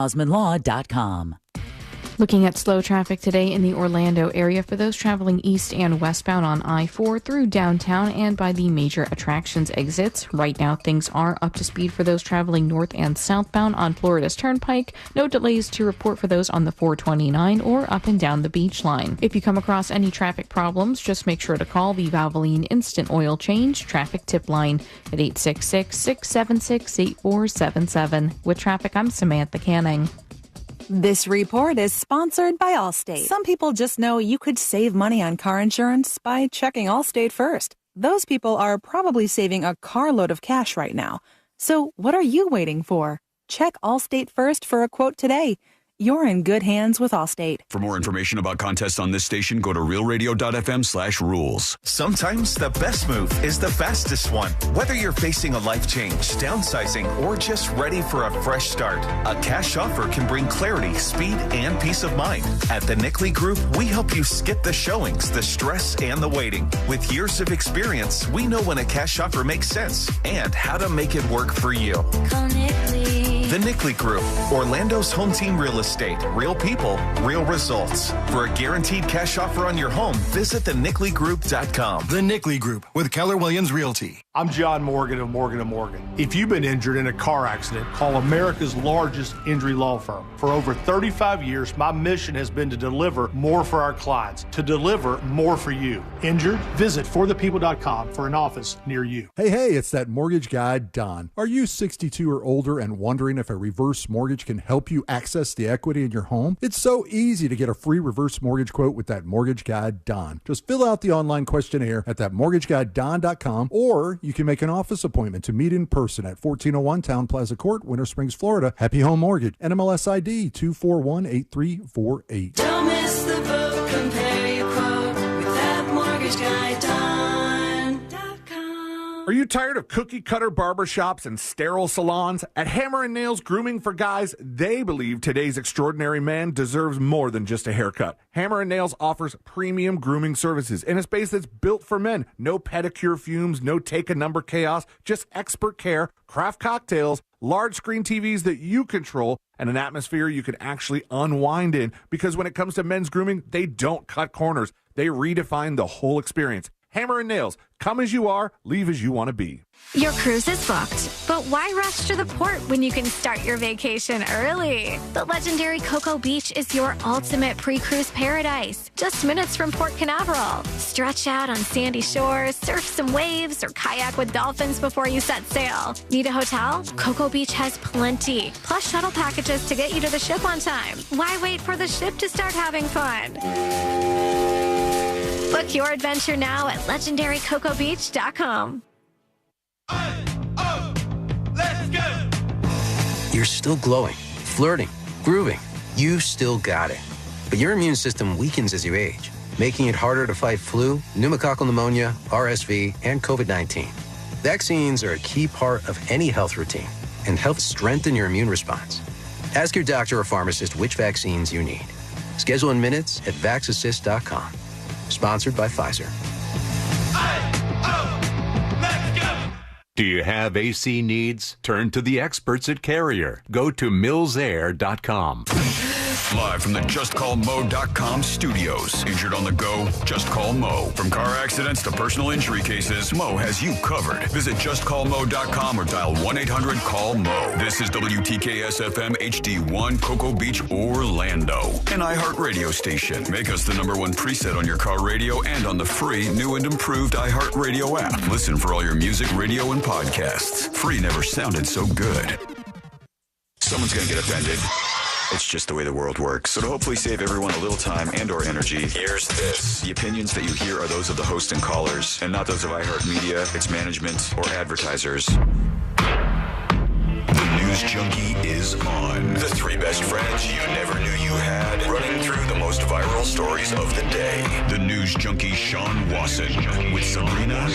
OsmondLaw.com. Looking at slow traffic today in the Orlando area for those traveling east and westbound on I-4 through downtown and by the major attractions exits. Right now, things are up to speed for those traveling north and southbound on Florida's Turnpike. No delays to report for those on the 429 or up and down the beach line. If you come across any traffic problems, just make sure to call the Valvoline Instant Oil Change Traffic Tip Line at 866-676-8477. With traffic, I'm Samantha Canning. This report is sponsored by Allstate. Some people just know you could save money on car insurance by checking Allstate first. Those people are probably saving a carload of cash right now. So what are you waiting for? Check Allstate first for a quote today. You're in good hands with Allstate. For more information about contests on this station, go to realradio.fm/rules. Sometimes the best move is the fastest one. Whether you're facing a life change, downsizing, or just ready for a fresh start, a cash offer can bring clarity, speed, and peace of mind. At the Nickley Group, we help you skip the showings, the stress, and the waiting. With years of experience, we know when a cash offer makes sense and how to make it work for you. Call Nickley. The Nickley Group, Orlando's home team real estate, real people, real results. For a guaranteed cash offer on your home, visit thenickley.group.com. The Nickley Group with Keller Williams Realty. I'm John Morgan of Morgan & Morgan. If you've been injured in a car accident, call America's largest injury law firm. For over 35 years, my mission has been to deliver more for our clients, to deliver more for you. Injured? Visit forthepeople.com for an office near you. Hey, it's that mortgage guy, Don. Are you 62 or older and wondering if a reverse mortgage can help you access the equity in your home? It's so easy to get a free reverse mortgage quote with that mortgage guy, Don. Just fill out the online questionnaire at thatmortgageguyDon.com, or you can make an office appointment to meet in person at 1401 Town Plaza Court, Winter Springs, Florida. Happy Home Mortgage, NMLS ID 2418348. Don't miss the boat, compare your quote with thatmortgageguyDon.com. Are you tired of cookie-cutter barbershops and sterile salons? At Hammer & Nails Grooming for Guys, they believe today's extraordinary man deserves more than just a haircut. Hammer & Nails offers premium grooming services in a space that's built for men. No pedicure fumes, no take-a-number chaos, just expert care, craft cocktails, large screen TVs that you control, and an atmosphere you can actually unwind in. Because when it comes to men's grooming, they don't cut corners. They redefine the whole experience. Hammer & Nails. Come as you are, leave as you want to be. Your cruise is booked, but why rush to the port when you can start your vacation early? The legendary Cocoa Beach is your ultimate pre-cruise paradise, just minutes from Port Canaveral. Stretch out on sandy shores, surf some waves, or kayak with dolphins before you set sail. Need a hotel? Cocoa Beach has plenty, plus shuttle packages to get you to the ship on time. Why wait for the ship to start having fun? Book your adventure now at legendarycocobeach.com. Let's go! You're still glowing, flirting, grooving. You still got it. But your immune system weakens as you age, making it harder to fight flu, pneumococcal pneumonia, RSV, and COVID-19. Vaccines are a key part of any health routine and help strengthen your immune response. Ask your doctor or pharmacist which vaccines you need. Schedule in minutes at vaxassist.com. Sponsored by Pfizer. Do you have AC needs? Turn to the experts at Carrier. Go to millsair.com. Live from the JustCallMo.com studios. Injured on the go? Just call Mo. From car accidents to personal injury cases, Mo has you covered. Visit JustCallMo.com or dial 1-800-CALL-MO. This is WTKS-FM HD1, Cocoa Beach, Orlando. An iHeart radio station. Make us the #1 preset on your car radio and on the free, new and improved iHeart Radio app. Listen for all your music, radio, and podcasts. Free never sounded so good. Someone's going to get offended. It's just the way the world works. So to hopefully save everyone a little time and or energy, here's this. The opinions that you hear are those of the host and callers, and not those of iHeartMedia, its management, or advertisers. The News Junkie is on. The 3 best friends you never knew you had, running through the most viral stories of the day. The News news junkie Sean Wasson with Sabrina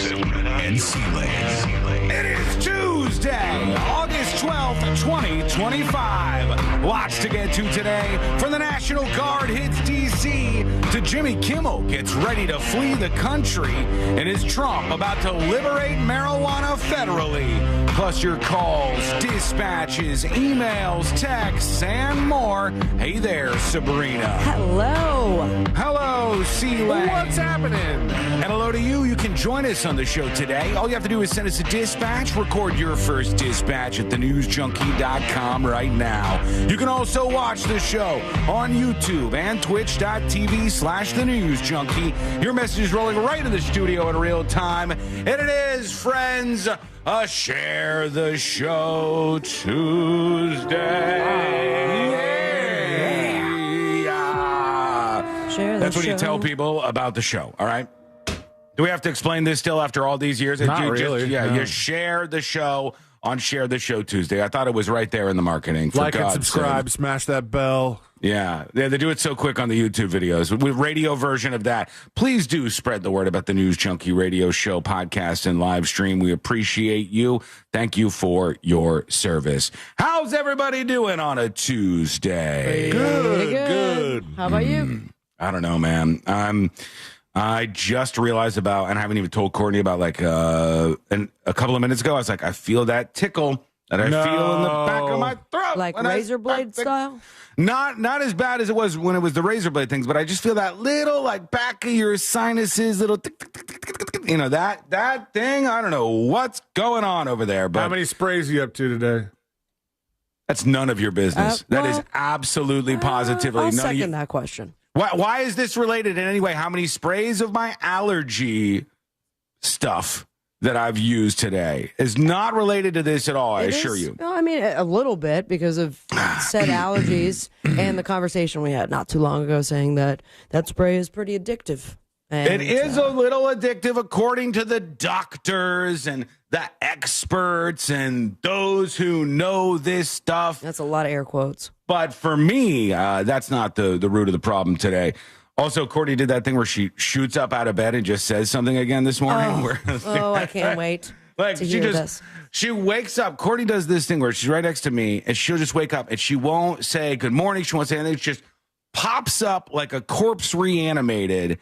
and C-Lane. It is Tuesday, August 12th, 2025. Lots to get to today. From the National Guard hits D.C. to Jimmy Kimmel gets ready to flee the country, and is Trump about to liberate marijuana federally? Plus your calls, dispatches, emails, texts, and more. Hey there, Sabrina. Hello. Hello, C-Lane. What's happening? And hello to you. You can join us on the show today. All you have to do is send us a dispatch. Record your first dispatch at thenewsjunkie.com right now. You can also watch the show on YouTube and twitch.tv/thenewsjunkie. Your message is rolling right into the studio in real time. And it is, friends, a Share the Show Tuesday. That's what you tell people about the show, all right? Do we have to explain this still after all these years? Not really. No. No. You share the show on Share the Show Tuesday. I thought it was right there in the marketing. For Like and God's subscribe, sake. smash that bell. Yeah, they do it so quick on the YouTube videos. With radio version of that, please do spread the word about the News Junkie Radio Show podcast and live stream. We appreciate you. Thank you for your service. How's everybody doing on a Tuesday? Good. How about you? I don't know, man. I just realized about, and I haven't even told Courtney about, like, a couple of minutes ago, I was like, I feel that tickle that I feel in the back of my throat. Like razor blade style? Not as bad as it was when it was the razor blade things, but I just feel that little, like, back of your sinuses, little, tick, tick, tick, tick, tick, tick, you know, that thing. I don't know what's going on over there. But how many sprays are you up to today? That's none of your business. That is absolutely positively I'll none of second that question. Why is this related in any way? How many sprays of my allergy stuff that I've used today is not related to this at all, I assure you. No, I mean, a little bit because of said allergies and the conversation we had not too long ago saying that spray is pretty addictive. And, it is a little addictive according to the doctors and the experts and those who know this stuff. That's a lot of air quotes. But for me, that's not the root of the problem today. Also, Courtney did that thing where she shoots up out of bed and just says something again this morning. I can't wait like to hear this. She wakes up. Courtney does this thing where she's right next to me, and she'll just wake up, and she won't say good morning. She won't say anything. She just pops up like a corpse reanimated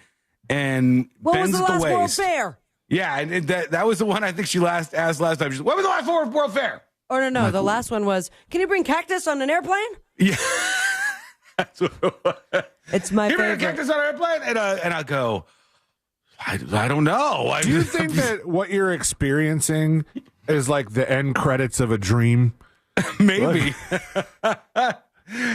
and bends the last the World waist. Fair? Yeah, and that was the one I think she asked last time. She's like, what was the last World Fair? Or no, the last one was, can you bring cactus on an airplane? Yeah. That's what it was. It's my favorite. favorite. You bring cactus on an airplane? And I go, I don't know. Do you think that what you're experiencing is like the end credits of a dream? Maybe.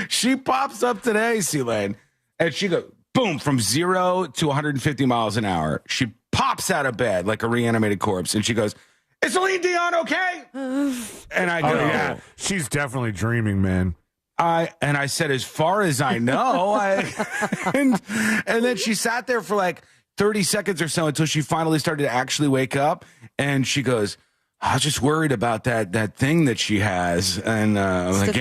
She pops up today, C-Lane, and she goes, boom, from 0 to 150 miles an hour. She pops out of bed like a reanimated corpse, and she goes, is Celine Dion okay? And I go, yeah, she's definitely dreaming, man. I said, as far as I know, and then she sat there for like 30 seconds or so until she finally started to actually wake up, and she goes, I was just worried about that thing that she has, and I was like,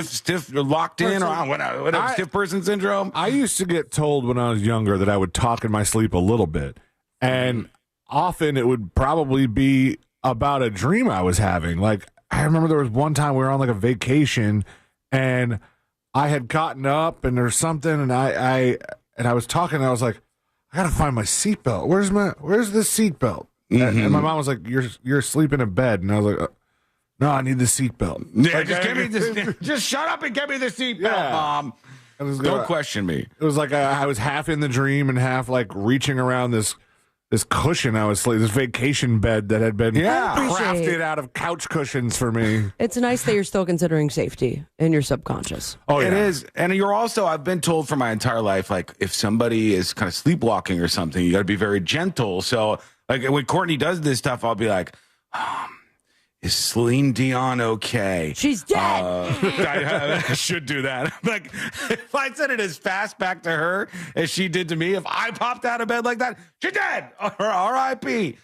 stiff, locked in, or whatever, stiff person syndrome. I used to get told when I was younger that I would talk in my sleep a little bit, and often it would probably be about a dream I was having. Like, I remember there was one time we were on like a vacation, and I had gotten up and there's something, and I was talking, and I was like, I gotta find my seatbelt. Where's the seatbelt? Mm-hmm. And my mom was like, you're asleep in a bed, and I was like, no, I need the seatbelt. Yeah, like, just give me this. Just shut up and give me the seatbelt, Mom. Don't question me. It was like I was half in the dream and half like reaching around this cushion I was sleeping, this vacation bed that had been crafted out of couch cushions for me. It's nice that you're still considering safety in your subconscious. Oh, yeah. It is. And you're also, I've been told for my entire life, like, if somebody is kind of sleepwalking or something, you got to be very gentle. So, like, when Courtney does this stuff, I'll be like, is Celine Dion okay? She's dead. I should do that. Like, if I said it as fast back to her as she did to me, if I popped out of bed like that, she's dead. R.I.P.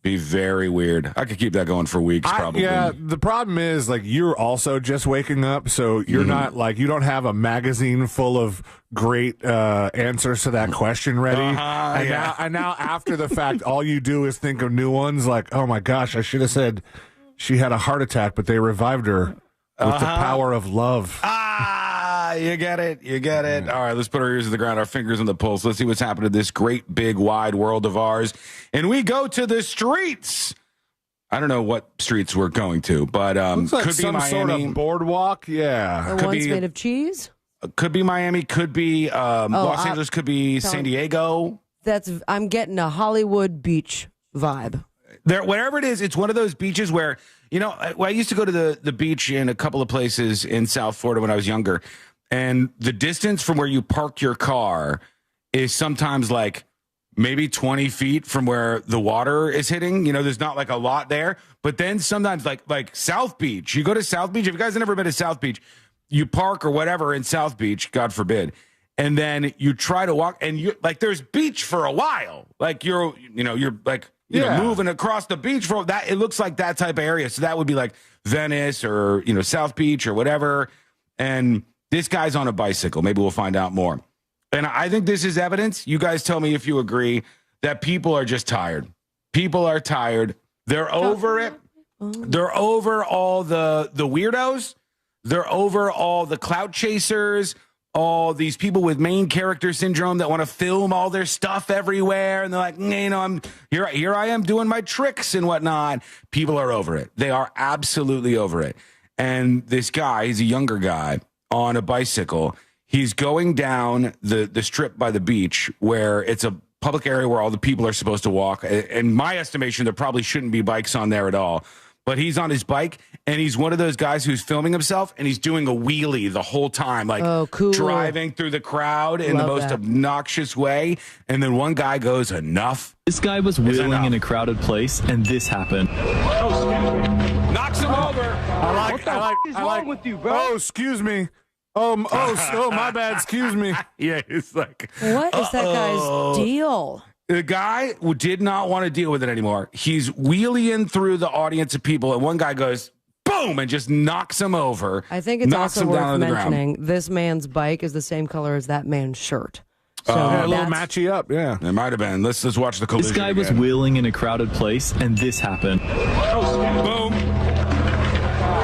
Be very weird. I could keep that going for weeks, probably. Yeah, the problem is, like, you're also just waking up, so you're not, like, you don't have a magazine full of great answers to that question ready. And now, after the fact, all you do is think of new ones, like, oh my gosh, I should have said she had a heart attack, but they revived her with the power of love. You get it. You get it. All right, let's put our ears to the ground, our fingers on the pulse. Let's see what's happened in this great, big, wide world of ours. And we go to the streets. I don't know what streets we're going to, but looks like could some be Miami. sort of boardwalk. Yeah. The ones made of cheese? Could be Miami. Could be Los Angeles. Could be San Diego. I'm getting a Hollywood beach vibe. Whatever it is, it's one of those beaches where, I used to go to the beach in a couple of places in South Florida when I was younger. And the distance from where you park your car is sometimes like maybe 20 feet from where the water is hitting. There's not like a lot there. But then sometimes like South Beach, you go to South Beach. If you guys have never been to South Beach, you park or whatever in South Beach, God forbid. And then you try to walk and you like there's beach for a while. Like you're moving across the beach for that. It looks like that type of area. So that would be like Venice or, South Beach or whatever. And this guy's on a bicycle. Maybe we'll find out more. And I think this is evidence. You guys tell me if you agree that people are just tired. People are tired. They're over it. They're over all the weirdos. They're over all the clout chasers, all these people with main character syndrome that want to film all their stuff everywhere. And they're like, I'm here I am doing my tricks and whatnot. People are over it. They are absolutely over it. And this guy, he's a younger guy on a bicycle. He's going down the strip by the beach where it's a public area where all the people are supposed to walk. In my estimation, there probably shouldn't be bikes on there at all. But he's on his bike, and he's one of those guys who's filming himself, and he's doing a wheelie the whole time, like driving through the crowd in the most obnoxious way. And then one guy goes, enough. This guy was wheeling in a crowded place, and this happened. Knocks him over. What is wrong with you, bro? Oh, excuse me. Oh, my bad. Excuse me. Yeah, it's like, what is that guy's deal? The guy who did not want to deal with it anymore. He's wheeling through the audience of people, and one guy goes, boom, and just knocks him over. I think it's also worth mentioning this man's bike is the same color as that man's shirt. So a little matchy up, yeah. It might have been. Let's watch the collision. This guy was wheeling in a crowded place, and this happened. Boom.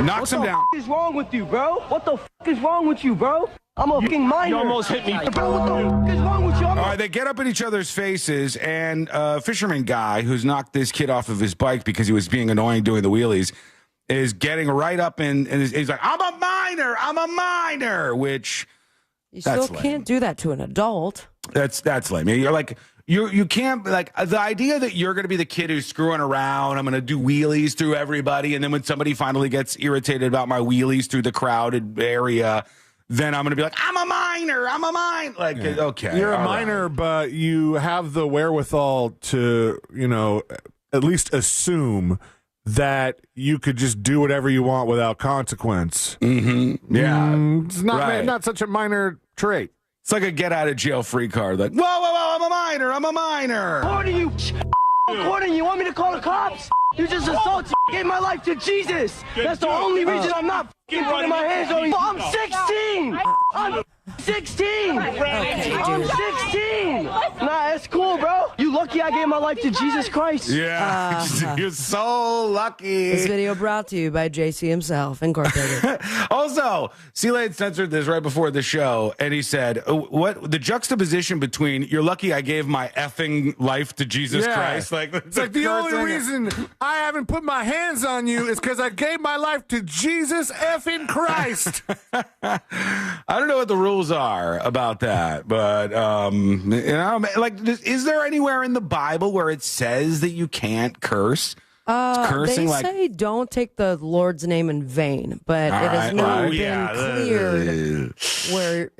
Knocks him down. What is wrong with you, bro? What the is wrong with you, bro? I'm a fucking minor. You almost hit me. Bro, what the is wrong with you? All right, they get up in each other's faces, and a fisherman guy who's knocked this kid off of his bike because he was being annoying doing the wheelies is getting right up and he's like, I'm a minor, which you still can't do that to an adult. That's lame. You're like, you can't, like, the idea that you're going to be the kid who's screwing around, I'm going to do wheelies through everybody, and then when somebody finally gets irritated about my wheelies through the crowded area, then I'm going to be like, I'm a minor. Like, okay. You're a minor, but you have the wherewithal to, at least assume that you could just do whatever you want without consequence. Mm-hmm. Yeah. It's not such a minor trait. It's like a get out of jail free card. Like, whoa, I'm a minor. What are you? Recording? You want me to call the cops? You just assaulted. Gave my life to Jesus. That's the only reason I'm not putting my hands on you. I'm 16. I'm 16. I'm 16. Nah, that's cool, bro. You lucky I gave my life to Jesus Christ. Yeah, you're so lucky. This video brought to you by JC himself, Incorporated. Also, C-Lane censored this right before the show, and he said, what the juxtaposition between you're lucky I gave my effing life to Jesus Christ. Like, it's like the only reason I haven't put my hands on you is because I gave my life to Jesus effing Christ. I don't know what the rules are about that, but is there anywhere in the Bible where it says that you can't curse? They say don't take the Lord's name in vain, but it has never been cleared where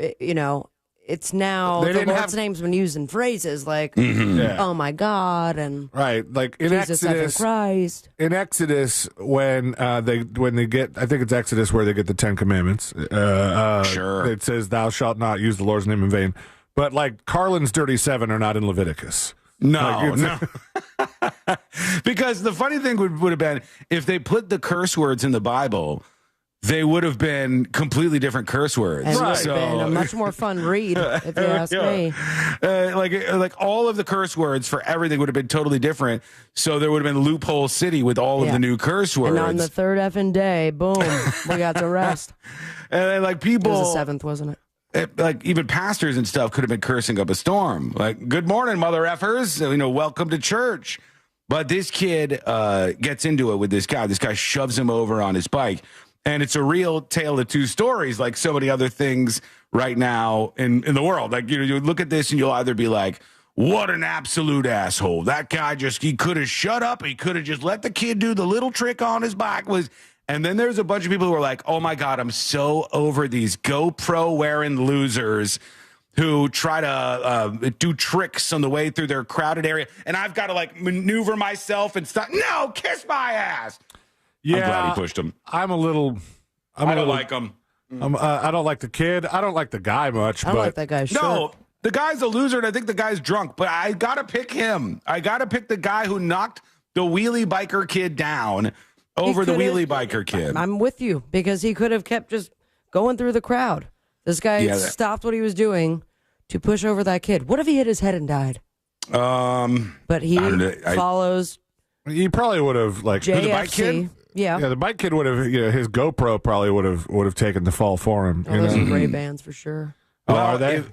it's now the Lord's name's been used in phrases like "Oh my God" and like in Jesus Exodus, Christ. In Exodus, when they get, I think it's Exodus where they get the 10 Commandments. It says, "Thou shalt not use the Lord's name in vain." But like Carlin's dirty 7 are not in Leviticus. No. Because the funny thing would have been if they put the curse words in the Bible, they would have been completely different curse words. And it would have been a much more fun read, if you ask me. Like all of the curse words for everything would have been totally different. So there would have been Loophole City with all of the new curse words. And on the third effing day, boom, we got the rest. And like people, it was the seventh, wasn't it? Like even pastors and stuff could have been cursing up a storm. Like, good morning, mother effers. Welcome to church. But this kid gets into it with this guy. This guy shoves him over on his bike. And it's a real tale of two stories, like so many other things right now in the world. Like, you look at this and you'll either be like, what an absolute asshole. That guy he could have shut up. He could have just let the kid do the little trick on his bike. And then there's a bunch of people who are like, oh my God, I'm so over these GoPro wearing losers who try to do tricks on the way through their crowded area. And I've got to like maneuver myself and stuff. No, kiss my ass. Yeah, I'm glad he pushed him. I don't like him. I don't like the kid. I don't like the guy much. I don't like that guy's shirt. No, the guy's a loser, and I think the guy's drunk. But I got to pick him. I got to pick the guy who knocked the wheelie biker kid down over the wheelie biker kid. I'm with you, because he could have kept just going through the crowd. This guy stopped what he was doing to push over that kid. What if he hit his head and died? But he follows. He probably would have like JFC. The bike kid. Yeah, the bike kid would have. His GoPro probably would have taken the fall for him. Those are Ray-Bans for sure. Well, are they?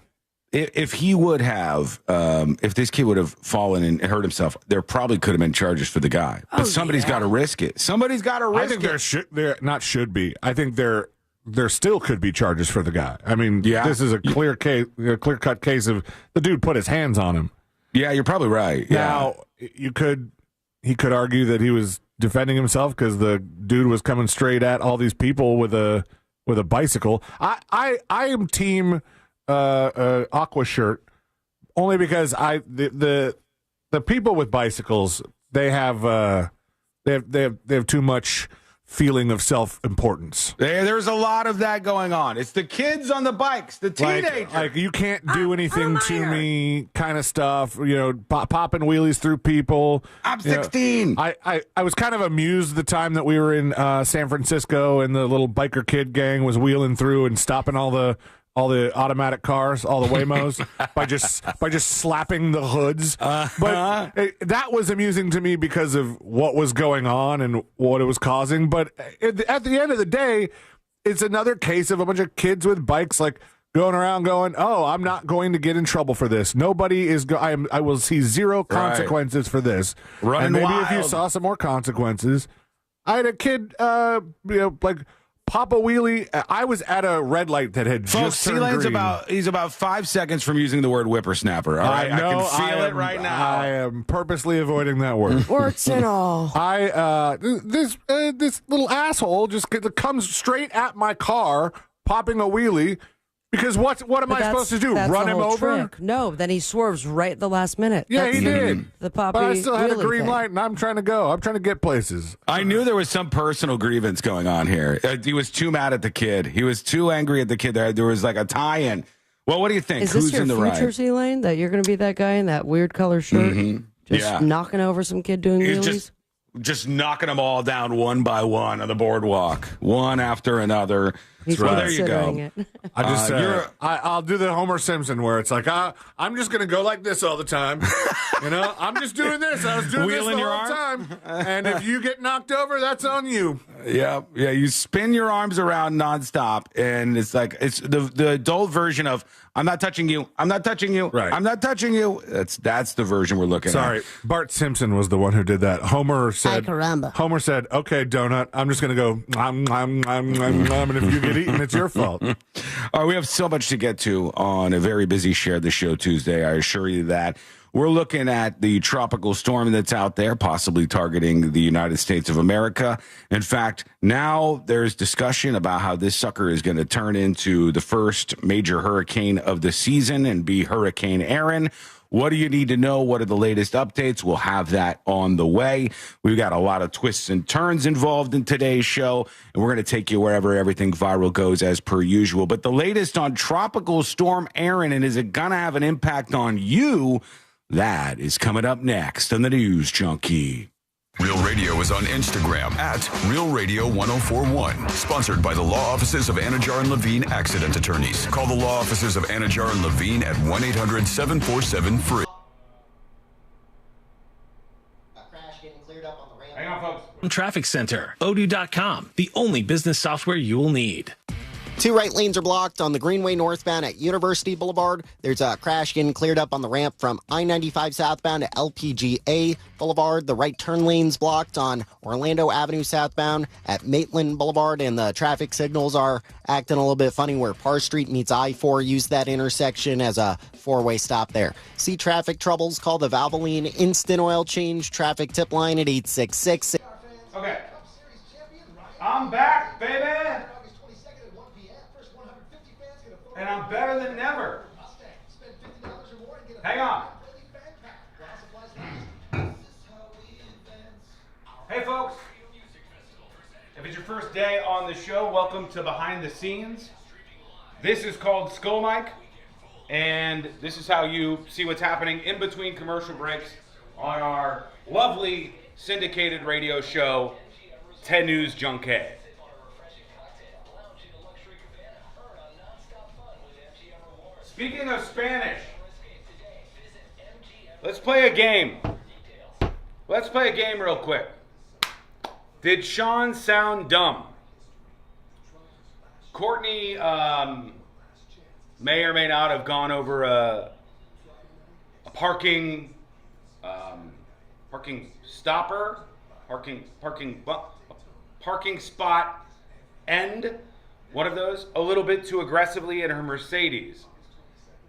If he would have, if this kid would have fallen and hurt himself, there probably could have been charges for the guy. But somebody's got to risk it. Somebody's got to risk it. I think there should be. I think there still could be charges for the guy. I mean, this is a clear cut case of the dude put his hands on him. Yeah, you're probably right. Yeah. Now he could argue that he was defending himself because the dude was coming straight at all these people with a bicycle. I am team Aqua shirt only because the people with bicycles they have too much feeling of self-importance. There's a lot of that going on. It's the kids on the bikes, the teenagers. Like you can't do anything to me kind of stuff, popping wheelies through people. I'm 16. I was kind of amused the time that we were in San Francisco and the little biker kid gang was wheeling through and stopping all the automatic cars, all the Waymos, by just slapping the hoods. But that was amusing to me because of what was going on and what it was causing. But at the end of the day, it's another case of a bunch of kids with bikes like going around going, "Oh, I'm not going to get in trouble for this. Nobody is. I will see zero consequences for this." Running and maybe wild. if you saw some more consequences, I had a kid, like. Pop a wheelie. I was at a red light that had just turned green. He's about 5 seconds from using the word whippersnapper. All right, I can feel it right now. I am purposely avoiding that word. Warts and all. This little asshole just comes straight at my car, popping a wheelie. Because what am I supposed to do? Run him over? Trick. No, then he swerves right at the last minute. Yeah, he did. The poppy but I still had a green thing. light, and I'm trying to go. I'm trying to get places. I knew there was some personal grievance going on here. He was too mad at the kid. He was too angry at the kid. There was like a tie-in. Well, what do you think? Is Who's this your in the future, right? C-Lane, that you're going to be that guy in that weird color shirt? Mm-hmm. Just knocking over some kid doing wheelies? Just knocking them all down one by one on the boardwalk, one after another. Well, there you go. I just I'll do the Homer Simpson where it's like I'm just gonna go like this all the time. I'm just doing this. I was doing Wheeling this the your whole arm? time. And if you get knocked over, that's on you. Yeah. You spin your arms around nonstop, and it's like it's the adult version of I'm not touching you. I'm not touching you. Right. I'm not touching you. That's the version we're looking at. Sorry, Bart Simpson was the one who did that. Homer said, "Okay, donut. I'm just gonna go and if you get eaten, it's your fault." All right, we have so much to get to on a very busy Share the Show Tuesday. I assure you that. We're looking at the tropical storm that's out there, possibly targeting the United States of America. In fact, now there's discussion about how this sucker is going to turn into the first major hurricane of the season and be Hurricane Aaron. What do you need to know? What are the latest updates? We'll have that on the way. We've got a lot of twists and turns involved in today's show, and we're going to take you wherever everything viral goes as per usual. But the latest on Tropical Storm Aaron, and is it going to have an impact on you? That is coming up next on the News Junkie. Real Radio is on Instagram at Real Radio 1041. Sponsored by the law offices of Anajar and Levine Accident Attorneys. Call the law offices of Anajar and Levine at 1-800-747-FREE. Hang on, folks. Traffic Center, Odoo.com, the only business software you will need. 2 right lanes are blocked on the Greenway northbound at University Boulevard. There's a crash getting cleared up on the ramp from I-95 southbound to LPGA Boulevard. The right turn lane's blocked on Orlando Avenue southbound at Maitland Boulevard, and the traffic signals are acting a little bit funny where Parr Street meets I-4. Use that intersection as a 4-way stop there. See traffic troubles? Call the Valvoline Instant Oil Change traffic tip line at 866. Okay. I'm back, baby. And I'm better than ever. Hang on. Hey, folks. If it's your first day on the show, welcome to Behind the Scenes. This is called Skull Mike, and this is how you see what's happening in between commercial breaks on our lovely syndicated radio show, 10 News Junkie. Speaking of Spanish, let's play a game. Let's play a game real quick. Did Sean sound dumb? Courtney may or may not have gone over a parking stopper, parking spot end, one of those, a little bit too aggressively in her Mercedes.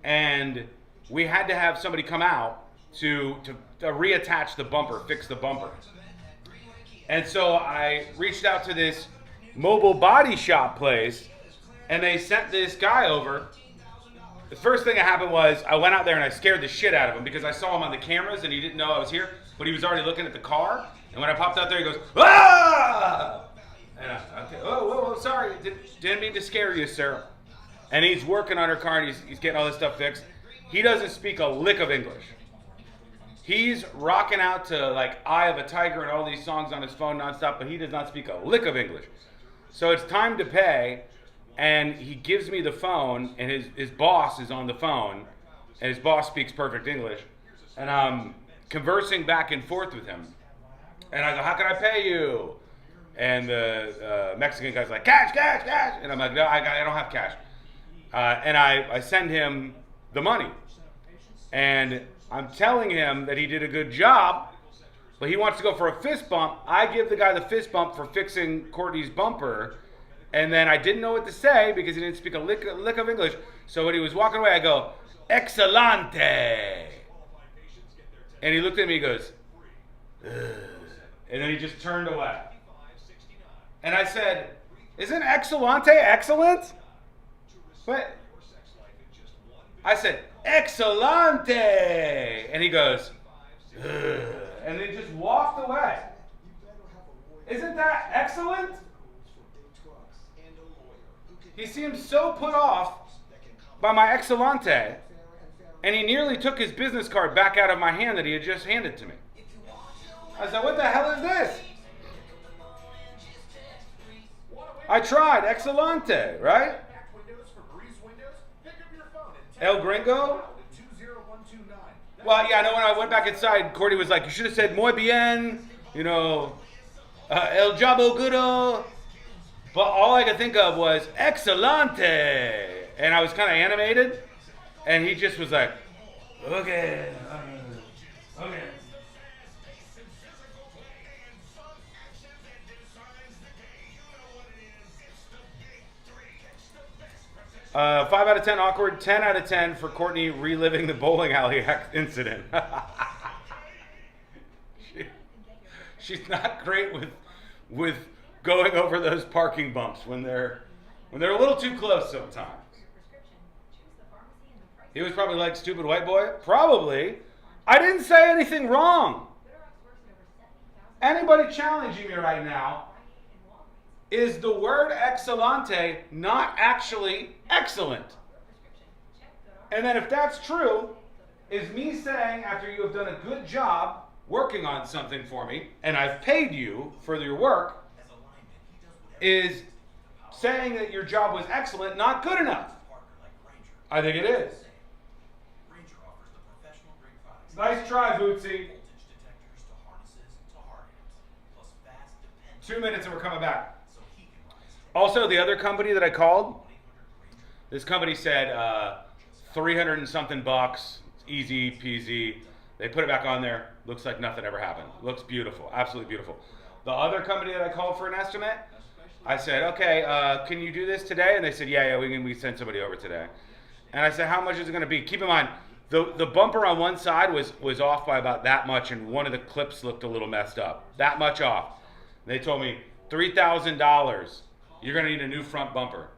And we had to have somebody come out to reattach the bumper, fix the bumper. And so I reached out to this mobile body shop place, and they sent this guy over. The first thing that happened was I went out there and I scared the shit out of him because I saw him on the cameras and he didn't know I was here, but he was already looking at the car. And when I popped out there, he goes, "Ah!" And I okay, whoa, sorry, didn't mean to scare you, sir. And he's working on her car, and he's getting all this stuff fixed. He doesn't speak a lick of English. He's rocking out to like Eye of a Tiger and all these songs on his phone nonstop, but he does not speak a lick of English. So it's time to pay, and he gives me the phone, and his boss is on the phone, and his boss speaks perfect English. And I'm conversing back and forth with him. And I go, "How can I pay you?" And the Mexican guy's like, cash. And I'm like, "No, I don't have cash." And I send him the money. And I'm telling him that he did a good job, but he wants to go for a fist bump. I give the guy the fist bump for fixing Courtney's bumper. And then I didn't know what to say because he didn't speak a lick of English. So when he was walking away, I go, "Excelente." And he looked at me and goes, "Ugh." And then he just turned away. And I said, "Isn't excelente excellent?" What? I said, "Excelente." And he goes, "Ugh." And they just walked away. Isn't that excellent? He seemed so put off by my excelente, and he nearly took his business card back out of my hand that he had just handed to me. I said, "What the hell is this?" I tried excelente, right? El Gringo? Well, yeah, I know when I went back inside, Courtney was like, "You should have said muy bien, el jabo gudo." But all I could think of was excelente. And I was kind of animated. And he just was like, okay. 5 out of 10 awkward, 10 out of 10 for Courtney reliving the bowling alley incident. She's not great with going over those parking bumps when they're a little too close sometimes. He was probably like, "Stupid white boy." Probably. I didn't say anything wrong. Anybody challenging me right now, is the word excelente not actually excellent? And then if that's true, is me saying after you have done a good job working on something for me, and I've paid you for your work, is saying that your job was excellent not good enough? I think it is. Nice try, Bootsy. 2 minutes and we're coming back. Also, the other company that I called, this company said 300 and something bucks, easy peasy. They put it back on there. Looks like nothing ever happened. Looks beautiful, absolutely beautiful. The other company that I called for an estimate, I said, okay, can you do this today? And they said, yeah, we can send somebody over today. And I said, how much is it going to be? Keep in mind, the bumper on one side was off by about that much, and one of the clips looked a little messed up. That much off. They told me, $3,000. You're going to need a new front bumper.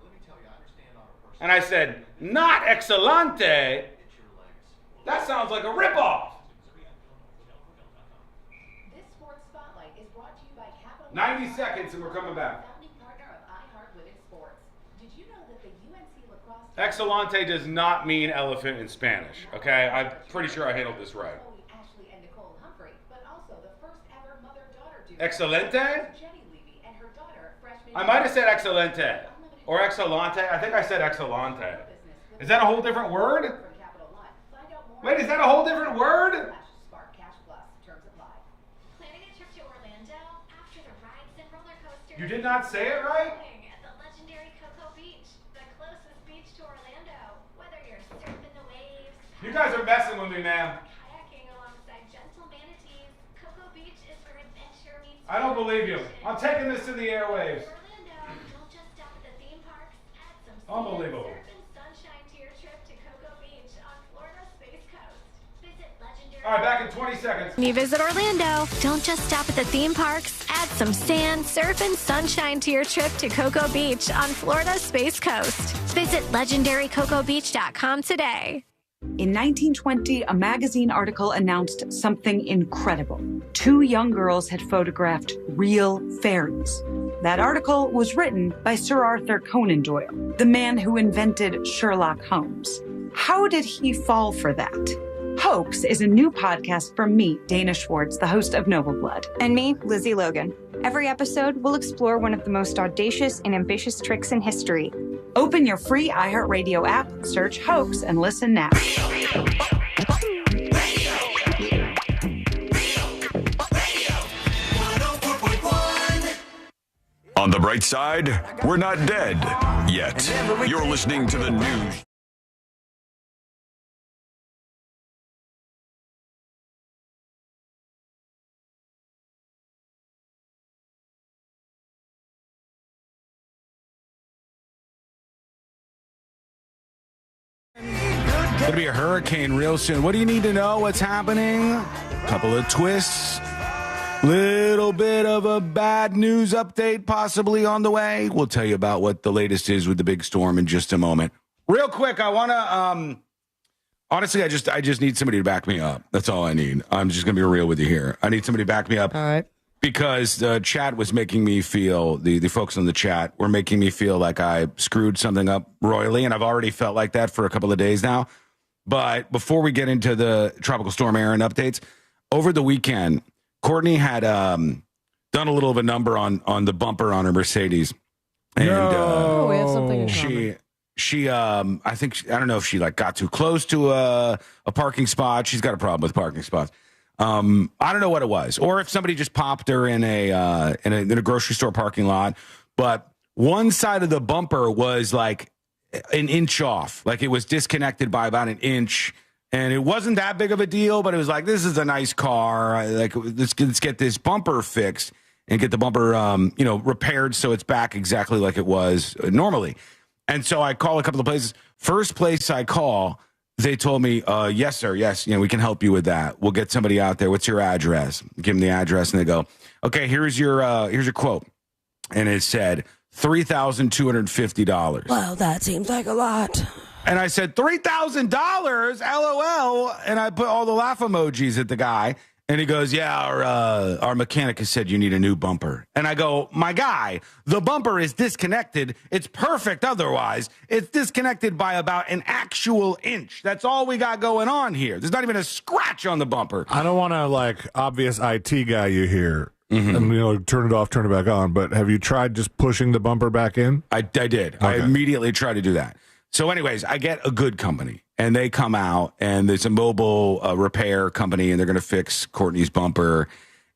And I said, not excelente. That sounds like a ripoff. 90 seconds and we're coming back. Excelente does not mean elephant in Spanish, okay? I'm pretty sure I handled this right. Excelente? I might have said excelente or excelente. I think I said excelente. Is that a whole different word? Wait, is that a whole different word? You did not say it right? You guys are messing with me, man. I don't believe you. I'm taking this to the airwaves. Unbelievable. All right, back in 20 seconds. When you visit Orlando, don't just stop at the theme parks. Add some sand, surf, and sunshine to your trip to Cocoa Beach on Florida's Space Coast. Visit legendarycocobeach.com today. In 1920, a magazine article announced something incredible. 2 young girls had photographed real fairies. That article was written by Sir Arthur Conan Doyle, the man who invented Sherlock Holmes. How did he fall for that? Hoax is a new podcast from me, Dana Schwartz, the host of Noble Blood. And me, Lizzie Logan. Every episode, we'll explore one of the most audacious and ambitious tricks in history. Open your free iHeartRadio app, search Hoax, and listen now. On the bright side, we're not dead yet. You're listening to the news. Going to be a hurricane real soon. What do you need to know? What's happening? Couple of twists. Little bit of a bad news update possibly on the way. We'll tell you about what the latest is with the big storm in just a moment. Real quick, I want to, honestly, I just need somebody to back me up. That's all I need. I'm just going to be real with you here. I need somebody to back me up. All right. Because the chat was making me feel, the folks in the chat were making me feel like I screwed something up royally, and I've already felt like that for a couple of days now. But before we get into the tropical storm Aaron updates, over the weekend, Courtney had done a little of a number on the bumper on her Mercedes. And we have something in common. She I think, I don't know if she like got too close to a parking spot. She's got a problem with parking spots. I don't know what it was, or if somebody just popped her in a grocery store parking lot. But one side of the bumper was like an inch off, like it was disconnected by about an inch, and it wasn't that big of a deal. But it was like, this is a nice car. Like let's get this bumper fixed and get the bumper repaired so it's back exactly like it was normally. And so I call a couple of places. First place I call, they told me, yes, sir. Yes. We can help you with that. We'll get somebody out there. What's your address? Give them the address. And they go, okay, here's your quote. And it said $3,250. Well, that seems like a lot. And I said, $3,000, LOL. And I put all the laugh emojis at the guy. And he goes, yeah, our mechanic has said you need a new bumper. And I go, my guy, the bumper is disconnected. It's perfect otherwise. It's disconnected by about an actual inch. That's all we got going on here. There's not even a scratch on the bumper. I don't want to, like, obvious IT guy you hear. And, turn it off, turn it back on. But have you tried just pushing the bumper back in? I did. Okay. I immediately tried to do that. So anyways, I get a good company, and they come out, and there's a mobile repair company, and they're going to fix Courtney's bumper.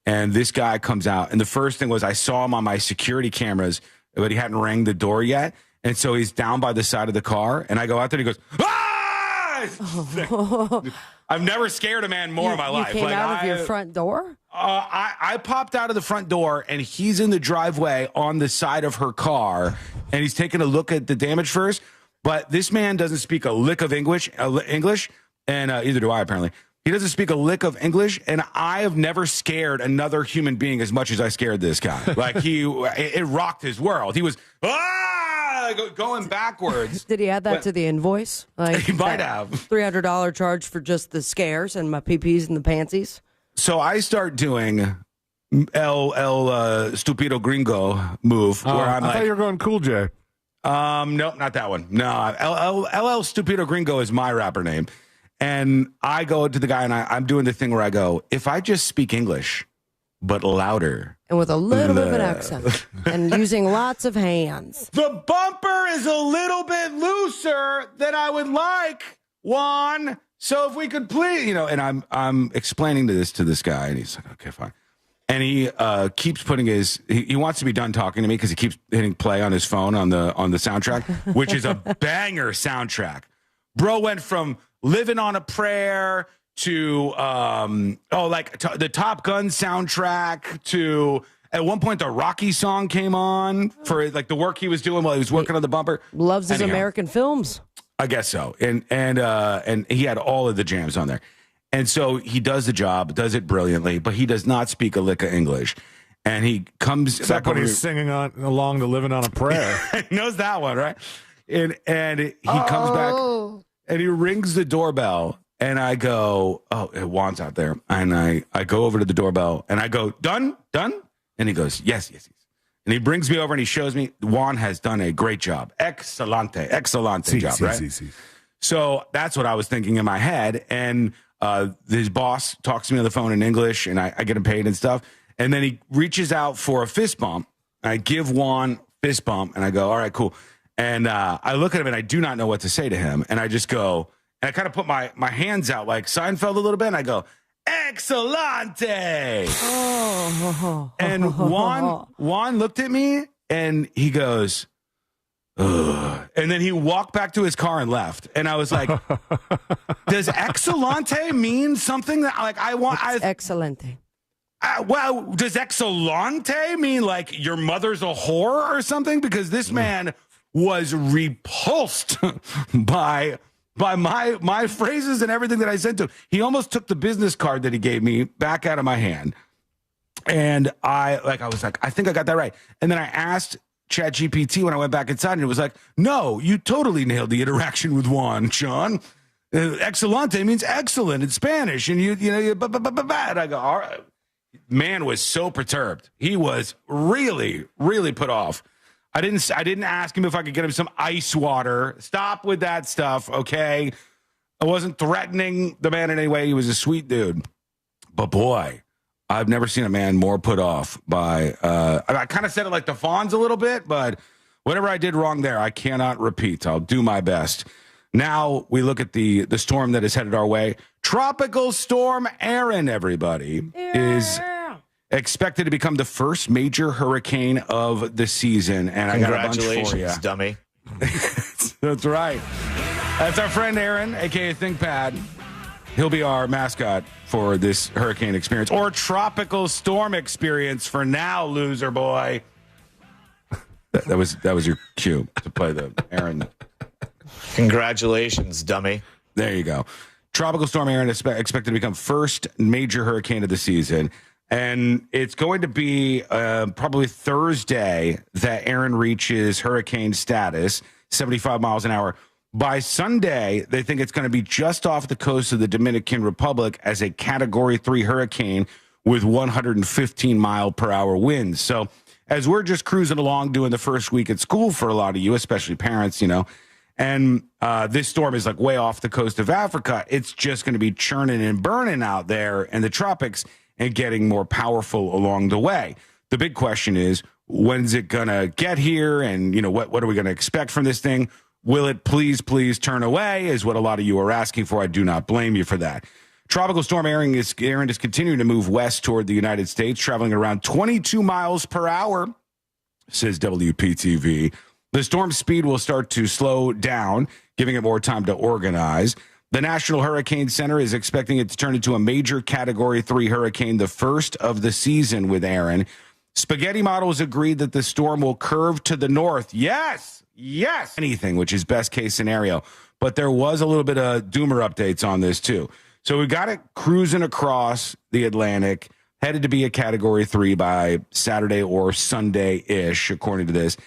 And this guy comes out, and the first thing was I saw him on my security cameras, but he hadn't rang the door yet. And so he's down by the side of the car, and I go out there, and he goes, ah! I've never scared a man more in my life. You came out of your front door? I popped out of the front door, and he's in the driveway on the side of her car, and he's taking a look at the damage first. But this man doesn't speak a lick of English, and either do I, apparently. He doesn't speak a lick of English, and I have never scared another human being as much as I scared this guy. Like, it rocked his world. He was, going backwards. Did he add that to the invoice? Like, he might have. $300 charge for just the scares and my PPs and the pantsies? So I start doing El Stupido Gringo move, where I'm I thought you were going Cool J. Nope, not that one. No, LL Stupido Gringo is my rapper name. And I go to the guy, and I'm doing the thing where I go, if I just speak English, but louder. And with a little bit of an accent. And using lots of hands. The bumper is a little bit looser than I would like, Juan. So if we could please, and I'm explaining this to this guy, and he's like, okay, fine. And he keeps putting he wants to be done talking to me because he keeps hitting play on his phone on the soundtrack, which is a banger soundtrack. Bro went from Living on a Prayer to the Top Gun soundtrack to at one point the Rocky song came on for like the work he was doing while he was working on the bumper. Loves his American films. I guess so. And he had all of the jams on there. And so he does the job, does it brilliantly, but he does not speak a lick of English. And he comes back when he's singing along to Living on a Prayer. He knows that one, right? And he comes back and he rings the doorbell. And I go, Juan's out there. And I go over to the doorbell and I go, done? And he goes, yes. And he brings me over and he shows me Juan has done a great job. Excellente job, right? So that's what I was thinking in my head. And his boss talks to me on the phone in English, and I get him paid and stuff. And then he reaches out for a fist bump. I give Juan fist bump, and I go, all right, cool. And I look at him, and I do not know what to say to him. And I just go, and I kind of put my hands out like Seinfeld a little bit, and I go, Excellente! And Juan looked at me, and he goes, ugh. And then he walked back to his car and left. And I was like, does Excellente mean something that like I want? Excellente. Well, does Excellente mean like your mother's a whore or something? Because this man was repulsed by my phrases and everything that I said to him. He almost took the business card that he gave me back out of my hand. And I was like, I think I got that right. And then I asked ChatGPT when I went back inside, and it was like, no, you totally nailed the interaction with Juan, Sean. Excelente means excellent in Spanish. And and I go, all right. Man was so perturbed. He was really, really put off. I didn't ask him if I could get him some ice water. Stop with that stuff, okay? I wasn't threatening the man in any way. He was a sweet dude. But boy, I've never seen a man more put off by, I kind of said it like the Fonz a little bit, but whatever I did wrong there, I cannot repeat. I'll do my best. Now we look at the storm that is headed our way. Tropical Storm Aaron, everybody, is expected to become the first major hurricane of the season. And I got a bunch for you. Dummy. That's right. That's our friend Aaron, a.k.a. ThinkPad. He'll be our mascot for this hurricane experience or tropical storm experience for now, loser boy. That was your cue to play the Aaron. Congratulations, dummy. There you go. Tropical Storm Aaron is expected to become first major hurricane of the season. And it's going to be probably Thursday that Aaron reaches hurricane status, 75 miles an hour. By Sunday, they think it's going to be just off the coast of the Dominican Republic as a Category 3 hurricane with 115-mile-per-hour winds. So as we're just cruising along doing the first week at school for a lot of you, especially parents, and this storm is like way off the coast of Africa, it's just going to be churning and burning out there in the tropics and getting more powerful along the way. The big question is, when's it going to get here? And, what are we going to expect from this thing? Will it please turn away is what a lot of you are asking for. I do not blame you for that. Tropical storm Aaron is continuing to move west toward the United States, traveling at around 22 miles per hour, says WPTV. The storm speed will start to slow down, giving it more time to organize. The National Hurricane Center is expecting it to turn into a major Category 3 hurricane, the first of the season with Aaron. Spaghetti models agreed that the storm will curve to the north. Yes, anything, which is best case scenario. But there was a little bit of doomer updates on this too. So we got it cruising across the Atlantic, headed to be a Category 3 by Saturday or Sunday-ish, according to this.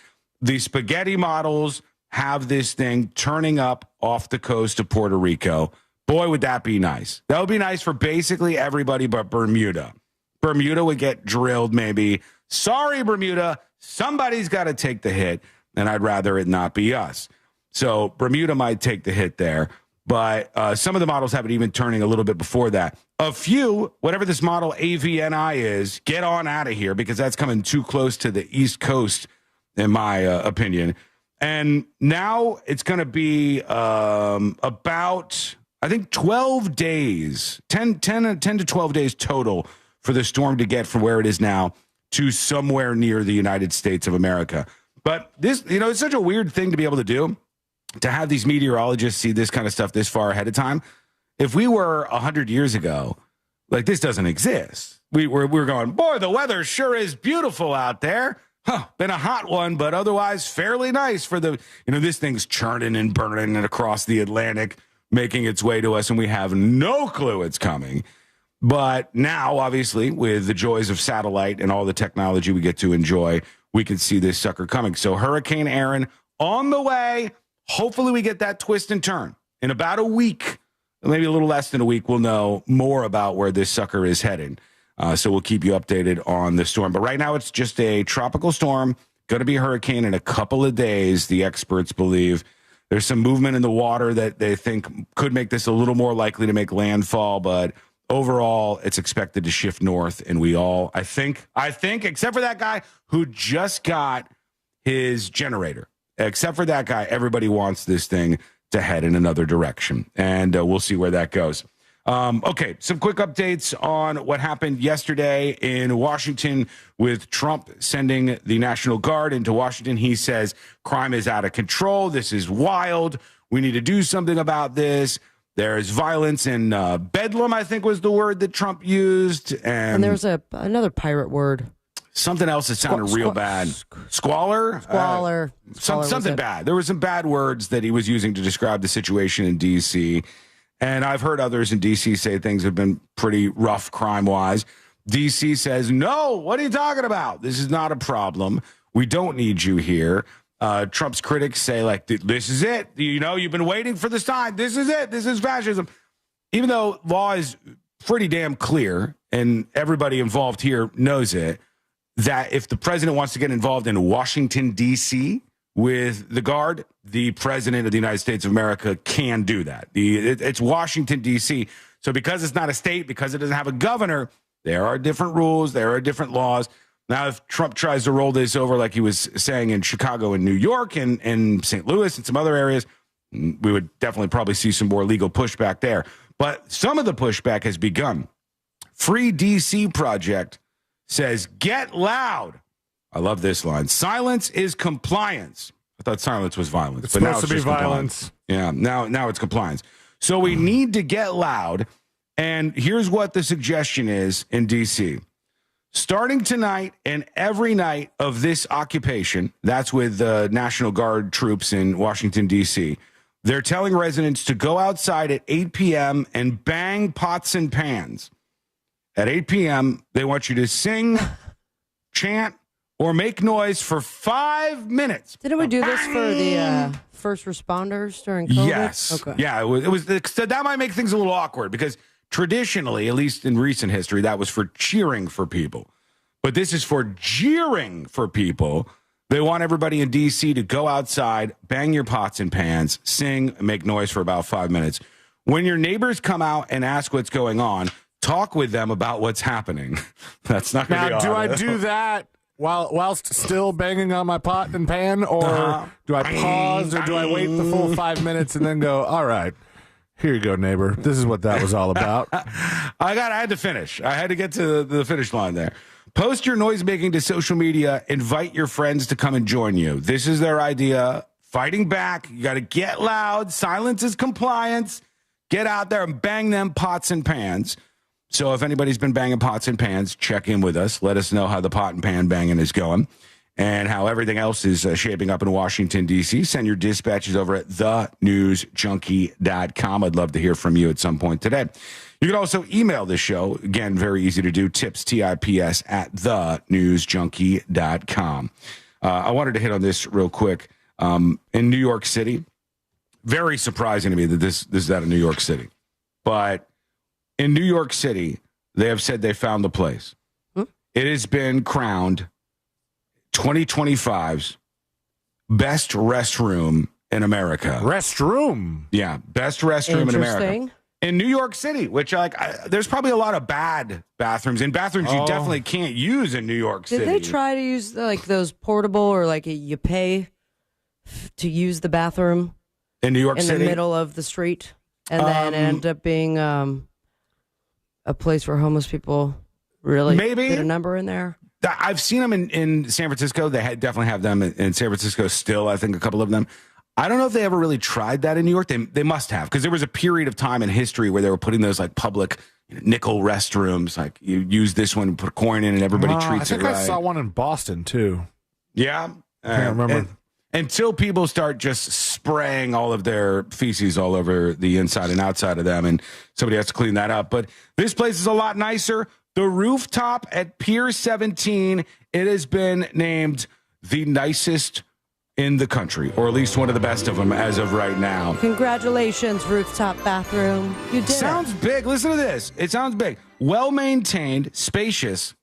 The spaghetti models have this thing turning up off the coast of Puerto Rico. Boy, would that be nice. That would be nice for basically everybody but Bermuda. Bermuda would get drilled maybe. Sorry, Bermuda. Somebody's got to take the hit, and I'd rather it not be us. So Bermuda might take the hit there, but some of the models have it even turning a little bit before that. A few, whatever this model AVNI is, get on out of here because that's coming too close to the East Coast, in my opinion. And now it's going to be about, I think, 12 days, 10 to 12 days total for the storm to get from where it is now to somewhere near the United States of America. But this, it's such a weird thing to be able to do, to have these meteorologists see this kind of stuff this far ahead of time. If we were 100 years ago, like, this doesn't exist. We're going, boy, the weather sure is beautiful out there. Been a hot one, but otherwise fairly nice for the, this thing's churning and burning and across the Atlantic, making its way to us, and we have no clue it's coming. But now, obviously, with the joys of satellite and all the technology we get to enjoy, we can see this sucker coming. So Hurricane Aaron on the way. Hopefully we get that twist and turn. In about a week, maybe a little less than a week, we'll know more about where this sucker is heading. So we'll keep you updated on the storm. But right now it's just a tropical storm, going to be a hurricane in a couple of days, the experts believe. There's some movement in the water that they think could make this a little more likely to make landfall, but overall, it's expected to shift north, and we all, I think, except for that guy who just got his generator, except for that guy, everybody wants this thing to head in another direction, and we'll see where that goes. Okay, some quick updates on what happened yesterday in Washington with Trump sending the National Guard into Washington. He says crime is out of control. This is wild. We need to do something about this. There's violence in bedlam, I think was the word that Trump used. And there's another pirate word. Something else that sounded real bad. Squalor? Squalor. Something bad. There were some bad words that he was using to describe the situation in D.C., and I've heard others in D.C. say things have been pretty rough crime-wise. D.C. says, no, what are you talking about? This is not a problem. We don't need you here. Trump's critics say, like, this is it. You've been waiting for this time. This is it. This is fascism. Even though law is pretty damn clear, and everybody involved here knows it, that if the president wants to get involved in Washington, D.C., with the Guard, the president of the United States of America can do that. It's Washington, D.C. So because it's not a state, because it doesn't have a governor, there are different rules, there are different laws. Now, if Trump tries to roll this over like he was saying in Chicago and New York and St. Louis and some other areas, we would definitely probably see some more legal pushback there. But some of the pushback has begun. Free DC Project says, get loud. I love this line. Silence is compliance. I thought silence was violence. It's supposed to be violence. Yeah, now it's compliance. So we need to get loud. And here's what the suggestion is in D.C. Starting tonight and every night of this occupation, that's with the National Guard troops in Washington, D.C., they're telling residents to go outside at 8 p.m. and bang pots and pans. At 8 p.m., they want you to sing, chant, or make noise for 5 minutes. Didn't we do this for the first responders during COVID? Yes. Okay. Yeah, it was so that might make things a little awkward because traditionally, at least in recent history, that was for cheering for people. But this is for jeering for people. They want everybody in D.C. to go outside, bang your pots and pans, sing, and make noise for about 5 minutes. When your neighbors come out and ask what's going on, talk with them about what's happening. That's not going to be Now, do I honest. do that whilst still banging on my pot and pan, or do I pause, or do I wait the full 5 minutes and then go, all right, here you go, neighbor. This is what that was all about. I had to finish. I had to get to the finish line there. Post your noise making to social media. Invite your friends to come and join you. This is their idea. Fighting back. You got to get loud. Silence is compliance. Get out there and bang them pots and pans. So if anybody's been banging pots and pans, check in with us. Let us know how the pot and pan banging is going and how everything else is shaping up in Washington, D.C. Send your dispatches over at thenewsjunkie.com. I'd love to hear from you at some point today. You can also email the show. Again, very easy to do. Tips, T-I-P-S, at thenewsjunkie.com. I wanted to hit on this real quick. In New York City, very surprising to me that this is out of New York City. But in New York City, they have said they found the place. It has been crowned 2025's best restroom in America. Restroom? Yeah, best restroom in America. In New York City, which there's probably a lot of bad bathrooms and bathrooms you definitely can't use in New York City. Did they try to use like those portable or like you pay to use the bathroom in New York City in the middle of the street, and then it ended up being a place where homeless people really get a number in there? I've seen them in San Francisco. They definitely have them in San Francisco still. I think a couple of them. I don't know if they ever really tried that in New York. They must have, because there was a period of time in history where they were putting those like public nickel restrooms. Like you use this one, put a coin in, and everybody treats it right. I think I saw one in Boston too. Yeah, I can't remember. Until people start just spraying all of their feces all over the inside and outside of them, and somebody has to clean that up. But this place is a lot nicer. The rooftop at Pier 17, it has been named the nicest in the country, or at least one of the best of them as of right now. Congratulations, rooftop bathroom. You did Sounds big. Listen to this. It sounds big. Well-maintained, spacious.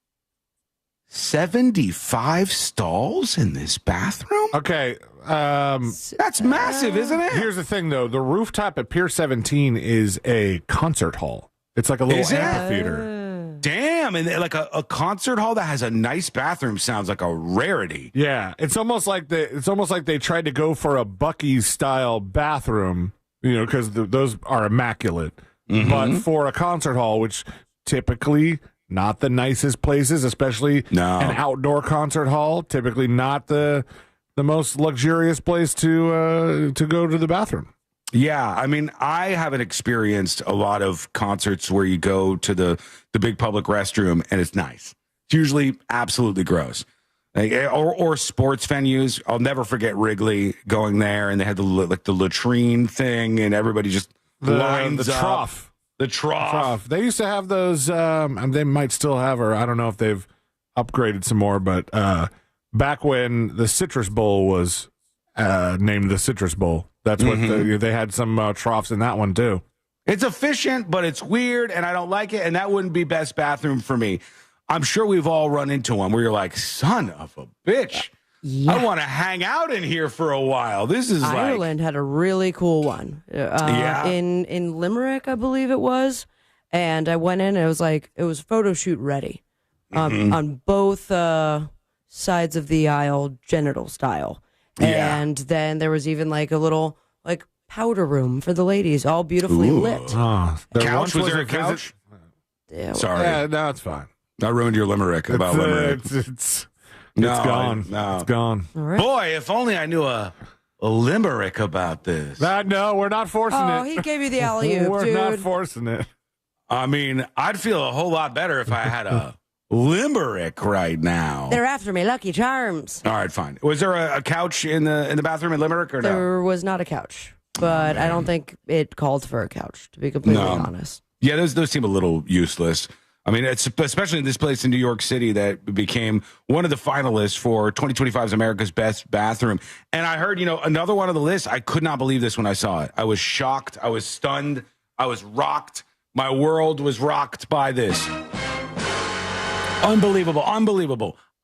75 stalls in this bathroom? Okay. That's massive, isn't it? Here's the thing, though. The rooftop at Pier 17 is a concert hall. It's like a little amphitheater. Damn, and like a concert hall that has a nice bathroom sounds like a rarity. Yeah, it's almost like they tried to go for a Buc-ee's style bathroom, because those are immaculate. Mm-hmm. But for a concert hall, which typically not the nicest places, especially an outdoor concert hall, typically not the most luxurious place to go to the bathroom. Yeah, I mean, I haven't experienced a lot of concerts where you go to the big public restroom and it's nice. It's usually absolutely gross. Or sports venues. I'll never forget Wrigley going there, and they had the latrine thing, and everybody just lines the up. trough. The trough. They used to have those. They might still have, or I don't know if they've upgraded some more. But back when the Citrus Bowl was named the Citrus Bowl, that's what they had some troughs in that one too. It's efficient, but it's weird, and I don't like it. And that wouldn't be best bathroom for me. I'm sure we've all run into one where you're like, son of a bitch. Yeah. I want to hang out in here for a while. This is Ireland had a really cool one. In Limerick, I believe it was. And I went in, and it was photo shoot ready on both sides of the aisle, genital style. Yeah. And then there was even like a little powder room for the ladies, all beautifully lit. Couch? Was there a couch? Yeah, sorry. Yeah, no, it's fine. I ruined your limerick about Limerick. It's gone. No. It's gone. Right. Boy, if only I knew a limerick about this. No, we're not forcing it. Oh, he gave you the alley-oop, We're dude. not forcing it. I mean, I'd feel a whole lot better if I had a limerick right now. They're after me, Lucky Charms. All right, fine. Was there a couch in the bathroom in Limerick or no? There was not a couch, but I don't think it called for a couch, to be completely honest. Yeah, those seem a little useless. I mean, it's especially in this place in New York City that became one of the finalists for 2025's America's Best Bathroom. And I heard, another one of the lists. I could not believe this when I saw it. I was shocked. I was stunned. I was rocked. My world was rocked by this. Unbelievable.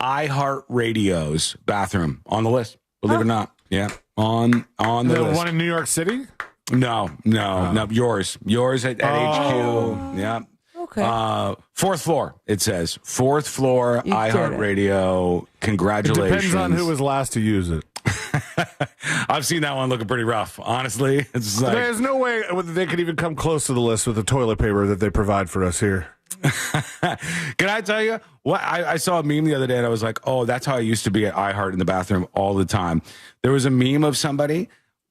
iHeartRadio's bathroom on the list. Believe it or not. Yeah. On the list. The one in New York City? No. Yours at HQ. Yeah. Okay. Fourth floor, it says. Fourth floor, iHeartRadio. Congratulations. It depends on who was last to use it. I've seen that one looking pretty rough, honestly. It's like, there's no way they could even come close to the list with the toilet paper that they provide for us here. Can I tell you what? I saw a meme the other day and I was like, oh, that's how I used to be at iHeart in the bathroom all the time. There was a meme of somebody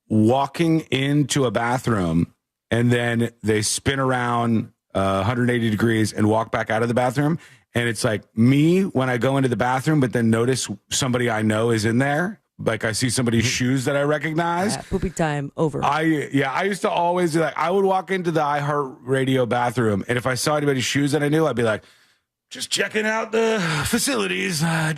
walking into a bathroom and then they spin around 180 degrees and walk back out of the bathroom. And it's like me when I go into the bathroom, but then notice somebody I know is in there. Like I see somebody's shoes that I recognize. Poopy time over. I used to always do that. I would walk into the iHeartRadio bathroom, and if I saw anybody's shoes that I knew, I'd be like, just checking out the facilities. I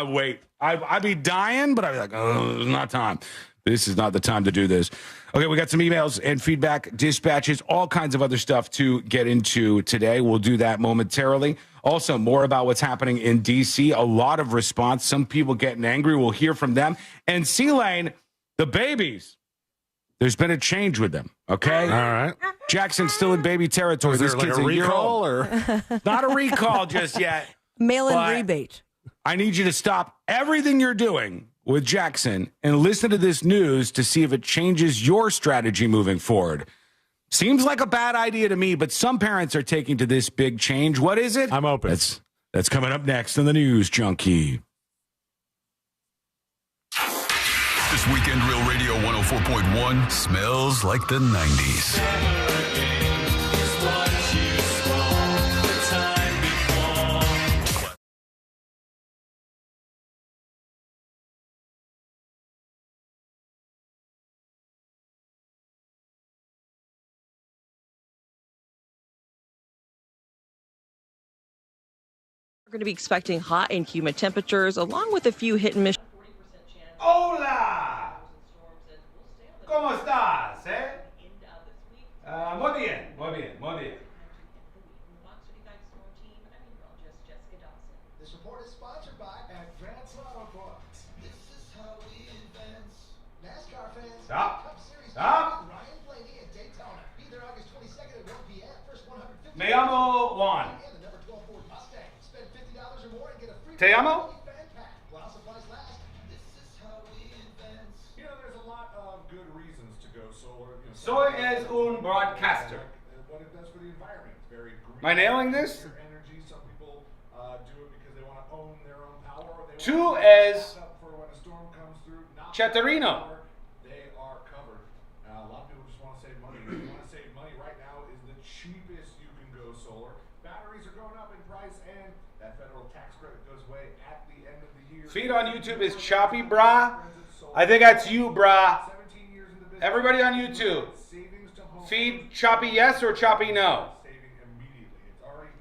wait. I'd be dying, but I'd be like, oh, it's not time. This is not the time to do this. Okay, we got some emails and feedback, dispatches, all kinds of other stuff to get into today. We'll do that momentarily. Also, more about what's happening in D.C. A lot of response. Some people getting angry. We'll hear from them. And C-Lane, the babies, there's been a change with them, okay? All right. Jackson's still in baby territory. Is there like a recall? Or? Not a recall just yet. Mail-in rebate. I need you to stop everything you're doing with Jackson and listen to this news to see if it changes your strategy moving forward. Seems like a bad idea to me, but some parents are taking to this big change. What is it? I'm open. That's coming up next on the News Junkie. This weekend, Real Radio 104.1 smells like the 90s. We're going to be expecting hot and humid temperatures, along with a few hit and miss. Hola! ¿Cómo estás, muy bien. This report is sponsored by Advanced Auto Parts. This is how we advance. NASCAR fans. Stop. Cup Series Stop. Ryan Blaney at Daytona. Be there August 22nd at 1 p.m. First 150. Me llamo Juan. And the number 12 Ford Mustang. Spend $50 or more and get a free Te llamo? fan pack. While supplies last. This is how we advance. There's a lot of good reasons to go solar. Soy es un broadcaster. What it does for the environment. It's very green. Am I nailing this? Energy. Some people do it because they want to own their own power. Or they Tú want to es for when a storm comes through. Chatarino. They are covered. A lot of people just want to save money. If you want to save money right now is the cheapest you can go solar. Batteries are going up in price, and that federal tax credit goes away at the end of the year. Feed on YouTube is choppy, brah. I think that's you, brah. Everybody on YouTube. Feed choppy yes or choppy no.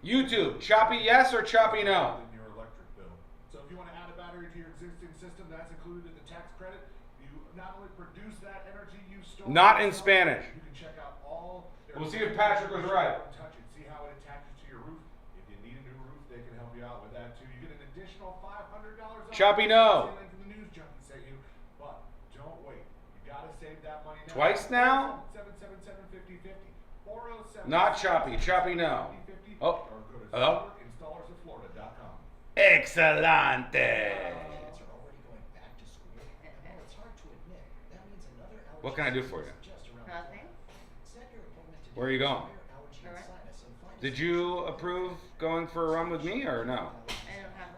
YouTube, choppy yes or choppy no. So if you want to add a battery to your existing system, that's included in the tax credit. You not only produce that energy you store. Not in Spanish. You can check out all. We'll see if Patrick was right. Touch it. See how it attaches to your roof. If you need a new roof, they can help you out with that too. You get an additional $500 off. Choppy no. From the News Junkie sent you, but don't wait. You gotta save that money now. Twice now? 777-5050. 407. Not choppy. Choppy no. Oh. Hello? Installersoflorida.com. Excelente. What can I do for you? Nothing. Where are you going? Did you approve going for a run with me or no? I don't have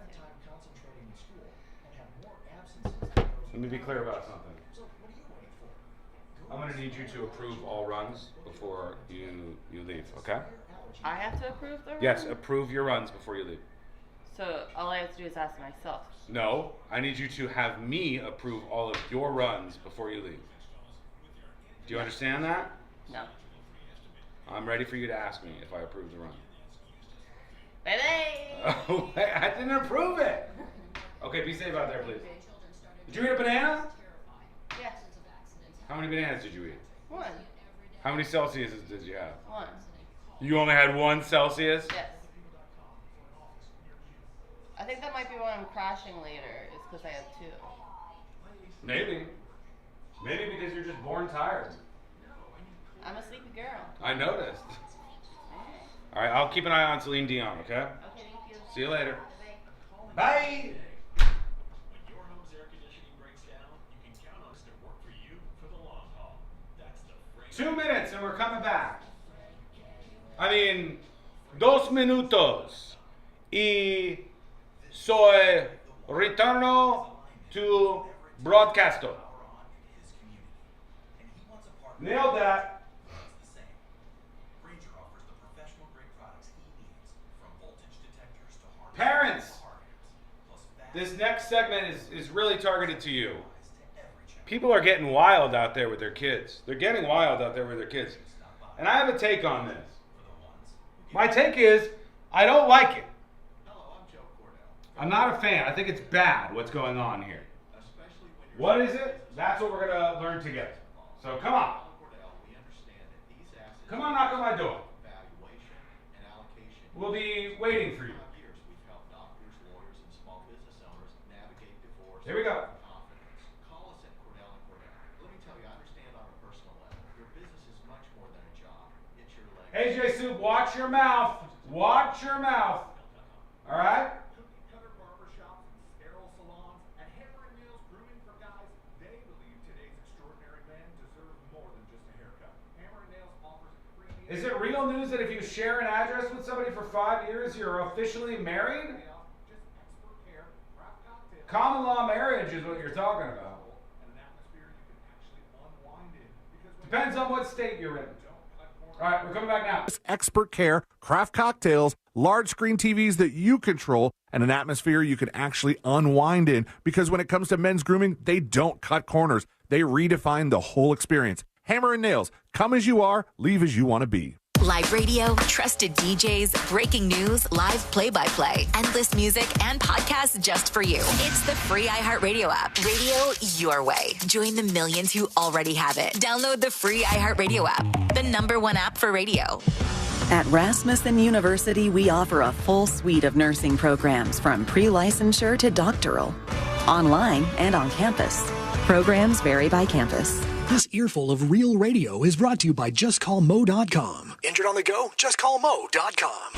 to. Let me be clear about something. I'm going to need you to approve all runs before you leave, okay? I have to approve the run? Yes, approve your runs before you leave. So all I have to do is ask myself. No, I need you to have me approve all of your runs before you leave. Do you understand that? No. I'm ready for you to ask me if I approve the run. Oh, I didn't approve it. Okay, be safe out there, please. Did you eat a banana? Yes. How many bananas did you eat? 1. How many Celsius did you have? 1. You only had 1 Celsius? Yes. I think that might be why I'm crashing later, is because I have 2. Maybe. Maybe because you're just born tired. I'm a sleepy girl. I noticed. All right, I'll keep an eye on Celine Dion, okay? Okay, thank you. See you later. Bye! 2 minutes and we're coming back. I mean, 2 minutos. Y soy retorno to broadcasto. Nailed that. Parents, this next segment is really targeted to you. People are getting wild out there with their kids. They're getting wild out there with their kids. And I have a take on this. My take is, I don't like it. I'm not a fan. I think it's bad what's going on here. What is it? That's what we're going to learn together. So come on. Come on, knock on my door. We'll be waiting for you. Here we go. AJ Soup, watch your mouth. Watch your mouth. All right? Is it real news that if you share an address with somebody for 5 years, you're officially married? Common law marriage is what you're talking about. Depends on what state you're in. All right, we're coming back now. Expert care, craft cocktails, large screen TVs that you control, and an atmosphere you can actually unwind in. Because when it comes to men's grooming, they don't cut corners. They redefine the whole experience. Hammer and Nails. Come as you are, leave as you want to be. Live radio, trusted DJs, breaking news, live play-by-play, endless music, and podcasts just for you. It's the free iHeartRadio app. Radio your way. Join the millions who already have it. Download the free iHeartRadio app, the #1 app for radio. At Rasmussen University, we offer a full suite of nursing programs from pre-licensure to doctoral, online and on campus. Programs vary by campus. This earful of real radio is brought to you by JustCallMo.com. Injured on the go? JustCallMo.com.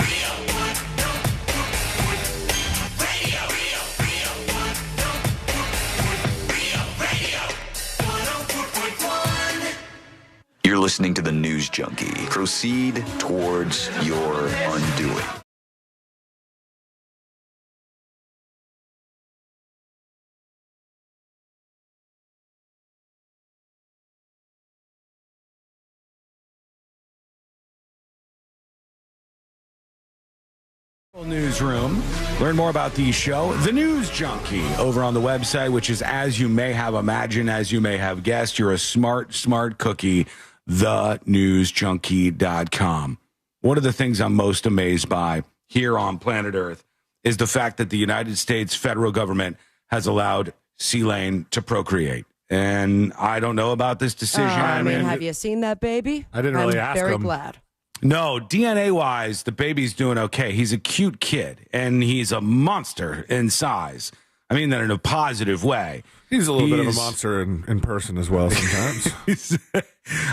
You're listening to the News Junkie. Proceed towards your undoing. Newsroom. Learn more about the show, The News Junkie, over on the website, which is, as you may have imagined, as you may have guessed, you're a smart cookie, thenewsjunkie.com. One of the things I'm most amazed by here on planet Earth is the fact that the United States federal government has allowed C-Lane to procreate. And I don't know about this decision. Have you seen that baby? I didn't really I'm ask very him. glad. No, DNA-wise, the baby's doing okay. He's a cute kid, and he's a monster in size. I mean that in a positive way. He's a little bit of a monster in person as well sometimes.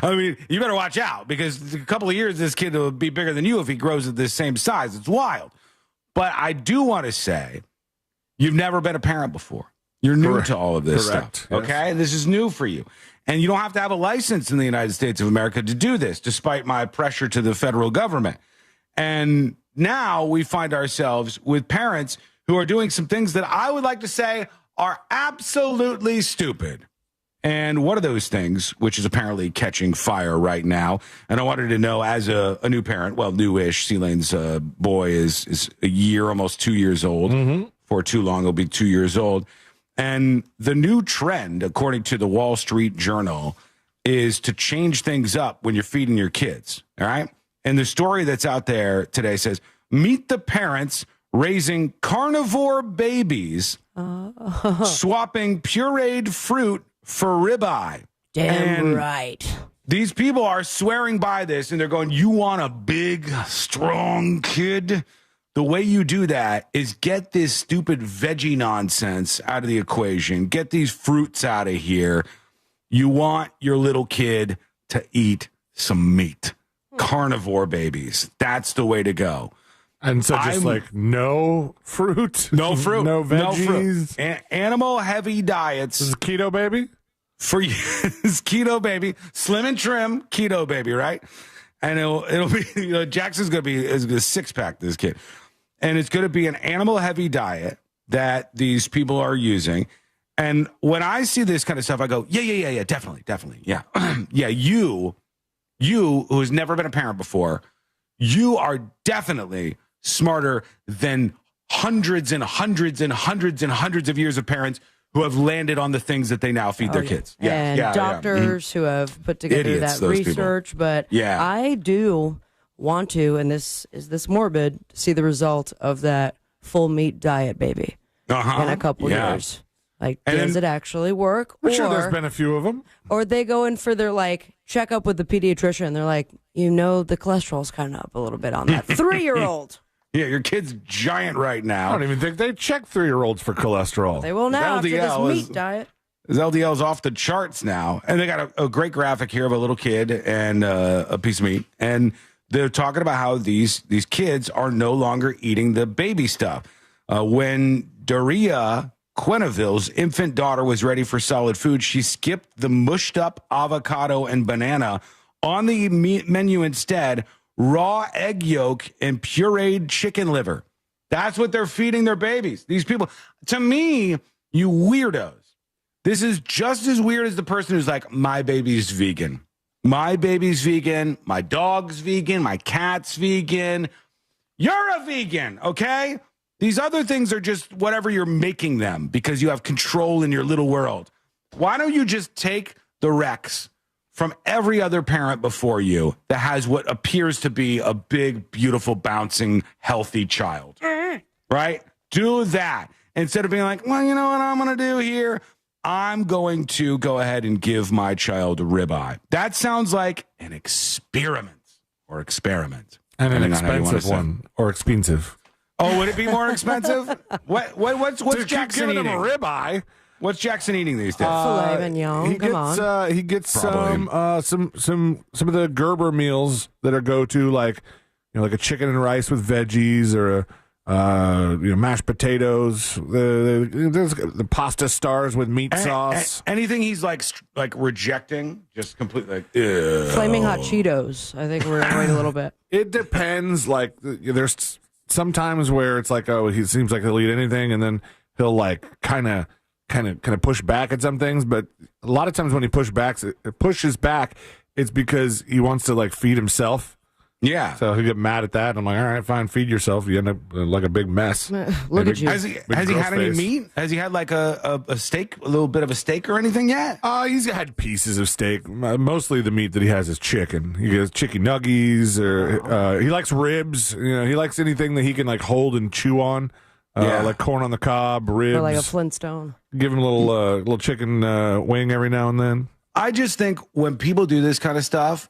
I mean, you better watch out, because a couple of years, this kid will be bigger than you if he grows at the same size. It's wild. But I do want to say, you've never been a parent before. You're new to all of this stuff, okay? This is new for you. And you don't have to have a license in the United States of America to do this, despite my pressure to the federal government. And now we find ourselves with parents who are doing some things that I would like to say are absolutely stupid. And one of those things, which is apparently catching fire right now, and I wanted to know as a new parent, well, newish, C-Lane's boy is a year, almost 2 years old. For too long, he'll be 2 years old. And the new trend, according to the Wall Street Journal, is to change things up when you're feeding your kids, all right? And the story that's out there today says, Meet the parents raising carnivore babies, swapping pureed fruit for ribeye. Damn right. These people are swearing by this, and they're going, you want a big, strong kid? The way you do that is get this stupid veggie nonsense out of the equation. Get these fruits out of here. You want your little kid to eat some meat. Carnivore babies. That's the way to go. And so just no fruit? No fruit. No veggies? No fruit. Animal-heavy diets. This is keto, baby? For you, it's keto, baby. Slim and trim, keto, baby, right? And it'll be, Jackson's going to be a six-pack, this kid. And it's going to be an animal-heavy diet that these people are using. And when I see this kind of stuff, I go, yeah, definitely, yeah. Yeah, you who has never been a parent before, you are definitely smarter than hundreds and hundreds and hundreds and hundreds of years of parents who have landed on the things that they now feed their kids. And doctors who have put together Idiots, that research. But I do want to, and this morbid, see the result of that full meat diet, baby, in a couple years. Like, does it actually work? I'm sure there's been a few of them. Or they go in for their, checkup with the pediatrician, and they're like, the cholesterol's kind of up a little bit on that 3-year-old. Yeah, your kid's giant right now. I don't even think they check 3-year-olds for cholesterol. They will now after this meat diet. His LDL's off the charts now. And they got a great graphic here of a little kid and a piece of meat. And they're talking about how these kids are no longer eating the baby stuff. When Daria Quenneville's infant daughter was ready for solid food, she skipped the mushed up avocado and banana. On the menu instead, raw egg yolk and pureed chicken liver. That's what they're feeding their babies. These people, to me, you weirdos. This is just as weird as the person who's like, my baby's vegan. My baby's vegan. My dog's vegan. My cat's vegan. You're a vegan, okay? These other things are just whatever you're making them because you have control in your little world. Why don't you just take the Rex from every other parent before you that has what appears to be a big, beautiful, bouncing, healthy child, right? Do that instead of being like, well, you know what I'm going to do here? I'm going to go ahead and give my child ribeye. That sounds like an experiment. And an expensive one or expensive. Oh, would it be more expensive? What's Jackson eating? Him a ribeye. What's Jackson eating these days? Filet mignon. He gets some of the Gerber meals that are go-to, like a chicken and rice with veggies or mashed potatoes. There's the pasta stars with meat sauce. Anything he's like rejecting, just completely. Flaming hot Cheetos. I think we're going a little bit. It depends. Like there's sometimes where it's like, oh, he seems like he'll eat anything, and then he'll kind of push back at some things. But a lot of times when he pushes back, it's because he wants to feed himself. Yeah. So he'll get mad at that. I'm like, all right, fine, feed yourself. You end up like a big mess. Look at you. Has he had any meat? Has he had like a steak, a little bit of a steak or anything yet? He's had pieces of steak. Mostly the meat that he has is chicken. He gets chicken nuggies, or he likes ribs. He likes anything that he can hold and chew on. Like corn on the cob, ribs. Or like a Flintstone. Give him a little chicken wing every now and then. I just think when people do this kind of stuff,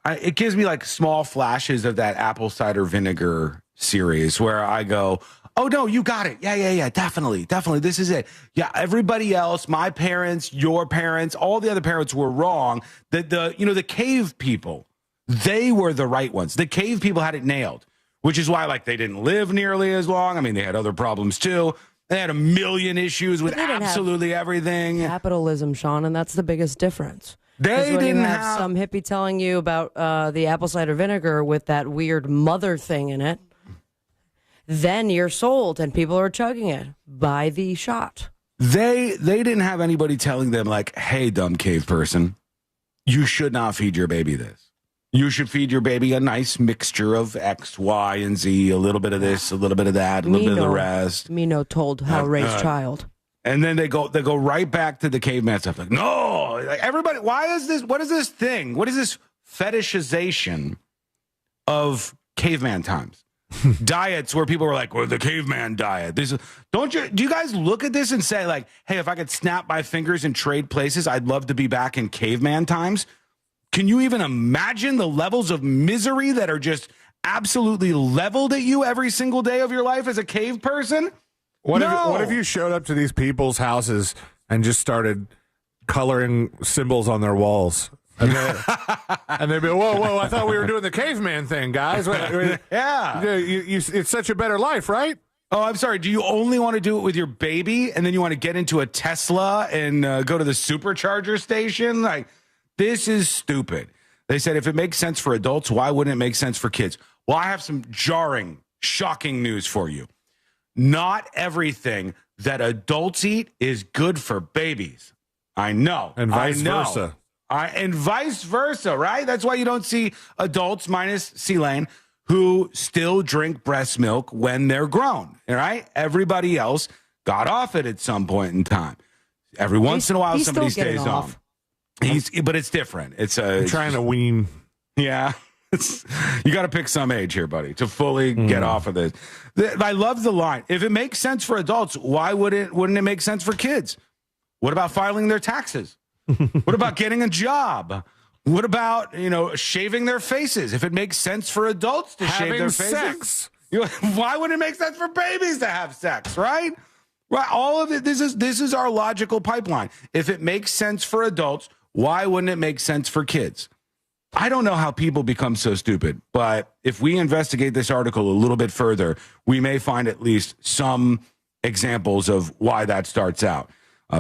it gives me small flashes of that apple cider vinegar series where I go, oh, no, you got it. Yeah, definitely. This is it. Yeah, everybody else, my parents, your parents, all the other parents were wrong. The cave people, they were the right ones. The cave people had it nailed, which is why they didn't live nearly as long. I mean, they had other problems too. They had a million issues with absolutely everything. Capitalism, Sean, and that's the biggest difference. They didn't have some hippie telling you about the apple cider vinegar with that weird mother thing in it. Then you're sold, and people are chugging it by the shot. They didn't have anybody telling them hey, dumb cave person, you should not feed your baby this. You should feed your baby a nice mixture of X, Y, and Z, a little bit of this, a little bit of that, a little bit of the rest. Mino told how to raise child. And then they go right back to the caveman stuff. No, everybody, why is this? What is this thing? What is this fetishization of caveman times? diets where people were like, well, the caveman diet. Do you guys look at this and say, like, hey, if I could snap my fingers and trade places, I'd love to be back in caveman times? Can you even imagine the levels of misery that are just absolutely leveled at you every single day of your life as a cave person? What if you showed up to these people's houses and just started coloring symbols on their walls? And they'd be, whoa, I thought we were doing the caveman thing, guys. Yeah. It's such a better life, right? Oh, I'm sorry. Do you only want to do it with your baby and then you want to get into a Tesla and go to the supercharger station? Like, this is stupid. They said if it makes sense for adults, why wouldn't it make sense for kids? Well, I have some jarring, shocking news for you. Not everything that adults eat is good for babies. I know. And vice versa. And vice versa, right? That's why you don't see adults, minus C-Lane, who still drink breast milk when they're grown, all right? Everybody else got off it at some point in time. Every once in a while, somebody stays on. But it's different. It's trying to wean. Yeah. You got to pick some age here, buddy, to fully get off of this. I love the line. If it makes sense for adults, why wouldn't it make sense for kids? What about filing their taxes? What about getting a job? What about, shaving their faces? If it makes sense for adults to shave their faces, why wouldn't it make sense for babies to have sex, right? Right. All of it. This is our logical pipeline. If it makes sense for adults, why wouldn't it make sense for kids? I don't know how people become so stupid, but if we investigate this article a little bit further, we may find at least some examples of why that starts out.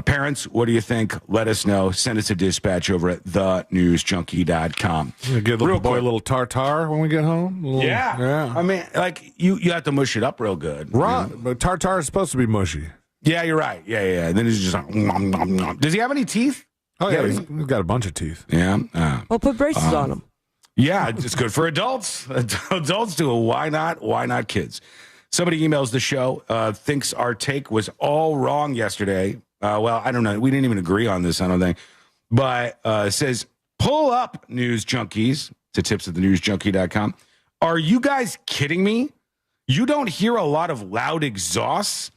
Parents, what do you think? Let us know. Send us a dispatch over at thenewsjunkie.com. Give the boy a little tartar when we get home? Yeah. I mean, like, you have to mush it up real good. Right. But tartar is supposed to be mushy. Yeah, you're right. Yeah. And then he's just like, nom, nom, nom. Does he have any teeth? Oh, yeah. He's got a bunch of teeth. Yeah. Well, put braces on him. Yeah, it's good for adults. Adults do it. Why not? Why not kids? Somebody emails the show, thinks our take was all wrong yesterday. Well, I don't know. We didn't even agree on this, I don't think. But says, pull up, news junkies, to tips at thenewsjunkie.com. Are you guys kidding me? You don't hear a lot of loud exhausts?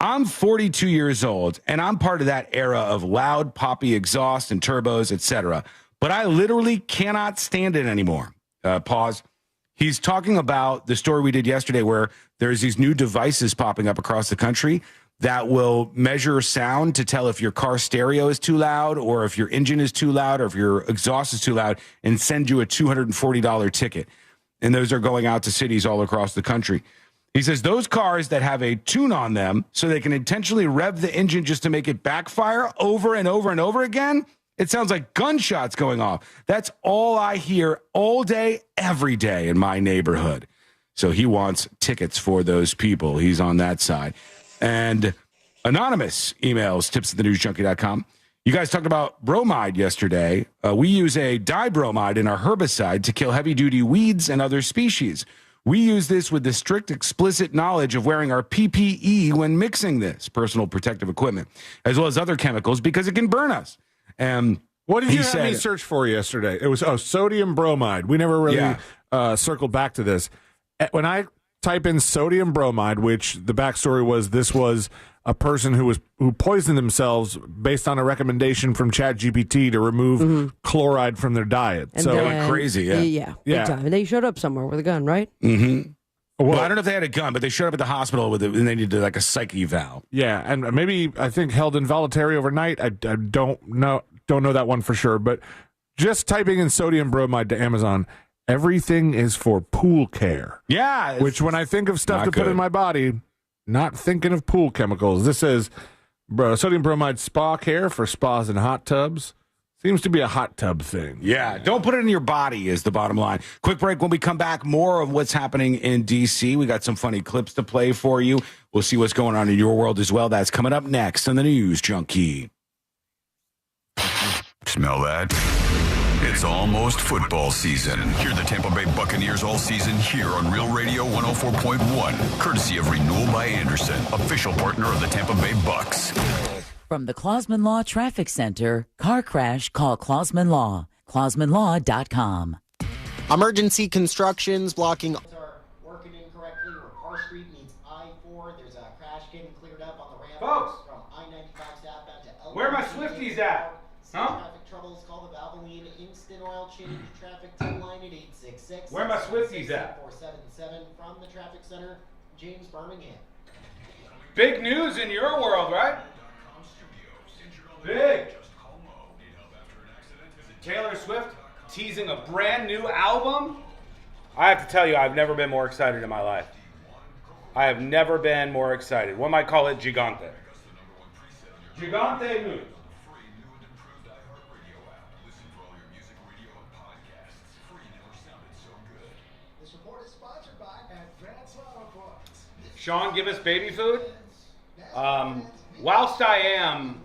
I'm 42 years old, and I'm part of that era of loud, poppy exhaust and turbos, etc. But I literally cannot stand it anymore. Pause. He's talking about the story we did yesterday where there's these new devices popping up across the country that will measure sound to tell if your car stereo is too loud or if your engine is too loud or if your exhaust is too loud and send you a $240 ticket. And those are going out to cities all across the country. He says those cars that have a tune on them so they can intentionally rev the engine just to make it backfire over and over and over again, it sounds like gunshots going off. That's all I hear all day, every day in my neighborhood. So he wants tickets for those people. He's on that side. And Anonymous emails tips@thenewsjunkie.com. You guys talked about bromide yesterday. We use a dibromide in our herbicide to kill heavy-duty weeds and other species. We use this with the strict, explicit knowledge of wearing our PPE when mixing this, personal protective equipment, as well as other chemicals, because it can burn us. And what did you have me search for yesterday? It was sodium bromide. We never really circled back to this. When I type in sodium bromide, which the backstory was this was a person who poisoned themselves based on a recommendation from ChatGPT to remove chloride from their diet. And so then, going crazy, yeah, big time. And they showed up somewhere with a gun, right? Mm-hmm. Well, I don't know if they had a gun, but they showed up at the hospital with it, and they needed like a psych eval. Yeah, and maybe I think held involuntary overnight. I don't know that one for sure, but just typing in sodium bromide to Amazon. Everything is for pool care. Yeah. Which when I think of stuff to put in my body, not thinking of pool chemicals. This says sodium bromide spa care for spas and hot tubs. Seems to be a hot tub thing. Yeah. Don't put it in your body is the bottom line. Quick break. When we come back, more of what's happening in D.C. We got some funny clips to play for you. We'll see what's going on in your world as well. That's coming up next on the News Junkie. Smell that? It's almost football season. Hear the Tampa Bay Buccaneers all season here on Real Radio 104.1, courtesy of Renewal by Anderson, official partner of the Tampa Bay Bucs. From the Clausman Law Traffic Center, car crash, call Clausman Law. ClausmanLaw.com. Emergency constructions blocking are working incorrectly. Where are my Swifties at? Huh? Traffic troubles, call the Valvoline Instant Oil Change traffic tip line at 866. Where are my Swifties at? 477 from the traffic center, James Birmingham. Big news in your world, right? Big. Taylor Swift teasing a brand new album. I have to tell you, I've never been more excited in my life. I have never been more excited. One might call it gigante. Gigante news. This report is sponsored by Advanced Auto Parts. Sean, give us baby food. Whilst I am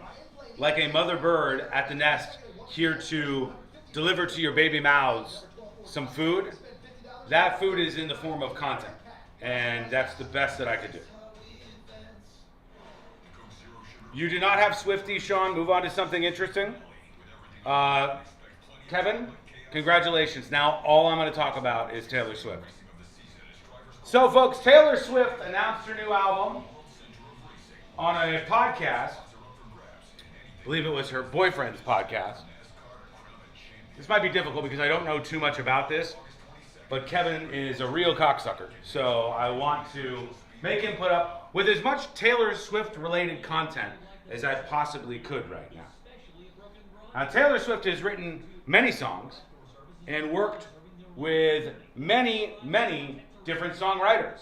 like a mother bird at the nest, here to deliver to your baby mouths some food, that food is in the form of content. And that's the best that I could do. You do not have Swifties, Sean. Move on to something interesting. Kevin, congratulations. Now all I'm going to talk about is Taylor Swift. So, folks, Taylor Swift announced her new album on a podcast. I believe it was her boyfriend's podcast. This might be difficult because I don't know too much about this, but Kevin is a real cocksucker. So I want to make him put up with as much Taylor Swift-related content as I possibly could right now. Now, Taylor Swift has written many songs and worked with many, many different songwriters.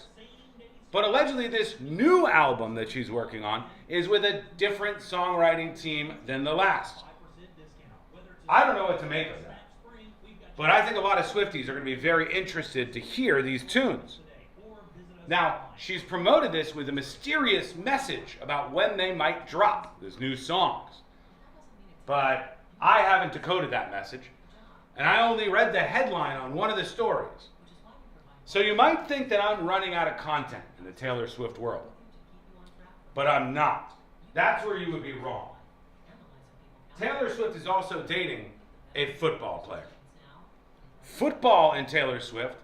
But allegedly this new album that she's working on is with a different songwriting team than the last. I don't know what to make of that. But I think a lot of Swifties are going to be very interested to hear these tunes. Now, she's promoted this with a mysterious message about when they might drop these new songs. But I haven't decoded that message, and I only read the headline on one of the stories. So you might think that I'm running out of content in the Taylor Swift world. But I'm not. That's where you would be wrong. Taylor Swift is also dating a football player. Football and Taylor Swift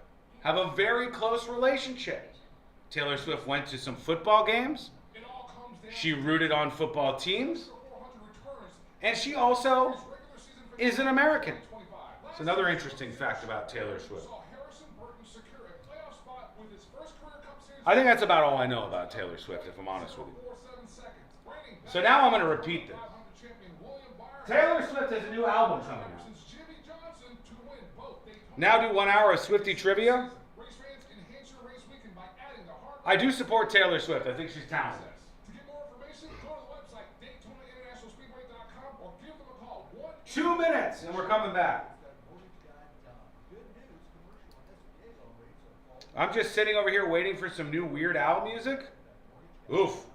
have a very close relationship. Taylor Swift went to some football games. She rooted on football teams. And she also is an American. It's another interesting fact about Taylor Swift. I think that's about all I know about Taylor Swift, if I'm honest with you. So now I'm going to repeat this. Taylor Swift has a new album coming out. Now do 1 hour of Swiftie trivia. I do support Taylor Swift. I think she's talented. 2 minutes and we're coming back. I'm just sitting over here waiting for some new Weird Al music. Oof.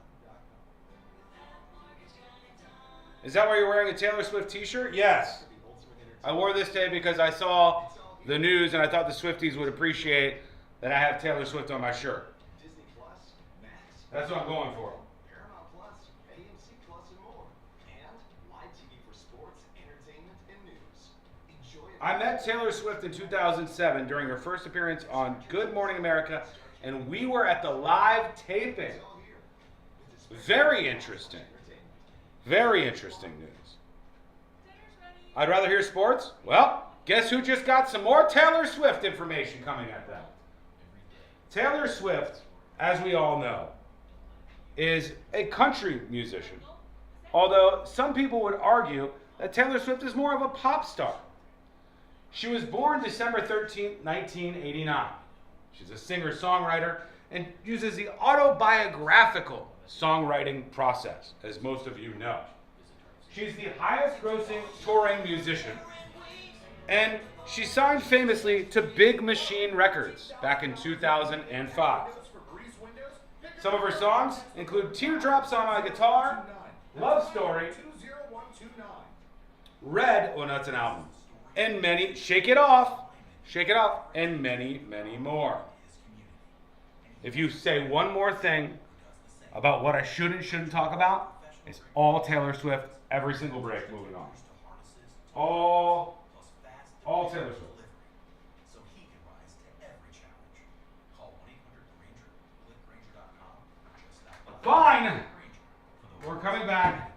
Is that why you're wearing a Taylor Swift t-shirt? Yes. I wore this today because I saw the news and I thought the Swifties would appreciate that I have Taylor Swift on my shirt. That's what I'm going for. I met Taylor Swift in 2007 during her first appearance on Good Morning America, and we were at the live taping. Very interesting. Very interesting news. I'd rather hear sports? Well, guess who just got some more Taylor Swift information coming at them? Taylor Swift, as we all know, is a country musician. Although some people would argue that Taylor Swift is more of a pop star. She was born December 13, 1989. She's a singer-songwriter and uses the autobiographical songwriting process, as most of you know. She's the highest-grossing touring musician, and she signed famously to Big Machine Records back in 2005. Some of her songs include Teardrops on My Guitar, Love Story, Red, oh no, it's an album, and many, Shake It Off, and many, many more. If you say one more thing about what I should and shouldn't talk about, it's all Taylor Swift, every single break, moving on. All Taylor Swift. Fine! We're coming back.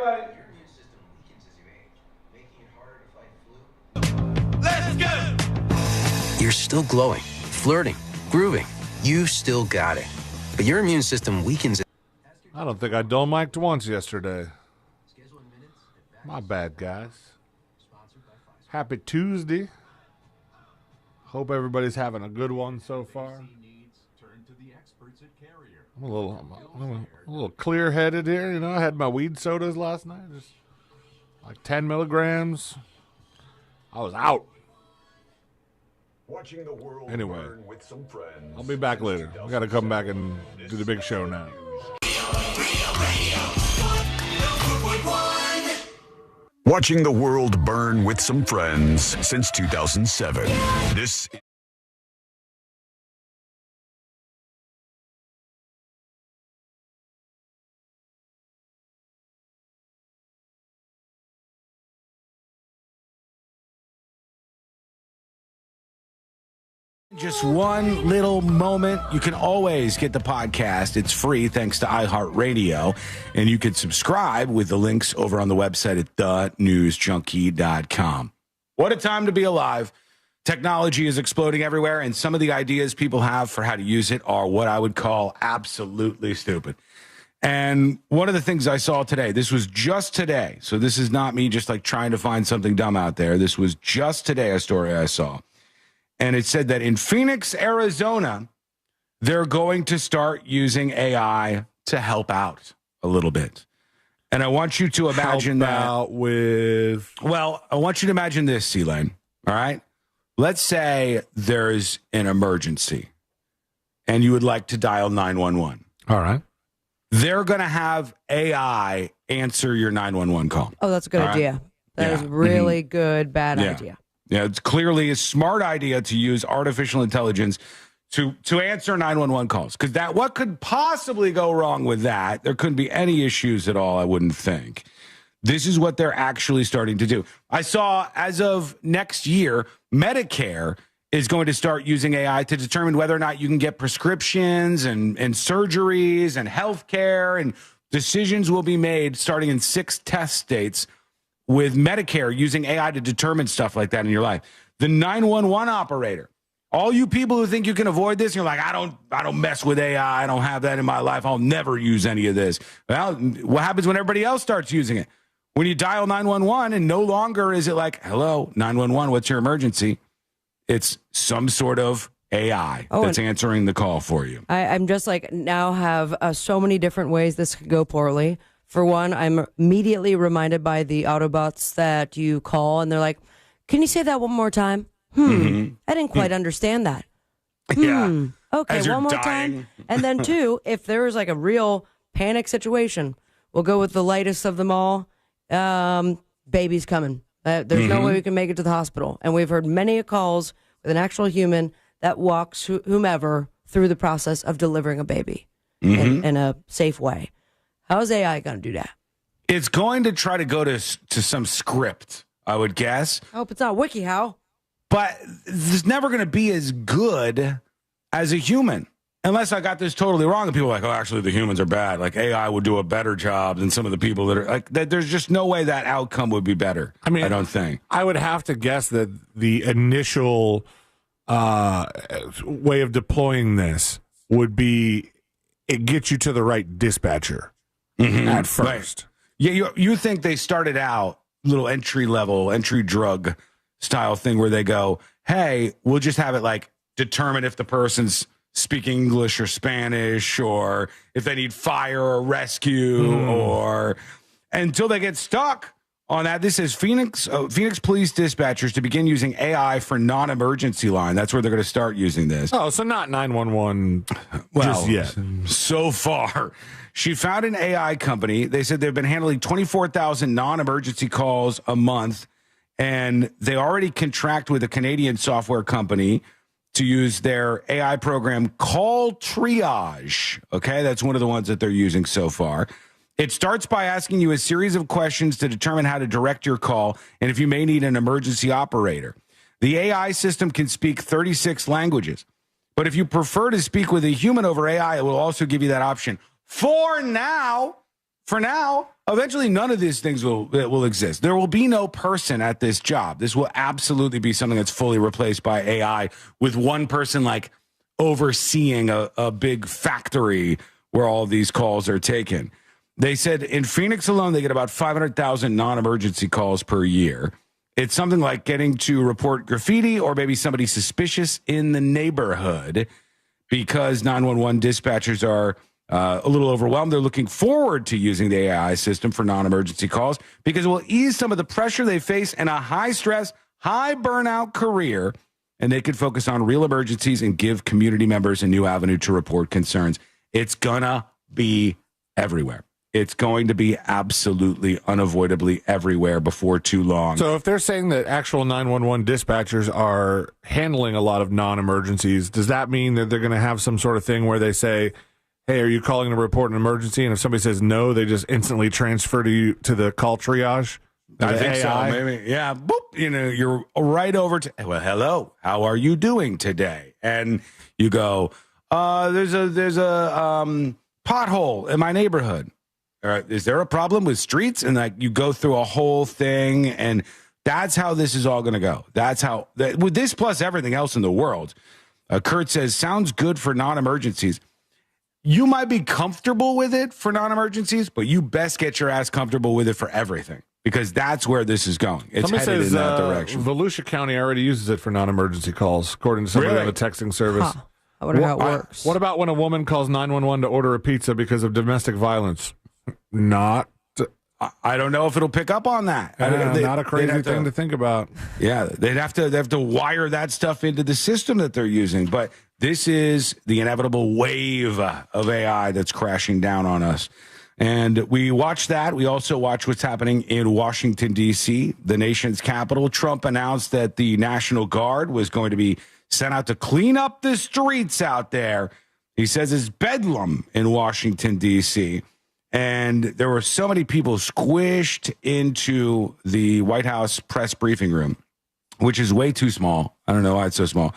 everybody. Your immune system weakens as you age, making it harder to fight flu. Let's go! You're still glowing, flirting, grooving. You still got it. But your immune system weakens. I don't think I dome-mic'd once yesterday. My bad, guys. Happy Tuesday. Hope everybody's having a good one so far. I'm a little clear-headed here. You know, I had my weed sodas last night, just like 10 milligrams. I was out. Watching the world Anyway, burn with some friends. I'll be back later. We got to come back and do the big show now. Watching the world burn with some friends since 2007. This Just one little moment. You can always get the podcast. It's free thanks to iHeartRadio. And you can subscribe with the links over on the website at thenewsjunkie.com. What a time to be alive. Technology is exploding everywhere, and some of the ideas people have for how to use it are what I would call absolutely stupid. And one of the things I saw today, this was just today, so this is not me just like trying to find something dumb out there. This was just today a story I saw. And it said that in Phoenix, Arizona, they're going to start using AI to help out a little bit. And I want you to imagine I want you to imagine this, C-Lane, all right? Let's say there's an emergency and you would like to dial 911. All right. They're going to have AI answer your 911 call. Oh, that's a good idea. That is really good, bad idea. Yeah, it's clearly a smart idea to use artificial intelligence to answer 911 calls. Because what could possibly go wrong with that? There couldn't be any issues at all, I wouldn't think. This is what they're actually starting to do. I saw, as of next year, Medicare is going to start using AI to determine whether or not you can get prescriptions and surgeries and health care, and decisions will be made starting in 6 test states with Medicare using AI to determine stuff like that in your life. The 911 operator, all you people who think you can avoid this, you're like, I don't mess with AI. I don't have that in my life. I'll never use any of this. Well, what happens when everybody else starts using it? When you dial 911 and no longer is it like, hello, 911, what's your emergency? It's some sort of AI that's answering the call for you. I'm just like, now have so many different ways this could go poorly. For one, I'm immediately reminded by the Autobots that you call and they're like, can you say that one more time? I didn't quite understand that. Yeah. Okay, one more time. And then 2, if there is like a real panic situation, we'll go with the lightest of them all. Baby's coming. There's no way we can make it to the hospital. And we've heard many calls with an actual human that walks whomever through the process of delivering a baby in a safe way. How's AI going to do that? It's going to try to go to some script, I would guess. I hope it's not WikiHow. But it's never going to be as good as a human. Unless I got this totally wrong and people are like, oh, actually, the humans are bad. Like, AI would do a better job than some of the people that are like, there's just no way that outcome would be better. I mean, I don't think. I would have to guess that the initial way of deploying this would be it gets you to the right dispatcher. At first. Right. Yeah, you think they started out little entry drug style thing where they go, hey, we'll just have it like determine if the person's speaking English or Spanish or if they need fire or rescue or until they get stuck on that. This is Phoenix police dispatchers to begin using AI for non-emergency line. That's where they're going to start using this. Oh, so not 911 just yet. So far. She found an AI company. They said they've been handling 24,000 non-emergency calls a month, and they already contract with a Canadian software company to use their AI program called Triage. Okay, that's one of the ones that they're using so far. It starts by asking you a series of questions to determine how to direct your call and if you may need an emergency operator. The AI system can speak 36 languages, but if you prefer to speak with a human over AI, it will also give you that option. For now, for now, eventually none of these things will exist. There will be no person at this job. This will absolutely be something that's fully replaced by AI with one person like overseeing a big factory where all these calls are taken. They said in Phoenix alone, they get about 500,000 non-emergency calls per year. It's something like getting to report graffiti or maybe somebody suspicious in the neighborhood because 911 dispatchers are a little overwhelmed. They're looking forward to using the AI system for non-emergency calls because it will ease some of the pressure they face in a high-stress, high-burnout career, and they can focus on real emergencies and give community members a new avenue to report concerns. It's gonna be everywhere. It's going to be absolutely unavoidably everywhere before too long. So if they're saying that actual 911 dispatchers are handling a lot of non-emergencies, does that mean that they're going to have some sort of thing where they say, hey, are you calling to report an emergency? And if somebody says no, they just instantly transfer to the call triage? I think AI? so, maybe. Yeah, boop, you're right over to, well, hello, how are you doing today? And you go, there's a pothole in my neighborhood. Is there a problem with streets? And like you go through a whole thing, and that's how this is all going to go. That's how, with this plus everything else in the world. Kurt says, sounds good for non-emergencies. You might be comfortable with it for non-emergencies, but you best get your ass comfortable with it for everything because that's where this is going. It's somebody headed says, in that direction. Volusia County already uses it for non-emergency calls, according to somebody on the texting service. Huh. I wonder how it works. What about when a woman calls 911 to order a pizza because of domestic violence? Not. I don't know if it'll pick up on that. Not a crazy thing to think about. Yeah, they have to wire that stuff into the system that they're using. But this is the inevitable wave of AI that's crashing down on us. And we watch that. We also watch what's happening in Washington, D.C., the nation's capital. Trump announced that the National Guard was going to be sent out to clean up the streets out there. He says it's bedlam in Washington, D.C., and there were so many people squished into the White House press briefing room, which is way too small. I don't know why it's so small.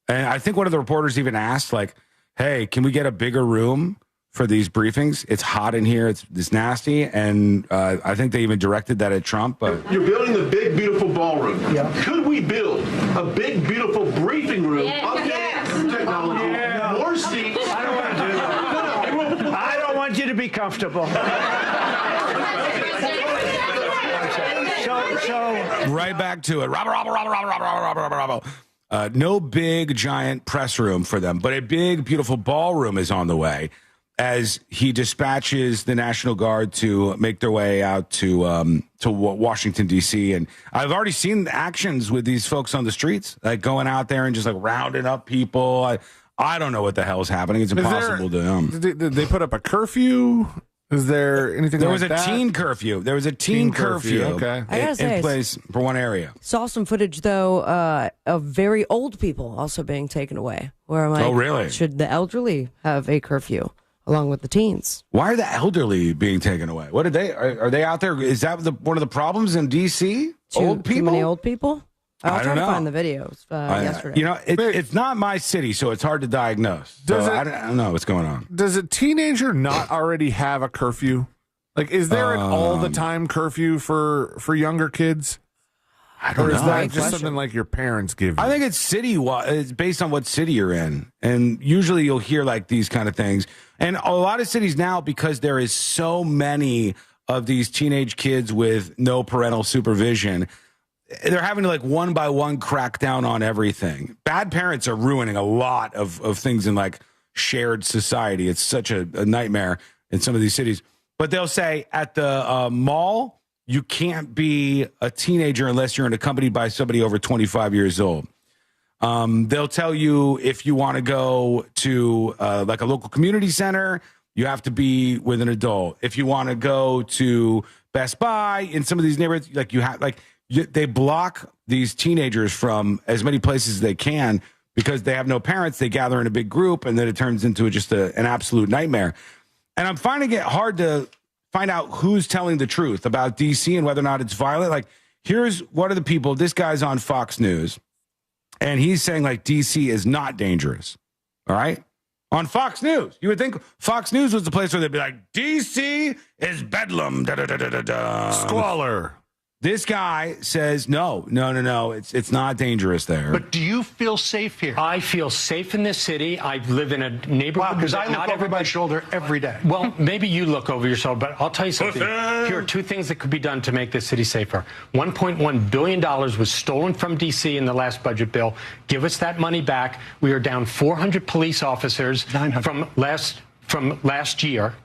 And I think one of the reporters even asked, like, hey, can we get a bigger room for these briefings? It's hot in here. It's nasty. And I think they even directed that at Trump. But you're building the big, beautiful ballroom. Yeah. Could we build a big, beautiful briefing room? Technology. More seats. I don't want to do that. I don't want you to be comfortable. So right back to it. Robert. No big, giant press room for them, but a big, beautiful ballroom is on the way as he dispatches the National Guard to make their way out to Washington, D.C. And I've already seen actions with these folks on the streets, like going out there and just like rounding up people. I don't know what the hell is happening. It's impossible to. Did they put up a curfew? Is there anything There like was a that? teen curfew. There was a teen curfew. Okay. I gotta say, in place for one area. Saw some footage, though, of very old people also being taken away. Where I'm like, oh, really? Should the elderly have a curfew along with the teens? Why are the elderly being taken away? What are they? Are they out there? Is that one of the problems in D.C.? Old people? Too many old people? I'll try to find the videos yesterday. It's not my city, so it's hard to diagnose. I don't know what's going on. Does a teenager not already have a curfew? Like, is there an all-the-time curfew for younger kids? I don't know. Or is that just something like your parents give you? I think it's city-wide. It's based on what city you're in. And usually you'll hear like these kind of things. And a lot of cities now, because there is so many of these teenage kids with no parental supervision, they're having to like one by one crack down on everything. Bad parents are ruining a lot of things in like shared society. It's such a nightmare in some of these cities. But they'll say at the mall, you can't be a teenager unless you're accompanied by somebody over 25 years old. They'll tell you if you want to go to like a local community center, you have to be with an adult. If you want to go to Best Buy in some of these neighborhoods, like you have like. They block these teenagers from as many places as they can because they have no parents. They gather in a big group, and then it turns into just an absolute nightmare. And I'm finding it hard to find out who's telling the truth about D.C. and whether or not it's violent. Like, here's one of the people. This guy's on Fox News, and he's saying, like, D.C. is not dangerous. All right? on Fox News. You would think Fox News was the place where they'd be like, D.C. is bedlam, da-da-da-da-da. Squalor. This guy says, no, it's not dangerous there. But do you feel safe here? I feel safe in this city. I live in a neighborhood. Because I look over my shoulder every day. Well, maybe you look over your shoulder, but I'll tell you something. Here are two things that could be done to make this city safer. $1.1 billion was stolen from D.C. in the last budget bill. Give us that money back. We are down 400 police officers from last year. From last year,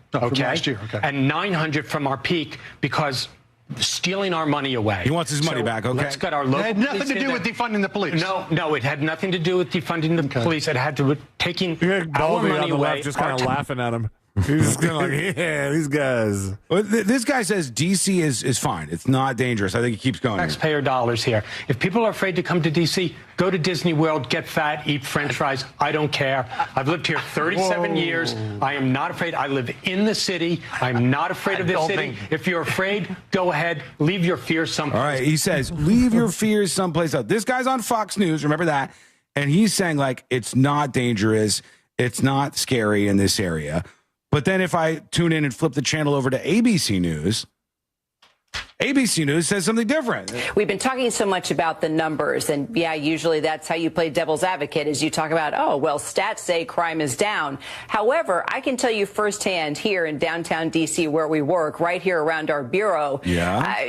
okay. And 900 from our peak because stealing our money away. He wants his money back, okay? Let's get our local It had nothing to do with defunding the police. No, it had nothing to do with defunding the police. It had to do with taking our money away. Left, just kind of laughing at him. He's just kind of like, yeah, these guys. Well, this guy says D.C. is fine. It's not dangerous. I think he keeps going. Taxpayer dollars here. If people are afraid to come to D.C., go to Disney World, get fat, eat French fries. I don't care. I've lived here 37 years. I am not afraid. I live in the city. I'm not afraid of this city. If you're afraid, go ahead. Leave your fears someplace. All right, he says, leave your fears someplace else. This guy's on Fox News. Remember that. And he's saying, like, it's not dangerous. It's not scary in this area. But then if I tune in and flip the channel over to ABC News says something different. We've been talking so much about the numbers, and yeah, usually that's how you play devil's advocate, is you talk about, oh, well, stats say crime is down. However, I can tell you firsthand here in downtown D.C. where we work, right here around our bureau,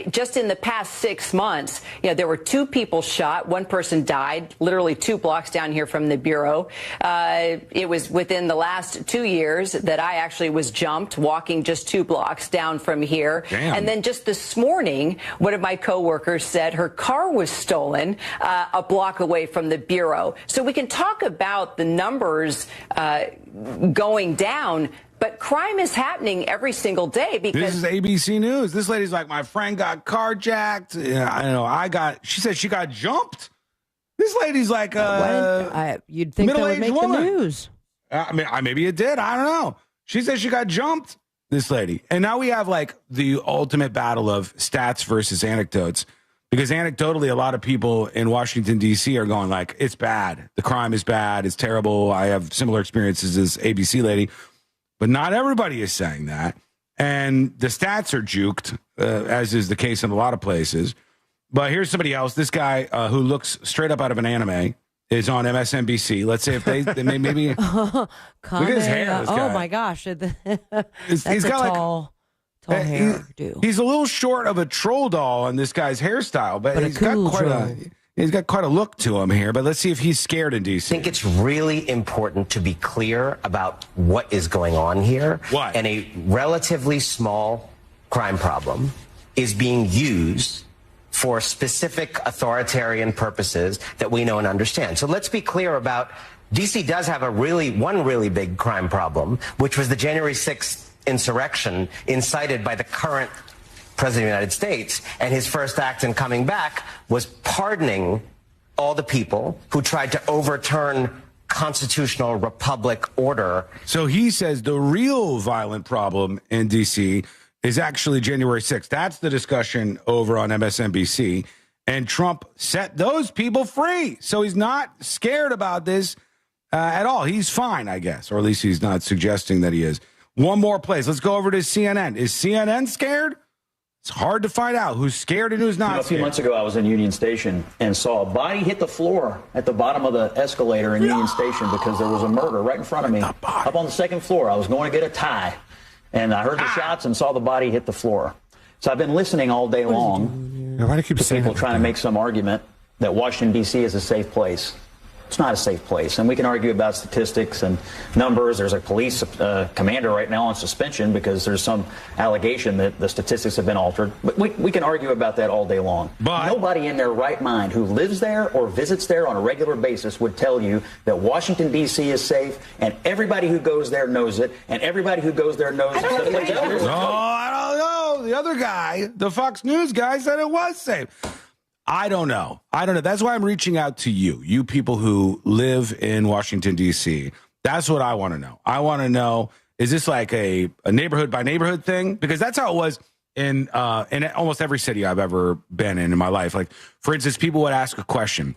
just in the past 6 months, there were 2 people shot. 1 person died, literally 2 blocks down here from the bureau. It was within the last 2 years that I actually was jumped walking just 2 blocks down from here. Damn. And then just this morning, one of my coworkers said her car was stolen a block away from the bureau. So we can talk about the numbers going down, but crime is happening every single day because this is ABC News. This lady's like, my friend got carjacked. I know. She said she got jumped. This lady's like you'd think that would make woman. the news. Maybe it did. I don't know. She said she got jumped. This lady. And now we have like the ultimate battle of stats versus anecdotes, because anecdotally, a lot of people in Washington, D.C. are going like, it's bad. The crime is bad. It's terrible. I have similar experiences as ABC lady, but not everybody is saying that. And the stats are juked, as is the case in a lot of places. But here's somebody else. This guy who looks straight up out of an anime is on MSNBC. Let's say if they maybe look at his hair. This guy. Oh my gosh, he's got tall hair. He's a little short of a troll doll in this guy's hairstyle, but he's got quite a look to him here. But let's see if he's scared in DC. I think it's really important to be clear about what is going on here. What? And a relatively small crime problem is being used for specific authoritarian purposes that we know and understand. So let's be clear about D.C. does have one really big crime problem, which was the January 6th insurrection incited by the current president of the United States. And his first act in coming back was pardoning all the people who tried to overturn constitutional republic order. So he says the real violent problem in D.C. is actually January 6th. That's the discussion over on MSNBC. And Trump set those people free. So he's not scared about this at all. He's fine, I guess. Or at least he's not suggesting that he is. One more place. Let's go over to CNN. Is CNN scared? It's hard to find out who's scared and who's not a few months ago, I was in Union Station and saw a body hit the floor at the bottom of the escalator in Union Station because there was a murder right in front of me. Up on the second floor. I was going to get a tie. And I heard the shots and saw the body hit the floor. So I've been listening all day long to people trying to make some argument that Washington, D.C. is a safe place. It's not a safe place. And we can argue about statistics and numbers. There's a police commander right now on suspension because there's some allegation that the statistics have been altered. But we can argue about that all day long. But nobody in their right mind who lives there or visits there on a regular basis would tell you that Washington, D.C. is safe, and everybody who goes there knows it, and everybody who goes there knows it. I don't know. The other guy, the Fox News guy, said it was safe. I don't know. That's why I'm reaching out to you people who live in Washington, D.C. That's what I want to know. I want to know, is this like a neighborhood by neighborhood thing? Because that's how it was in almost every city I've ever been in my life. Like, for instance, people would ask a question.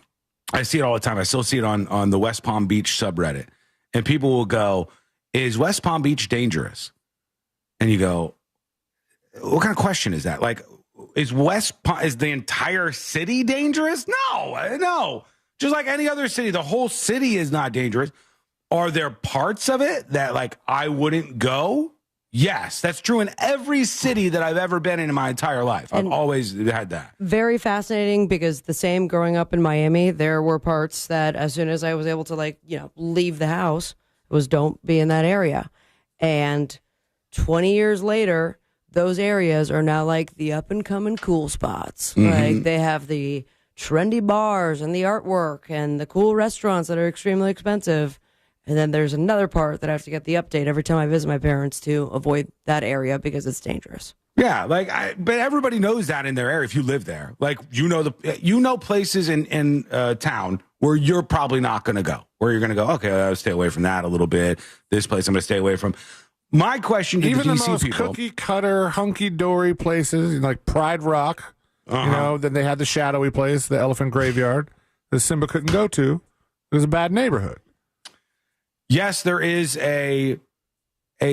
I see it all the time. I still see it on the West Palm Beach subreddit. and people will go, is West Palm Beach dangerous? And you go, what kind of question is that? Like, is the entire city dangerous? No. Just like any other city, the whole city is not dangerous. Are there parts of it that, like, I wouldn't go? Yes, that's true in every city that I've ever been in my entire life. I've always had that. Very fascinating, because the same growing up in Miami, there were parts that as soon as I was able to, leave the house, it was don't be in that area. And 20 years later, those areas are now like the up and coming cool spots. Mm-hmm. Like, they have the trendy bars and the artwork and the cool restaurants that are extremely expensive. And then there's another part that I have to get the update every time I visit my parents to avoid that area because it's dangerous. Yeah, but everybody knows that in their area if you live there. Like, you know places in town where you're probably not going to go. Where you're going to go, okay, I'll stay away from that a little bit. This place I'm going to stay away from. My question to even the the DC most people, cookie cutter, hunky dory places like Pride Rock, then they had the shadowy place, the Elephant Graveyard, that Simba couldn't go to. It was a bad neighborhood. yes, there is a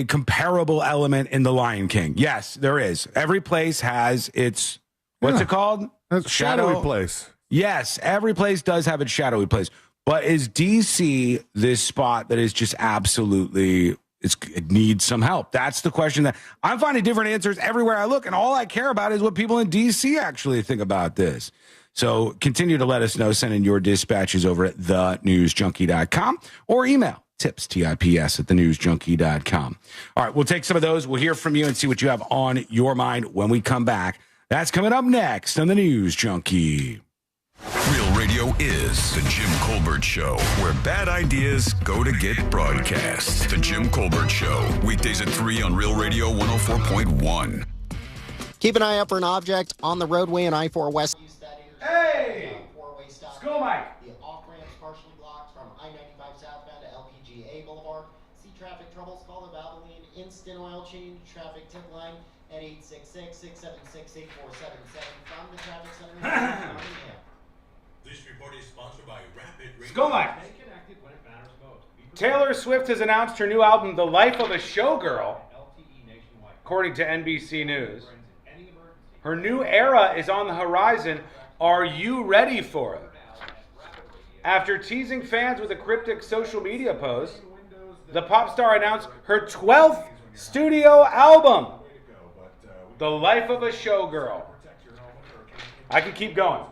comparable element in The Lion King. Yes, there is. Every place has its, what's it called? That's shadowy place. Yes, every place does have its shadowy place. But is DC this spot that is just absolutely, it needs some help? That's the question that I'm finding different answers everywhere I look. And all I care about is what people in DC actually think about this. So continue to let us know. Send in your dispatches over at thenewsjunkie.com or email tips, TIPS, at thenewsjunkie.com. All right, we'll take some of those. We'll hear from you and see what you have on your mind when we come back. That's coming up next on The News Junkie. Real radio is The Jim Colbert Show, where bad ideas go to get broadcast. The Jim Colbert Show, weekdays at 3 on Real Radio 104.1. Keep an eye out for an object on the roadway in I-4 West. Hey! School Mike! The off-ramp is partially blocked from I-95 southbound to LPGA Boulevard. See traffic troubles, call the Valvoline Instant Oil Change traffic tip line at 866-676-8477 from the traffic center in Birmingham. This report is sponsored by Rapid Radio. School Mike! Stay connected when it matters most. Taylor Swift has announced her new album, The Life of a Showgirl, according to NBC News. Her new era is on the horizon. Are you ready for it? After teasing fans with a cryptic social media post, the pop star announced her 12th studio album, The Life of a Showgirl. I could keep going.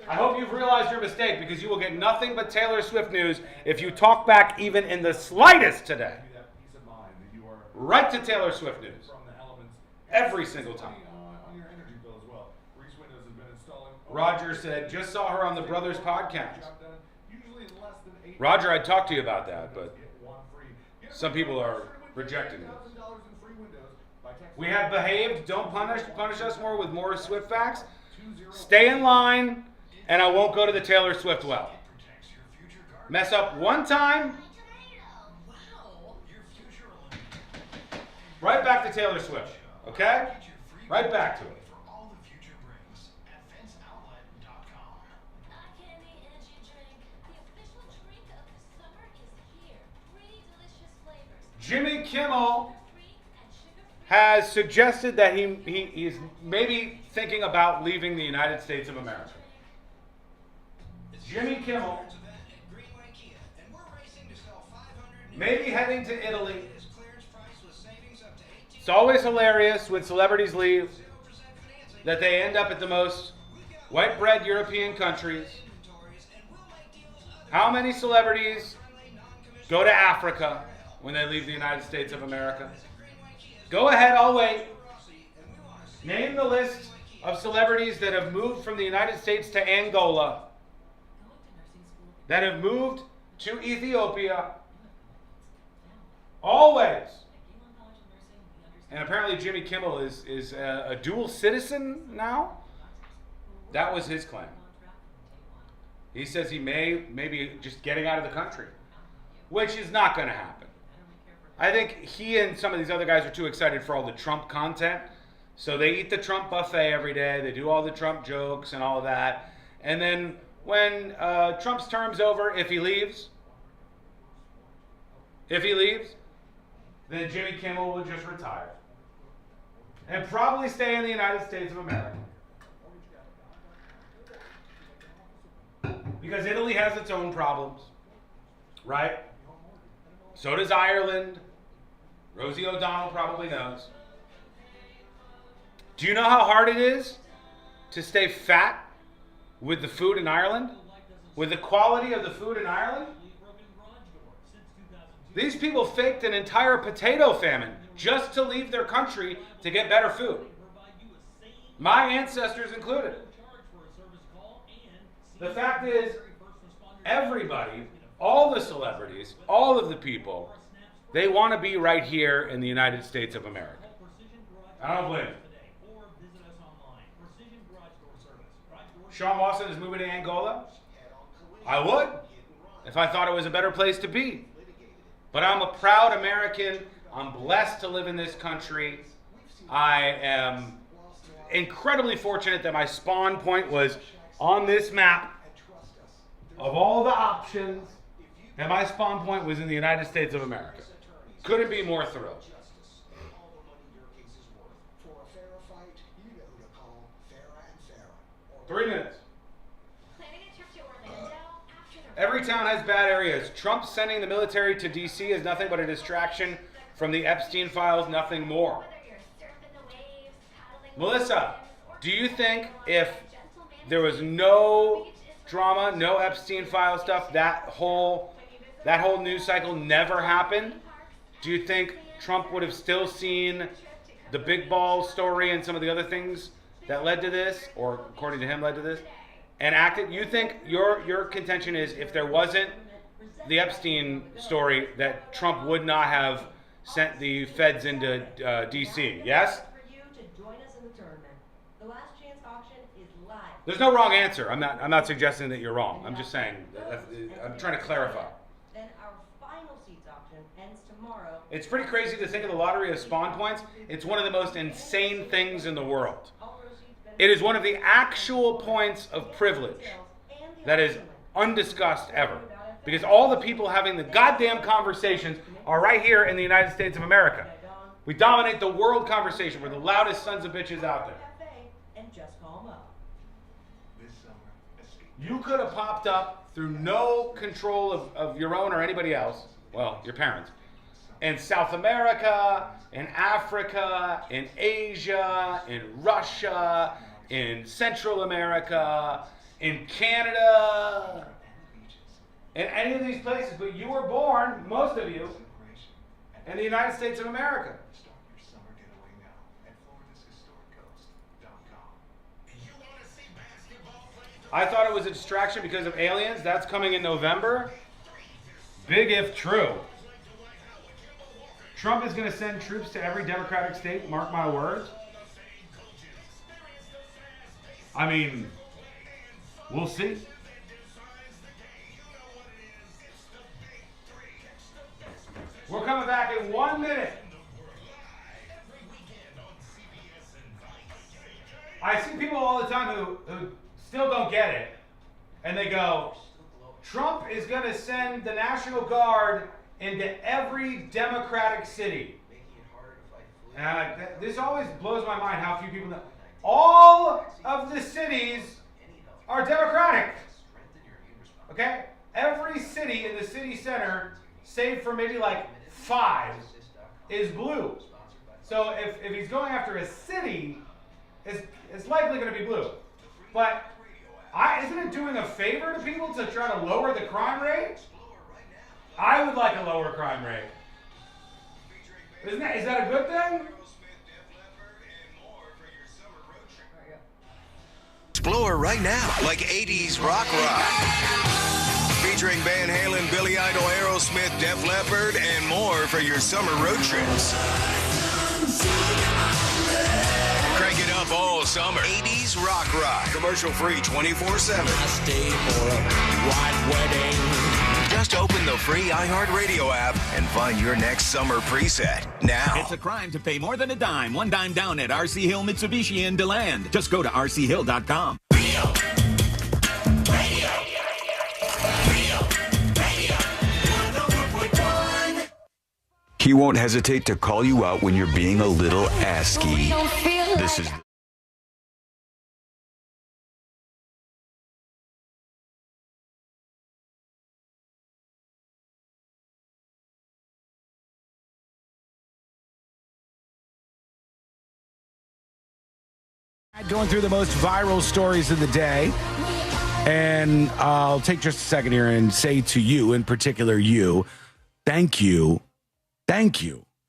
I hope you've realized your mistake, because you will get nothing but Taylor Swift news if you talk back even in the slightest today. Right to Taylor Swift news. Every single time. Roger said, just saw her on the Brothers podcast. Roger, I talked to you about that, but some people are rejecting it. We have behaved. Don't punish us more with more Swift facts. Stay in line, and I won't go to the Taylor Swift well. Mess up one time. Right back to Taylor Swift, okay? Right back to it. Jimmy Kimmel has suggested that he is maybe thinking about leaving the United States of America. Jimmy Kimmel maybe heading to Italy. It's always hilarious when celebrities leave that they end up at the most white bread European countries. How many celebrities go to Africa when they leave the United States of America? Go ahead, I'll wait. Name the list of celebrities that have moved from the United States to Angola, that have moved to Ethiopia. Always. And apparently Jimmy Kimmel is a dual citizen now. That was his claim. He says he maybe just getting out of the country, which is not going to happen. I think he and some of these other guys are too excited for all the Trump content. So they eat the Trump buffet every day. They do all the Trump jokes and all of that. And then when Trump's term's over, if he leaves, then Jimmy Kimmel will just retire and probably stay in the United States of America. Because Italy has its own problems, right? So does Ireland. Rosie O'Donnell probably knows. Do you know how hard it is to stay fat with the food in Ireland? With the quality of the food in Ireland? These people faked an entire potato famine just to leave their country to get better food. My ancestors included. The fact is, everybody, all the celebrities, all of the people, they want to be right here in the United States of America. I don't blame them. Sean Watson is moving to Angola. I would, if I thought it was a better place to be. But I'm a proud American. I'm blessed to live in this country. I am incredibly fortunate that my spawn point was on this map of all the options, and my spawn point was in the United States of America. Couldn't be more thrilled. 3 minutes. Every town has bad areas. Trump sending the military to D.C. is nothing but a distraction from the Epstein files, nothing more. Melissa, do you think if there was no drama, no Epstein file stuff, that whole news cycle never happened? Do you think Trump would have still seen the big ball story and some of the other things that led to this, or according to him led to this, and acted? You think your contention is if there wasn't the Epstein story, that Trump would not have sent the feds into D.C., yes? There's no wrong answer. I'm not suggesting that you're wrong. I'm just saying, I'm trying to clarify. Then our final seats auction ends tomorrow. It's pretty crazy to think of the lottery as spawn points. It's one of the most insane things in the world. It is one of the actual points of privilege that is undiscussed ever. Because all the people having the goddamn conversations are right here in the United States of America. We dominate the world conversation. We're the loudest sons of bitches out there. You could have popped up through no control of your own or anybody else, well, your parents, in South America, in Africa, in Asia, in Russia, in Central America, in Canada, in any of these places. But you were born, most of you, in the United States of America. I thought it was a distraction because of aliens. That's coming in November. Big if true. Trump is going to send troops to every Democratic state, mark my words. I mean, we'll see. We're coming back in 1 minute. I see people all the time who still don't get it. And they go, Trump is going to send the National Guard into every Democratic city. And this always blows my mind how few people know. All of the cities are Democratic. Okay? Every city in the city center, save for maybe like 5, is blue. So if he's going after a city, it's likely going to be blue. But isn't it doing a favor to people to try to lower the crime rate? I would like a lower crime rate. Is that a good thing? Blower right now, like 80s rock. Featuring Van Halen, Billy Idol, Aerosmith, Def Leppard, and more for your summer road trips. Crank it up all summer. 80s rock. Commercial free 24/7. I stay for a white wedding. Just open the free iHeartRadio app and find your next summer preset now. It's a crime to pay more than a dime. One dime down at RC Hill Mitsubishi in DeLand. Just go to rchill.com. Radio. He won't hesitate to call you out when you're being a little asky. This is... Going through the most viral stories of the day. And I'll take just a second here and say to you, in particular you, thank you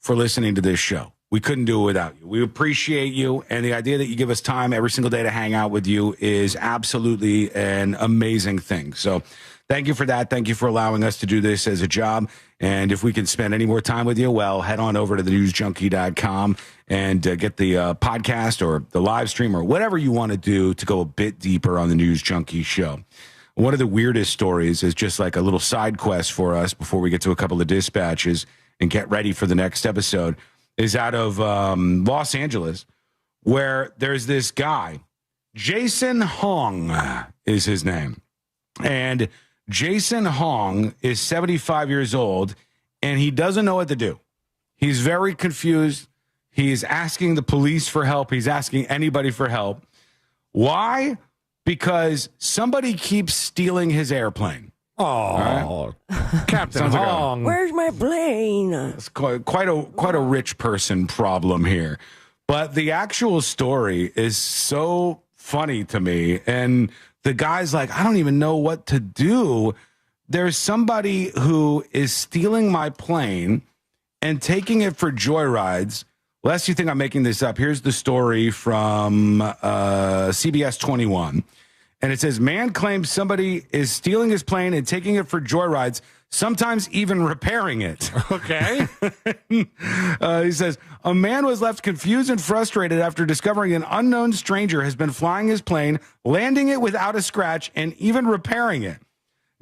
for listening to this show. We couldn't do it without you. We appreciate you, and the idea that you give us time every single day to hang out with you is absolutely an amazing thing. So thank you for that. Thank you for allowing us to do this as a job. And if we can spend any more time with you, well, head on over to thenewsjunkie.com and get the podcast or the live stream or whatever you want to do to go a bit deeper on the News Junkie show. One of the weirdest stories is just like a little side quest for us before we get to a couple of dispatches and get ready for the next episode, is out of Los Angeles, where there's this guy, Jason Hong is his name. And Jason Hong is 75 years old, and he doesn't know what to do. He's very confused. He's asking the police for help. He's asking anybody for help. Why? Because somebody keeps stealing his airplane. Oh, right? Captain Hong. Where's my plane? It's quite a rich person problem here. But the actual story is so funny to me. And the guy's like, I don't even know what to do. There's somebody who is stealing my plane and taking it for joyrides. Lest you think I'm making this up, here's the story from CBS 21. And it says, man claims somebody is stealing his plane and taking it for joyrides, sometimes even repairing it. Okay. He says, a man was left confused and frustrated after discovering an unknown stranger has been flying his plane, landing it without a scratch, and even repairing it.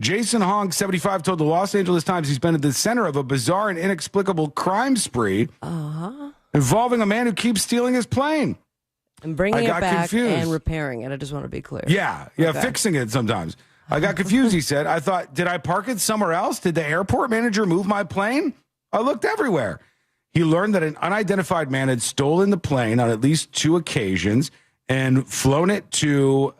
Jason Hong, 75, told the Los Angeles Times he's been at the center of a bizarre and inexplicable crime spree involving a man who keeps stealing his plane. And bringing it back confused. And repairing it. I just want to be clear. Yeah, okay. Fixing it sometimes. I got confused, he said. I thought, did I park it somewhere else? Did the airport manager move my plane? I looked everywhere. He learned that an unidentified man had stolen the plane on at least 2 occasions and flown it to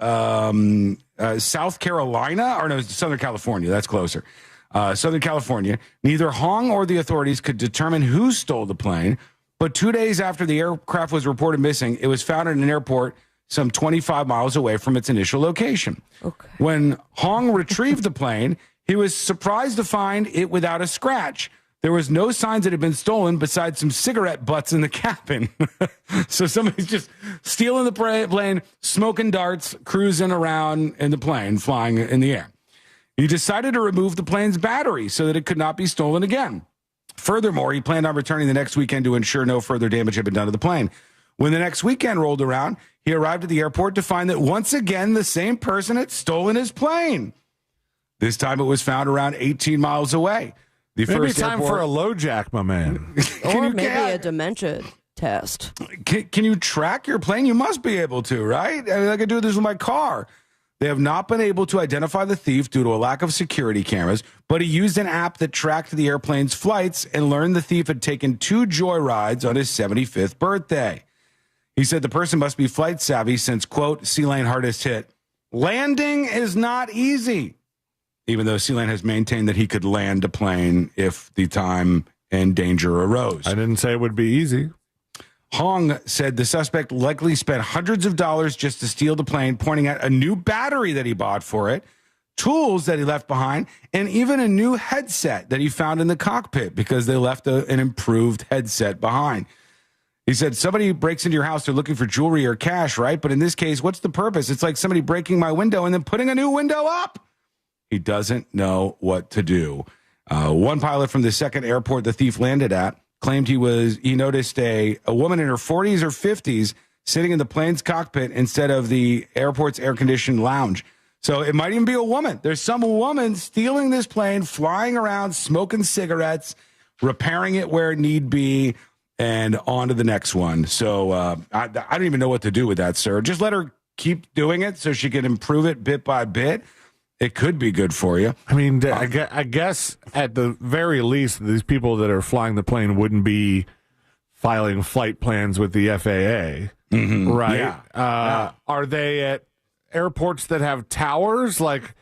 South Carolina, or no, Southern California. That's closer. Southern California. Neither Hong or the authorities could determine who stole the plane. But 2 days after the aircraft was reported missing, it was found at an airport some 25 miles away from its initial location. Okay. When Hong retrieved the plane, he was surprised to find it without a scratch. There was no signs it had been stolen besides some cigarette butts in the cabin. So somebody's just stealing the plane, smoking darts, cruising around in the plane, flying in the air. He decided to remove the plane's battery so that it could not be stolen again. Furthermore, he planned on returning the next weekend to ensure no further damage had been done to the plane. When the next weekend rolled around, he arrived at the airport to find that once again the same person had stolen his plane. This time it was found around 18 miles away. Maybe time for a low jack, my man. Or maybe a dementia test. Can you track your plane? You must be able to, right? I mean, I can do this with my car. They have not been able to identify the thief due to a lack of security cameras, but he used an app that tracked the airplane's flights and learned the thief had taken 2 joyrides on his 75th birthday. He said the person must be flight savvy since, quote, Sea-Lane hardest hit. Landing is not easy, even though Sea-Lane has maintained that he could land a plane if the time and danger arose. I didn't say it would be easy. Hong said the suspect likely spent hundreds of dollars just to steal the plane, pointing at a new battery that he bought for it, tools that he left behind, and even a new headset that he found in the cockpit because they left an improved headset behind. He said, somebody breaks into your house, they're looking for jewelry or cash, right? But in this case, what's the purpose? It's like somebody breaking my window and then putting a new window up. He doesn't know what to do. One pilot from the second airport the thief landed at claimed he noticed a woman in her 40s or 50s sitting in the plane's cockpit instead of the airport's air-conditioned lounge. So it might even be a woman. There's some woman stealing this plane, flying around, smoking cigarettes, repairing it where it need be, and on to the next one. So I don't even know what to do with that, sir. Just let her keep doing it so she can improve it bit by bit. it could be good for you. I mean, I guess at the very least, these people that are flying the plane wouldn't be filing flight plans with the FAA, right? Yeah. Are they at airports that have towers? Like,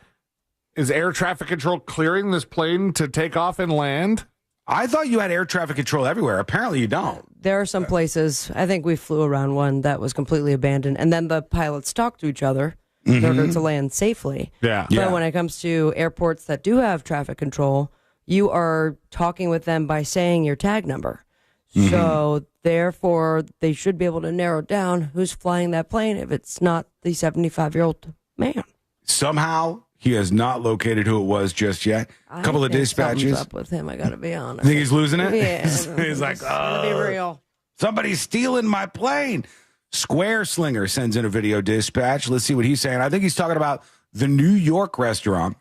is air traffic control clearing this plane to take off and land? I thought you had air traffic control everywhere. Apparently you don't. There are some places, I think we flew around one that was completely abandoned, and then the pilots talk to each other in order to land safely. Yeah. But when it comes to airports that do have traffic control, you are talking with them by saying your tag number. So therefore, they should be able to narrow down who's flying that plane if it's not the 75-year-old man. Somehow, he has not located who it was just yet. A couple of dispatches. Something's up with him, I got to be honest. Think he's losing it? Yeah. He's like, Gotta be real. Somebody's stealing my plane. Square Slinger sends in a video dispatch. Let's see what he's saying. I think he's talking about the New York restaurant,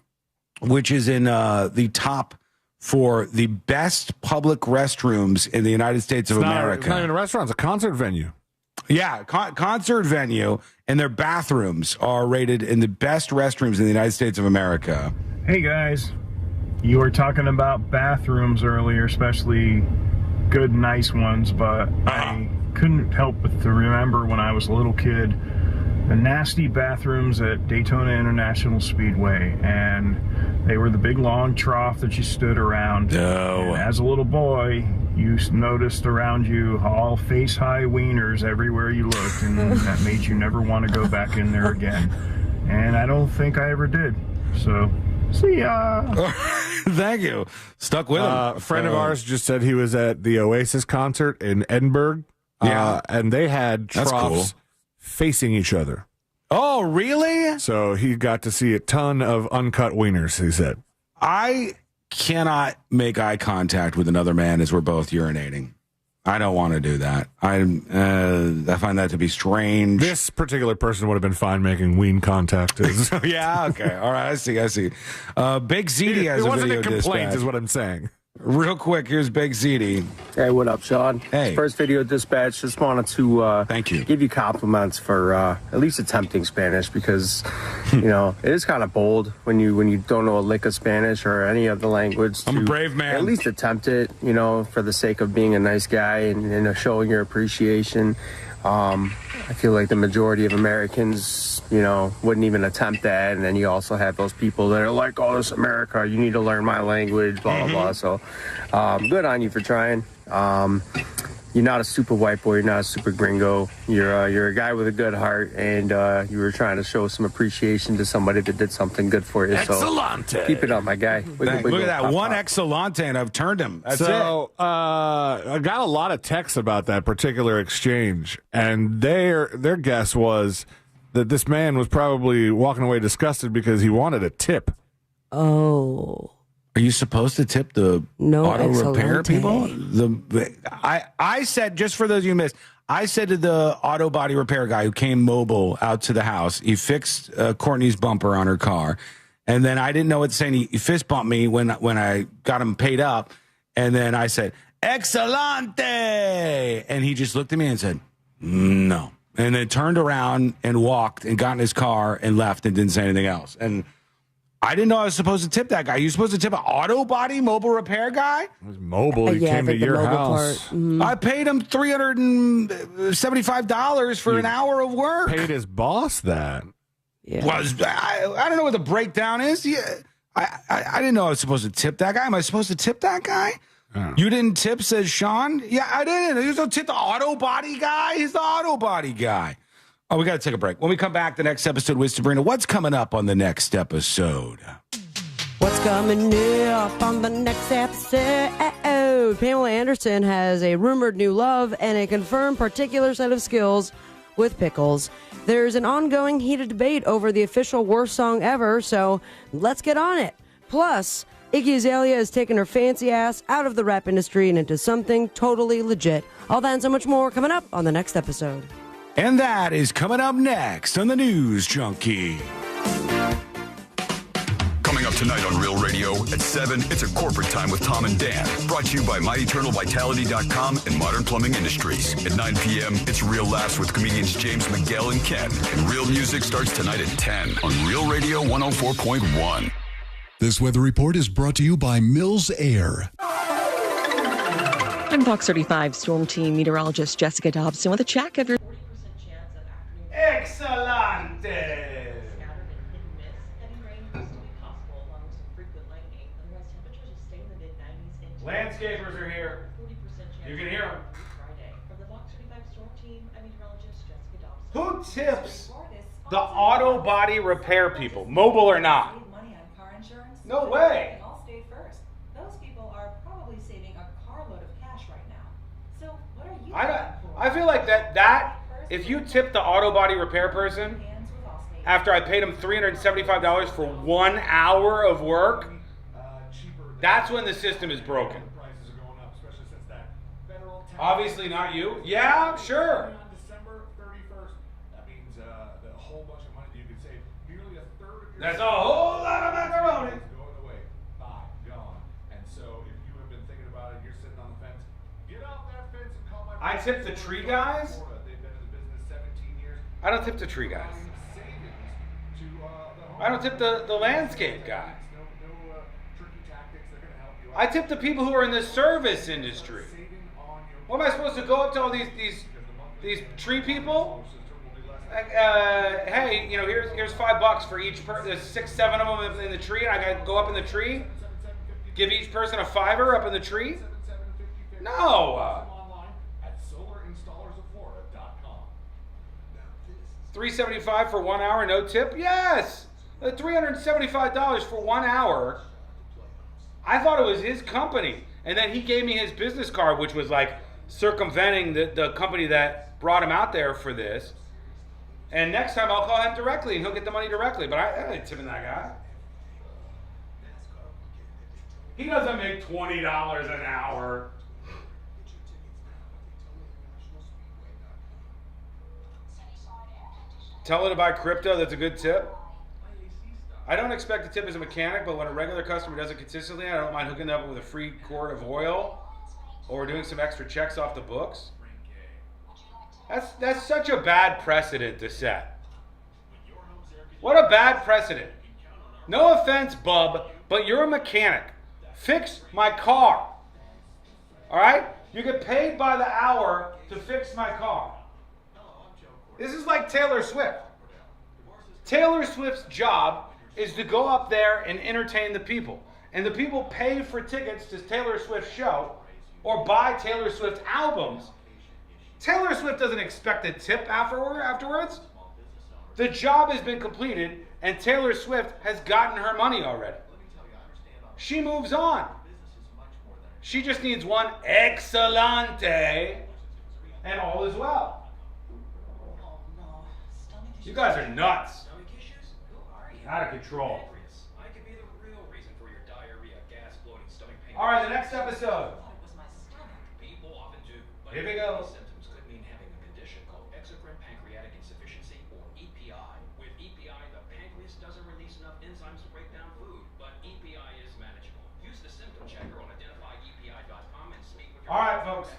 which is in the top for the best public restrooms in the United States of America. It's not even a restaurant. It's a concert venue. Yeah, concert venue, and their bathrooms are rated in the best restrooms in the United States of America. Hey, guys. You were talking about bathrooms earlier, especially good, nice ones, but I couldn't help but to remember when I was a little kid, the nasty bathrooms at Daytona International Speedway, and they were the big long trough that you stood around. And as a little boy, you noticed around you all face-high wieners everywhere you looked, and that made you never want to go back in there again. And I don't think I ever did. So, see ya. Thank you. Stuck with him. A friend of ours just said he was at the Oasis concert in Edinburgh. And they had troughs facing each other. Oh, really? So he got to see a ton of uncut wieners, he said. I cannot make eye contact with another man as we're both urinating. I don't want to do that. I find that to be strange. This particular person would have been fine making ween contact. Yeah, okay. All right, I see. Big ZD has a video dispatch. It wasn't a complaint, is what I'm saying. Real quick, here's Big ZD. Hey, what up, Sean? Hey. First video dispatch. Just wanted to thank you. Give you compliments for at least attempting Spanish, because you know it is kind of bold when you don't know a lick of Spanish or any other language. I'm a brave man. At least attempt it, you know, for the sake of being a nice guy and showing your appreciation. I feel like the majority of Americans, you know, wouldn't even attempt that. And then you also have those people that are like, oh, this is America, you need to learn my language, blah, blah, blah. So good on you for trying. You're not a super white boy, you're not a super gringo. You're a guy with a good heart, and you were trying to show some appreciation to somebody that did something good for you. Excellente. So keep it up, my guy. Look at that, one excellente, and I've turned him. That's it. I got a lot of texts about that particular exchange, and their guess was that this man was probably walking away disgusted because he wanted a tip. Oh. Are you supposed to tip the auto repair people? I said, just for those of you who missed, I said to the auto body repair guy who came mobile out to the house, he fixed Courtney's bumper on her car, and then I didn't know what to say, and he fist bumped me when I got him paid up, and then I said, Excelente! And he just looked at me and said, no. And then turned around and walked and got in his car and left and didn't say anything else. And I didn't know I was supposed to tip that guy. You supposed to tip an auto body mobile repair guy? It was mobile. He came to your house. I paid him $375 for an hour of work. Paid his boss that. Yeah. I don't know what the breakdown is. Yeah, I didn't know I was supposed to tip that guy. Am I supposed to tip that guy? You didn't tip, says Sean. Yeah, I didn't. You don't tip the auto body guy. He's the auto body guy. Oh, we got to take a break. When we come back, the next episode with Sabrina, what's coming up on the next episode? What's coming up on the next episode? Pamela Anderson has a rumored new love and a confirmed particular set of skills with Pickles. There's an ongoing heated debate over the official worst song ever, so let's get on it. Plus, Iggy Azalea has taken her fancy ass out of the rap industry and into something totally legit. All that and so much more coming up on the next episode. And that is coming up next on the News Junkie. Coming up Tonight on Real Radio at 7, it's a corporate time with Tom and Dan. Brought to you by MyEternalVitality.com and Modern Plumbing Industries. At 9 p.m., it's Real Laughs with comedians James Miguel and Ken. And Real Music starts tonight at 10 on Real Radio 104.1. This weather report is brought to you by Mills Air. I'm Fox 35 Storm Team meteorologist Jessica Dobson with a check of your... Excellente! Landscapers are here. You can hear them. Who tips the auto body repair people, mobile or not? No way. Those people are probably saving a carload of cash right now. So what are you? I feel like that if you tip the auto body repair person after I paid him $375 for 1 hour of work, that's when the system is broken. Obviously not you. Yeah, sure. That's a whole lot of macaroni. I tip the tree guys. I don't tip the tree guys. I don't tip the landscape guys. I tip the people who are in the service industry. What am I supposed to go up to all these tree people? Hey, you know, here's $5 for each person. There's 6, 7 of them in the tree, and I got to go up in the tree, give each person a $5 up in the tree. No. $375 for 1 hour, no tip? Yes! $375 for 1 hour. I thought it was his company. And then he gave me his business card, which was like circumventing the company that brought him out there for this. And next time I'll call him directly and he'll get the money directly. But I ain't tipping that guy. He doesn't make $20 an hour. Tell her to buy crypto, that's a good tip. I don't expect a tip as a mechanic, but when a regular customer does it consistently, I don't mind hooking them up with a free quart of oil or doing some extra checks off the books. That's such a bad precedent to set. What a bad precedent. No offense, bub, but you're a mechanic. Fix my car. All right? You get paid by the hour to fix my car. This is like Taylor Swift. Taylor Swift's job is to go up there and entertain the people. And the people pay for tickets to Taylor Swift's show or buy Taylor Swift albums. Taylor Swift doesn't expect a tip afterwards. The job has been completed and Taylor Swift has gotten her money already. She moves on. She just needs one excellente and all is well. You guys are nuts. Out of control. All right, the next episode. Here we go. Symptoms could mean having a condition called exocrine pancreatic insufficiency or EPI. With EPI, the pancreas doesn't release enough enzymes to break down food, but EPI is manageable. Use the symptom checker on identifyepi.com and speak with your All right, folks.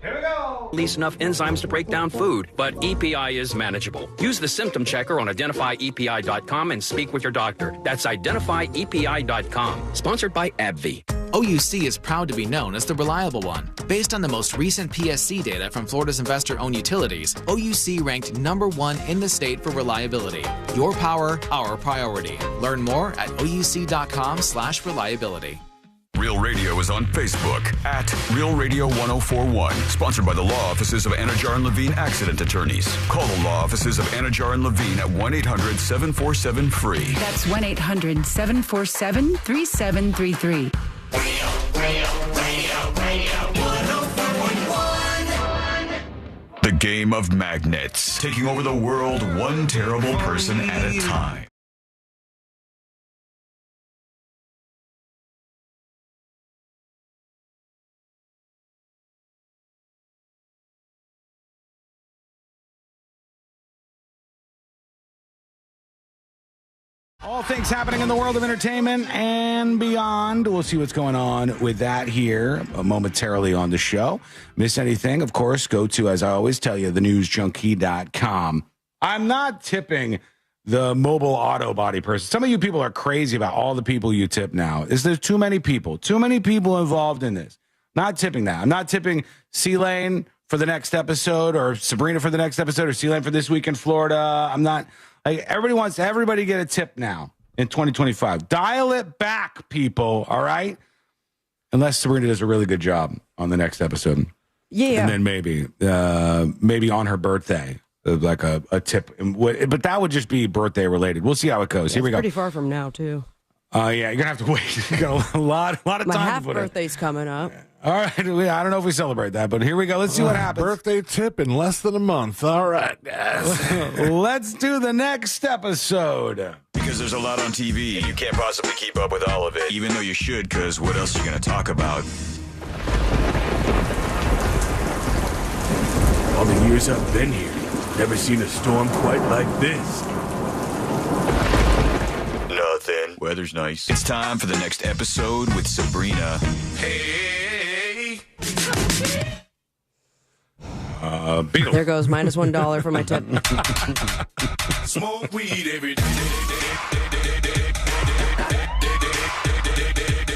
Here we go. Release enough enzymes to break down food, but EPI is manageable. Use the symptom checker on identifyepi.com and speak with your doctor. That's identifyepi.com. Sponsored by AbbVie. OUC is proud to be known as the reliable one. Based on the most recent PSC data from Florida's investor-owned utilities, OUC ranked #1 in the state for reliability. Your power, our priority. Learn more at ouc.com/reliability. Real Radio is on Facebook at Real Radio 1041. Sponsored by the law offices of Anajar and Levine Accident Attorneys. Call the law offices of Anajar and Levine at 1-800-747-FREE. That's 1-800-747-3733. The game of magnets. Taking over the world one terrible person at a time. All things happening in the world of entertainment and beyond. We'll see what's going on with that here momentarily on the show. Miss anything, of course, go to, as I always tell you, thenewsjunkie.com. I'm not tipping the mobile auto body person. Some of you people are crazy about all the people you tip now. There's too many people involved in this. Not tipping that. I'm not tipping C-Lane for the next episode or Sabrina for the next episode or C-Lane for This Week in Florida. I'm not... Like, everybody wants everybody to get a tip now in 2025. Dial it back, people, all right? Unless Sabrina does a really good job on the next episode. Yeah. And then maybe on her birthday, like a tip. But that would just be birthday related. We'll see how it goes. Here we go. Pretty far from now, too. Yeah, you're going to have to wait. You got a lot of time. My half to put birthday's coming up. All right. I don't know if we celebrate that, but here we go. Let's see what happens. Birthday tip in less than a month. All right, guys. Let's do the next episode. Because there's a lot on TV, and you can't possibly keep up with all of it. Even though you should, because what else are you going to talk about? All the years I've been here, never seen a storm quite like this. Nothing. Weather's nice. It's time for the next episode with Sabrina. Hey. Beatles. There goes minus $1 for my tip. Smoke weed every day.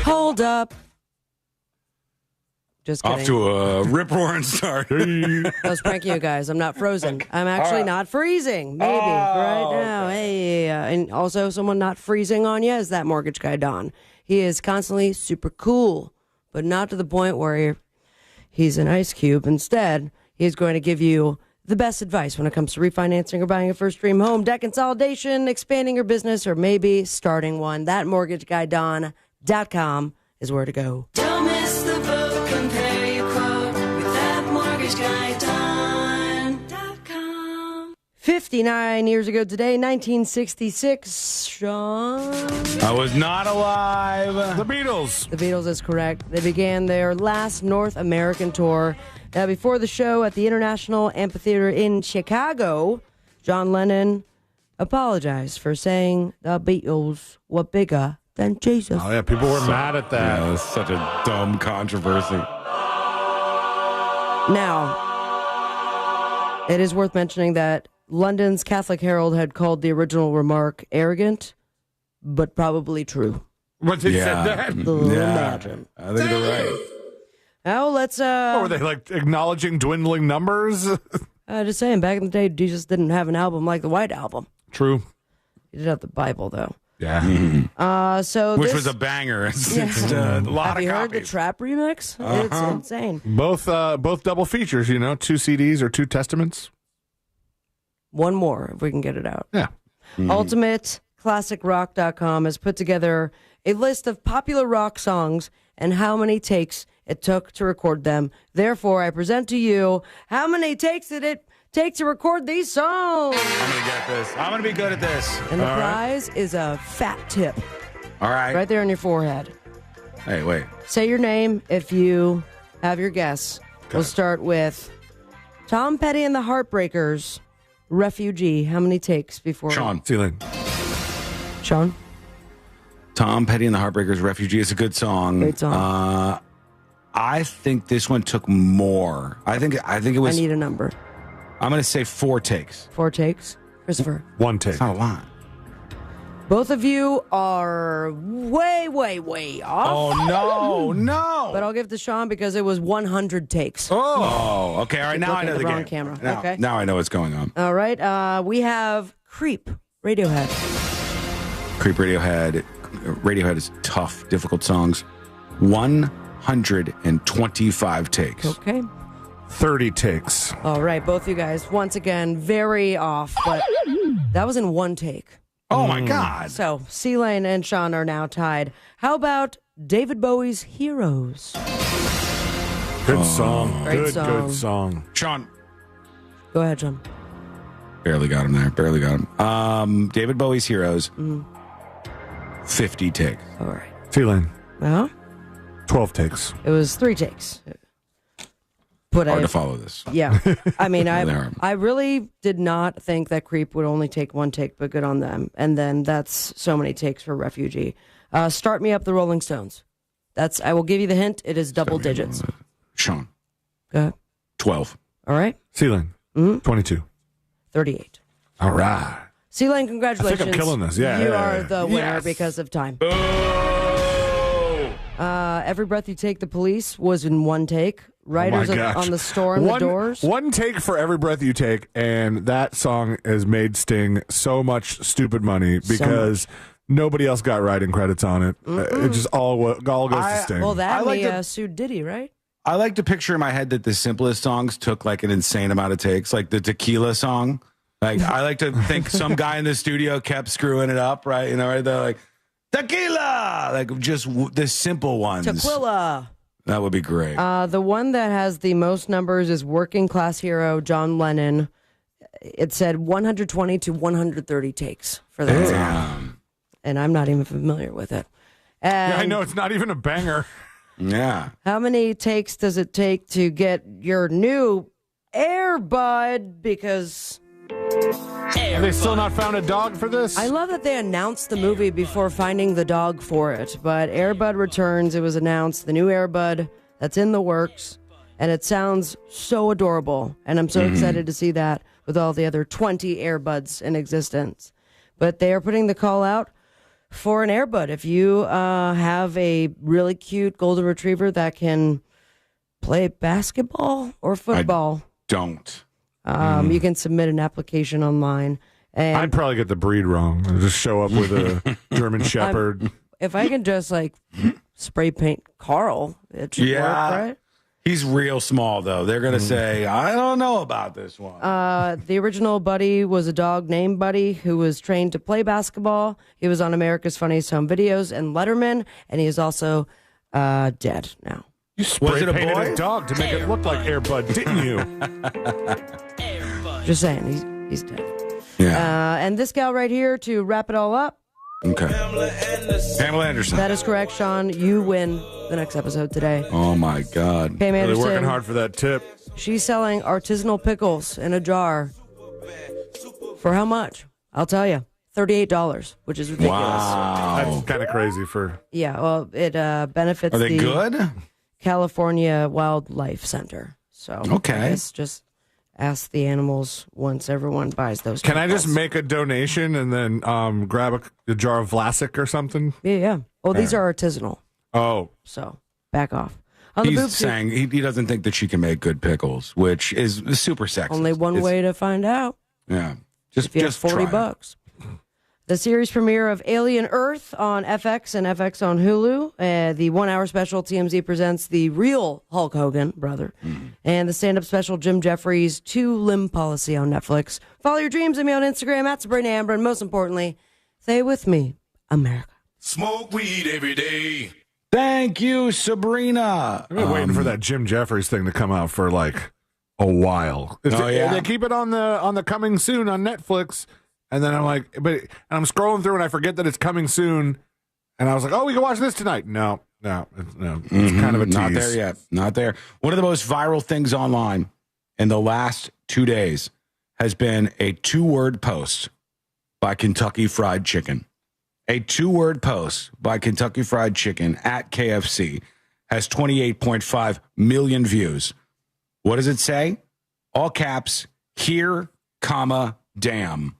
Hold up. Just kidding. Off to a rip-roaring start. I was pranking you guys. I'm not frozen. I'm actually not freezing. Maybe right now. Okay. Hey, and also someone not freezing on you is that mortgage guy, Don. He is constantly super cool, but not to the point where he's an ice cube. Instead, he's going to give you the best advice when it comes to refinancing or buying a first dream home, debt consolidation, expanding your business, or maybe starting one. ThatMortgageGuyDon.com is where to go. Don't miss the boat. Compare your quote with ThatMortgageGuyDon.com. 59 years ago today, 1966, Sean. I was not alive. The Beatles. The Beatles is correct. They began their last North American tour. Now, before the show at the International Amphitheater in Chicago, John Lennon apologized for saying the Beatles were bigger than Jesus. Oh, yeah, people were mad at that. Yeah, it was such a dumb controversy. Now, it is worth mentioning that London's Catholic Herald had called the original remark arrogant, but probably true. What they said that? Imagine. I think you're right. Now, let's... were they, like, acknowledging dwindling numbers? Just saying, back in the day, Jesus didn't have an album like the White Album. True. He did have the Bible, though. Yeah. Which was a banger. It's a lot have of you heard copies. the Trap remix? It's insane. Both double features, 2 CDs or 2 Testaments. One more, if we can get it out. Yeah. UltimateClassicRock.com has put together a list of popular rock songs and how many takes it took to record them. Therefore, I present to you, how many takes did it take to record these songs? I'm going to get this. I'm going to be good at this. And the prize is a fat tip. All right. Right there on your forehead. Hey, wait. Say your name if you have your guess. Okay. We'll start with Tom Petty and the Heartbreakers, Refugee. How many takes before? Sean. Sean? Tom Petty and the Heartbreakers, Refugee. It's a good song. Great song. I think this one took more. I think it was. I need a number. I'm going to say 4 takes. 4 takes. Christopher? 1 take. It's not a lot. Both of you are way off. Oh, no. But I'll give it to Sean because it was 100 takes. Oh, okay. All right, now I know the game. Wrong camera. Okay. Now I know what's going on. All right. We have Creep, Radiohead. Creep, Radiohead. Radiohead is tough, difficult songs. 125 takes. Okay. 30 takes. All right, both you guys, once again, very off, but that was in 1 take. Oh, my God. So, C-Lane and Sean are now tied. How about David Bowie's Heroes? Good song. Great song. Good song. Sean. Go ahead, Sean. Barely got him there. Barely got him. David Bowie's Heroes. 50 takes. All right. Feeling. Well? 12 takes. It was 3 takes. Put hard to follow this. Yeah. I mean, I really did not think that Creep would only take one take, but good on them. And then that's so many takes for Refugee. Start Me Up, the Rolling Stones. I will give you the hint. It is double digits. Sean. Go ahead. 12. All right. Ceiling. 22. 38. All right. C-Lane, congratulations. I think I'm killing this. Yeah. You are the winner because of time. Every Breath You Take, the Police was in one take. Writers on the Storm, the Doors. One take for Every Breath You Take, and that song has made Sting so much stupid money because nobody else got writing credits on it. It just all goes to Sting. Well, that sued Diddy, right? I like to picture in my head that the simplest songs took like an insane amount of takes, like the Tequila song. Like I like to think some guy in the studio kept screwing it up, right? You know, right? They're like, Tequila! Like just the simple ones. Tequila. That would be great. The one that has the most numbers is Working Class Hero, John Lennon. It said 120 to 130 takes for that song. And I'm not even familiar with it. And I know, it's not even a banger. Yeah. How many takes does it take to get your new Airbud? Because... Have they still not found a dog for this? I love that they announced the movie before finding the dog for it. But Airbud returns. It was announced, the new Airbud that's in the works. And it sounds so adorable. And I'm so excited to see that with all the other 20 Airbuds in existence. But they are putting the call out for an Airbud. If you have a really cute golden retriever that can play basketball or football. Don't. You can submit an application online. And I'd probably get the breed wrong and just show up with a German Shepherd. If I can just spray paint Carl, it should work, right? He's real small, though. They're going to say, I don't know about this one. The original Buddy was a dog named Buddy who was trained to play basketball. He was on America's Funniest Home Videos and Letterman, and he is also dead now. You spray painted a dog to make it look like Airbud, didn't you? Just saying, he's dead. Yeah. And this gal right here to wrap it all up. Okay. Pamela Anderson. That is correct, Sean. You win the next episode today. Oh, my God. Pam Anderson. Really working hard for that tip. She's selling artisanal pickles in a jar. For how much? I'll tell you. $38, which is ridiculous. Wow. That's kind of crazy for... Yeah, well, it benefits Are they the good? California Wildlife Center. So okay. I guess just ask the animals once everyone buys those. Can I just make a donation and then grab a jar of Vlasic or something? Yeah. Well, these are artisanal. Oh. So back off. He's saying he doesn't think that she can make good pickles, which is super sexist. Only one way to find out. Yeah. If you have $40. The series premiere of Alien Earth on FX and FX on Hulu. The 1 hour special TMZ presents the real Hulk Hogan, brother. And the stand-up special Jim Jeffries 2-limb policy on Netflix. Follow your dreams and me on Instagram at Sabrina Amber. And most importantly, stay with me, America. Smoke weed every day. Thank you, Sabrina. I've been waiting for that Jim Jeffries thing to come out for like a while. They keep it on the coming soon on Netflix. And then I'm like, and I'm scrolling through and I forget that it's coming soon. And I was like, oh, we can watch this tonight. No. It's kind of a tease. Not there yet. Not there. One of the most viral things online in the last 2 days has been a 2-word post by Kentucky Fried Chicken. A 2-word post by Kentucky Fried Chicken at KFC has 28.5 million views. What does it say? All caps, here, comma, damn.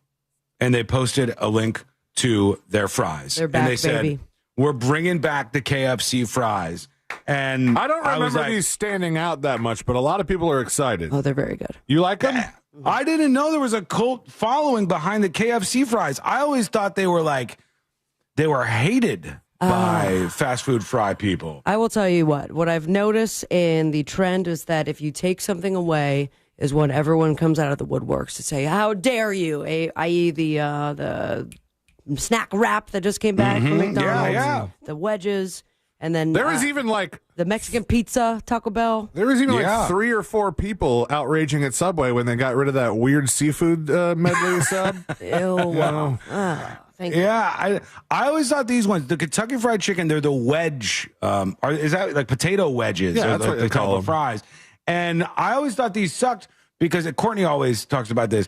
And they posted a link to their fries. They're back, and they said, baby. We're bringing back the KFC fries. And I don't remember these standing out that much, but a lot of people are excited. Oh, they're very good. You like them? I didn't know there was a cult following behind the KFC fries. I always thought they were hated by fast food fry people. I will tell you what I've noticed in the trend is that if you take something away is when everyone comes out of the woodworks to say, how dare you, i.e. the snack wrap that just came back from McDonald's, the wedges, and then there was even like the Mexican pizza, Taco Bell. There was even like 3 or 4 people outraging at Subway when they got rid of that weird seafood medley sub. Ew. Thank you. Yeah, I always thought these ones, the Kentucky Fried Chicken, they're the wedge. Is that like potato wedges? Yeah, that's what they call them. Fries. And I always thought these sucked because Courtney always talks about this.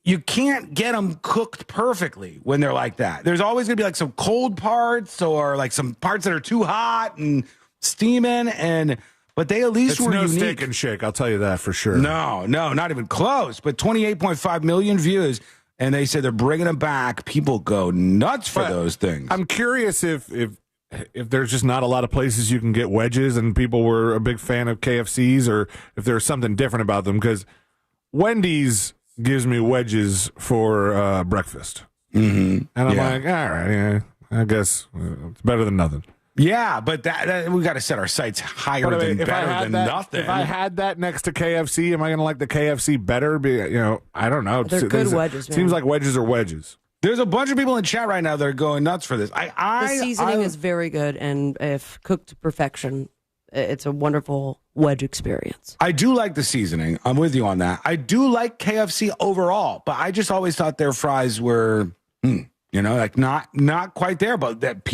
You can't get them cooked perfectly when they're like that. There's always going to be like some cold parts or like some parts that are too hot and steaming. But they at least were unique. Steak and shake, I'll tell you that for sure. No, not even close. But 28.5 million views. And they said they're bringing them back. People go nuts for those things. I'm curious if there's just not a lot of places you can get wedges and people were a big fan of KFC's or if there's something different about them. Because Wendy's gives me wedges for breakfast. Mm-hmm. And I'm like, all right, yeah, I guess it's better than nothing. Yeah, but that we got to set our sights higher than better than nothing. If I had that next to KFC, am I going to like the KFC better? I don't know. They're good wedges, man. Seems like wedges are wedges. There's a bunch of people in chat right now that are going nuts for this. The seasoning is very good, and if cooked to perfection, it's a wonderful wedge experience. I do like the seasoning. I'm with you on that. I do like KFC overall, but I just always thought their fries were, like not quite there. But that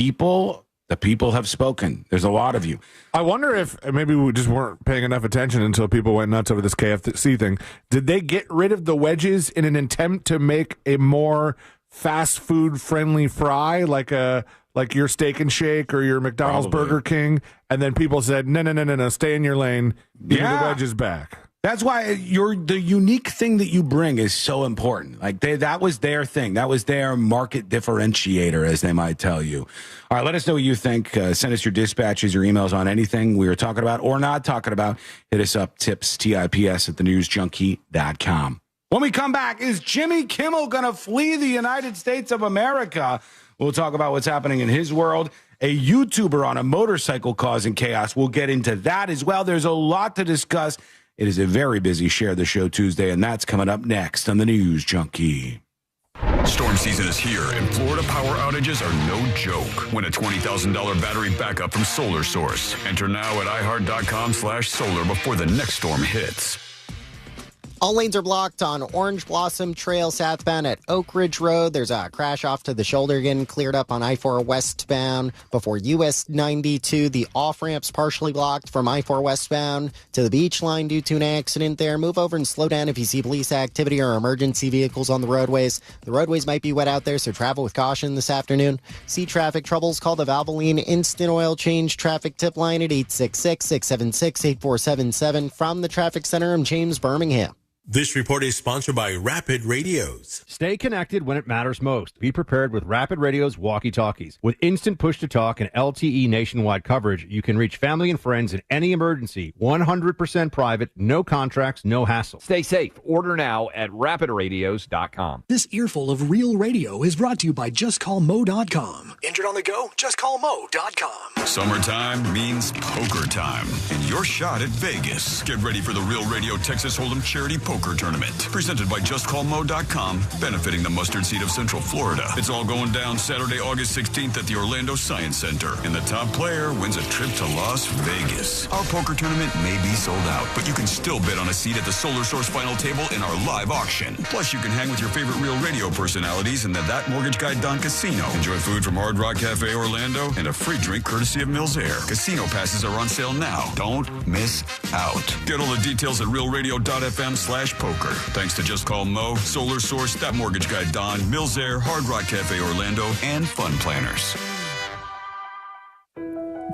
the people have spoken. There's a lot of you. I wonder if maybe we just weren't paying enough attention until people went nuts over this KFC thing. Did they get rid of the wedges in an attempt to make a more fast food friendly fry, like your Steak and Shake or your McDonald's Burger King? And then people said, no, stay in your lane. Give me the wedges back. That's why the unique thing that you bring is so important. Like that was their thing. That was their market differentiator, as they might tell you. All right, let us know what you think. Send us your dispatches, your emails on anything we were talking about or not talking about. Hit us up, tips, TIPS at thenewsjunkie.com. When we come back, is Jimmy Kimmel going to flee the United States of America? We'll talk about what's happening in his world. A YouTuber on a motorcycle causing chaos. We'll get into that as well. There's a lot to discuss. It is a very busy Share the Show Tuesday, and that's coming up next on the News Junkie. Storm season is here, and Florida power outages are no joke. Win a $20,000 battery backup from Solar Source. Enter now at iHeart.com/solar before the next storm hits. All lanes are blocked on Orange Blossom Trail southbound at Oak Ridge Road. There's a crash off to the shoulder again, cleared up on I-4 westbound before US 92. The off-ramp's partially blocked from I-4 westbound to the beach line due to an accident there. Move over and slow down if you see police activity or emergency vehicles on the roadways. The roadways might be wet out there, so travel with caution this afternoon. See traffic troubles, call the Valvoline Instant Oil Change traffic tip line at 866-676-8477. From the Traffic Center, I'm James Birmingham. This report is sponsored by Rapid Radios. Stay connected when it matters most. Be prepared with Rapid Radio's walkie-talkies. With instant push-to-talk and LTE nationwide coverage, you can reach family and friends in any emergency. 100% private, no contracts, no hassle. Stay safe. Order now at rapidradios.com. This earful of real radio is brought to you by JustCallMo.com. Injured on the go? JustCallMo.com. Summertime means poker time, and your shot at Vegas. Get ready for the Real Radio Texas Hold'em Charity Poker Tournament, presented by JustCallMo.com, benefiting the mustard seed of Central Florida. It's all going down Saturday, August 16th at the Orlando Science Center, and the top player wins a trip to Las Vegas. Our poker tournament may be sold out, but you can still bid on a seat at the Solar Source final table in our live auction. Plus, you can hang with your favorite Real Radio personalities in the That Mortgage Guy Don Casino. Enjoy food from Hard Rock Cafe Orlando and a free drink courtesy of Mills Air. Casino passes are on sale now. Don't miss out. Get all the details at realradio.fm/poker. Thanks to Just Call Mo, Solar Source, That Mortgage Guy Don, Mills Air, Hard Rock Cafe Orlando, and Fun Planners.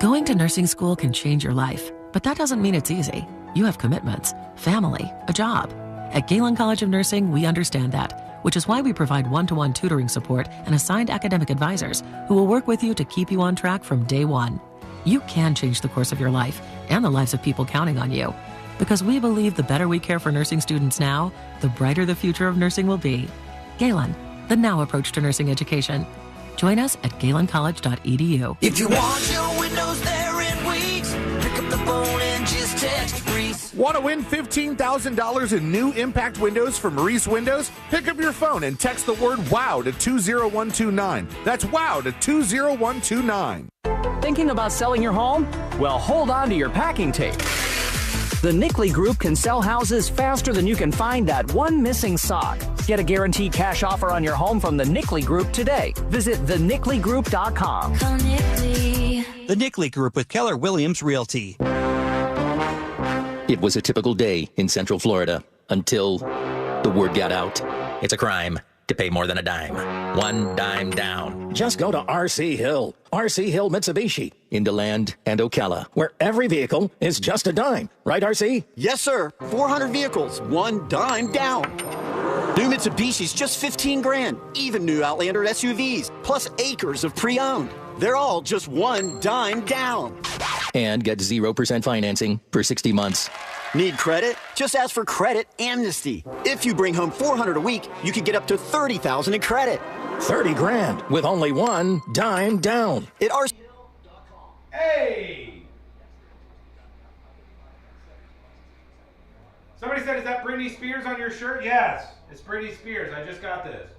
Going to nursing school can change your life, but that doesn't mean it's easy. You have commitments, family, a job. At Galen College of Nursing, we understand that, which is why we provide one-to-one tutoring support and assigned academic advisors who will work with you to keep you on track from day one. You can change the course of your life and the lives of people counting on you. Because we believe the better we care for nursing students now, the brighter the future of nursing will be. Galen, the now approach to nursing education. Join us at galencollege.edu. If you want your windows there in weeks, pick up the phone and just text Reese. Want to win $15,000 in new impact windows from Reese Windows? Pick up your phone and text the word WOW to 20129. That's WOW to 20129. Thinking about selling your home? Well, hold on to your packing tape. The Nickley Group can sell houses faster than you can find that one missing sock. Get a guaranteed cash offer on your home from the Nickley Group today. Visit thenickley.com. The Nickley Group with Keller Williams Realty. It was a typical day in Central Florida until the word got out. It's a crime to pay more than a dime. One dime down. Just go to RC Hill. RC Hill Mitsubishi. In DeLand and Ocala, where every vehicle is just a dime. Right, RC? Yes, sir. 400 vehicles. One dime down. New Mitsubishi's just 15 grand. Even new Outlander SUVs. Plus acres of pre-owned. They're all just one dime down. And get 0% financing for 60 months. Need credit? Just ask for credit amnesty. If you bring home $400 a week, you could get up to $30,000 in credit. 30 grand with only one dime down. At RC. Hey! Somebody said, is that Britney Spears on your shirt? Yes, it's Britney Spears. I just got this.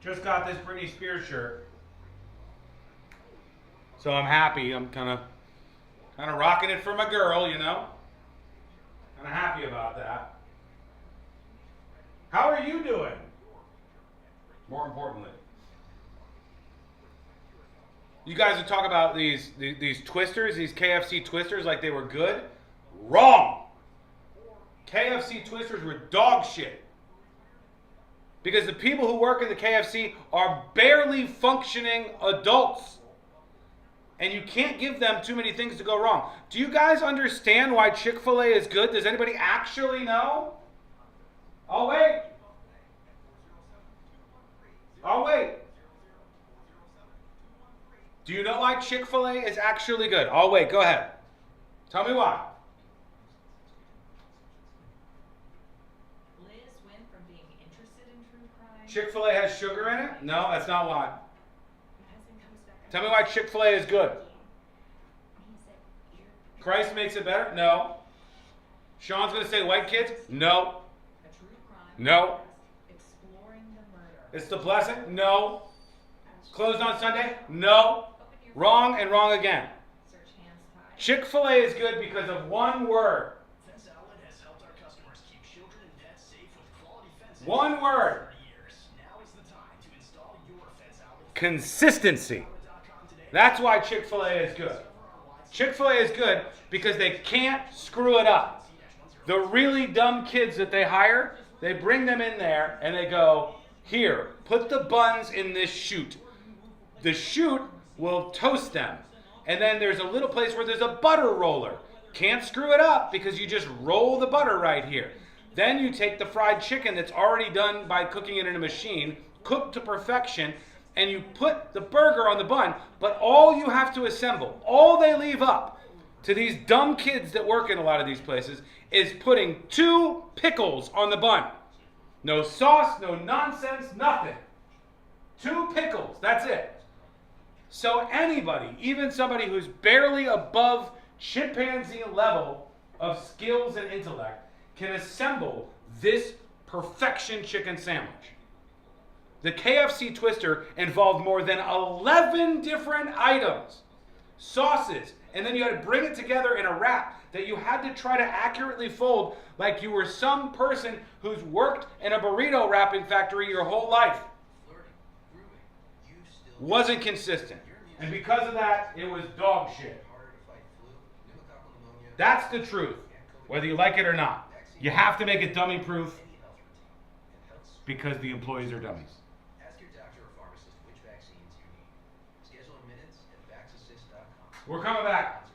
Just got this Britney Spears shirt. So I'm happy. I'm kind of rocking it for my girl, you know? Kind of happy about that. How are you doing? More importantly. You guys would talk about these twisters, these KFC twisters like they were good. Wrong. KFC twisters were dog shit. Because the people who work in the KFC are barely functioning adults. And you can't give them too many things to go wrong. Do you guys understand why Chick-fil-A is good? Does anybody actually know? I'll wait. I'll wait. Do you know why Chick-fil-A is actually good? I'll wait. Go ahead. Tell me why. Liz went from being interested in true crime. Chick-fil-A has sugar in it? No, that's not why. Tell me why Chick-fil-A is good. Christ makes it better? No. Sean's going to say white kids? No. No. It's the blessing? No. Closed on Sunday? No. Wrong and wrong again. Chick-fil-A is good because of one word. One word. Consistency. That's why Chick-fil-A is good. Chick-fil-A is good because they can't screw it up. The really dumb kids that they hire, they bring them in there and they go, here, put the buns in this chute. The chute will toast them. And then there's a little place where there's a butter roller. Can't screw it up because you just roll the butter right here. Then you take the fried chicken that's already done by cooking it in a machine, cooked to perfection, and you put the burger on the bun, but all you have to assemble, all they leave up to these dumb kids that work in a lot of these places is putting 2 pickles on the bun. No sauce, no nonsense, nothing. 2 pickles, that's it. So anybody, even somebody who's barely above chimpanzee level of skills and intellect, can assemble this perfection chicken sandwich. The KFC Twister involved more than 11 different items, sauces, and then you had to bring it together in a wrap that you had to try to accurately fold like you were some person who's worked in a burrito wrapping factory your whole life. Wasn't consistent. And because of that, it was dog shit. That's the truth, whether you like it or not. You have to make it dummy proof because the employees are dummies. We're coming back.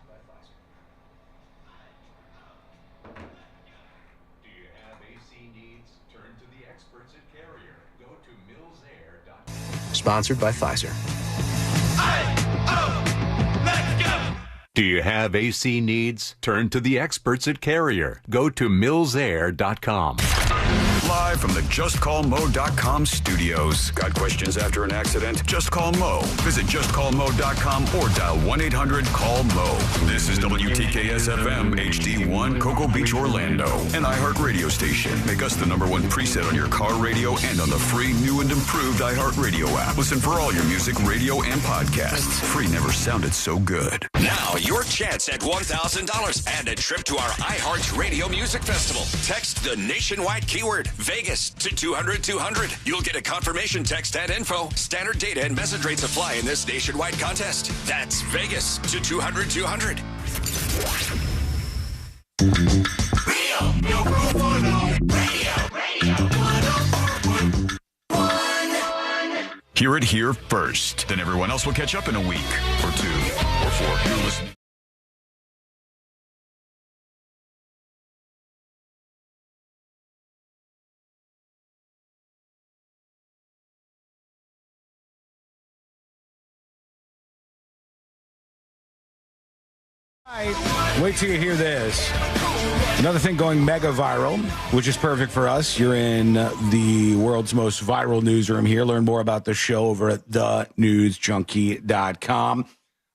Do you have AC needs? Turn to the experts at Carrier. Go to millsair.com. Sponsored by Pfizer. Let's go! Do you have AC needs? Turn to the experts at Carrier. Go to millsair.com. Live from the JustCallMo.com studios. Got questions after an accident? Just call Mo. Visit JustCallMo.com or dial 1-800-CALL-MO. This is WTKS-FM HD1 Cocoa Beach, Orlando. An iHeart radio station. Make us the #1 preset on your car radio and on the free, new and improved iHeart Radio app. Listen for all your music, radio, and podcasts. Free never sounded so good. Now, your chance at $1,000 and a trip to our iHeart Radio Music Festival. Text the nationwide keyword Vegas to 200-200. You'll get a confirmation text and info. Standard data and message rates apply in this nationwide contest. That's Vegas to 200-200. Hear it here first. Then everyone else will catch up in a week or 2 or 4. You're listening. Wait till you hear this. Another thing going mega viral, which is perfect for us. You're in the world's most viral newsroom here. Learn more about the show over at thenewsjunkie.com.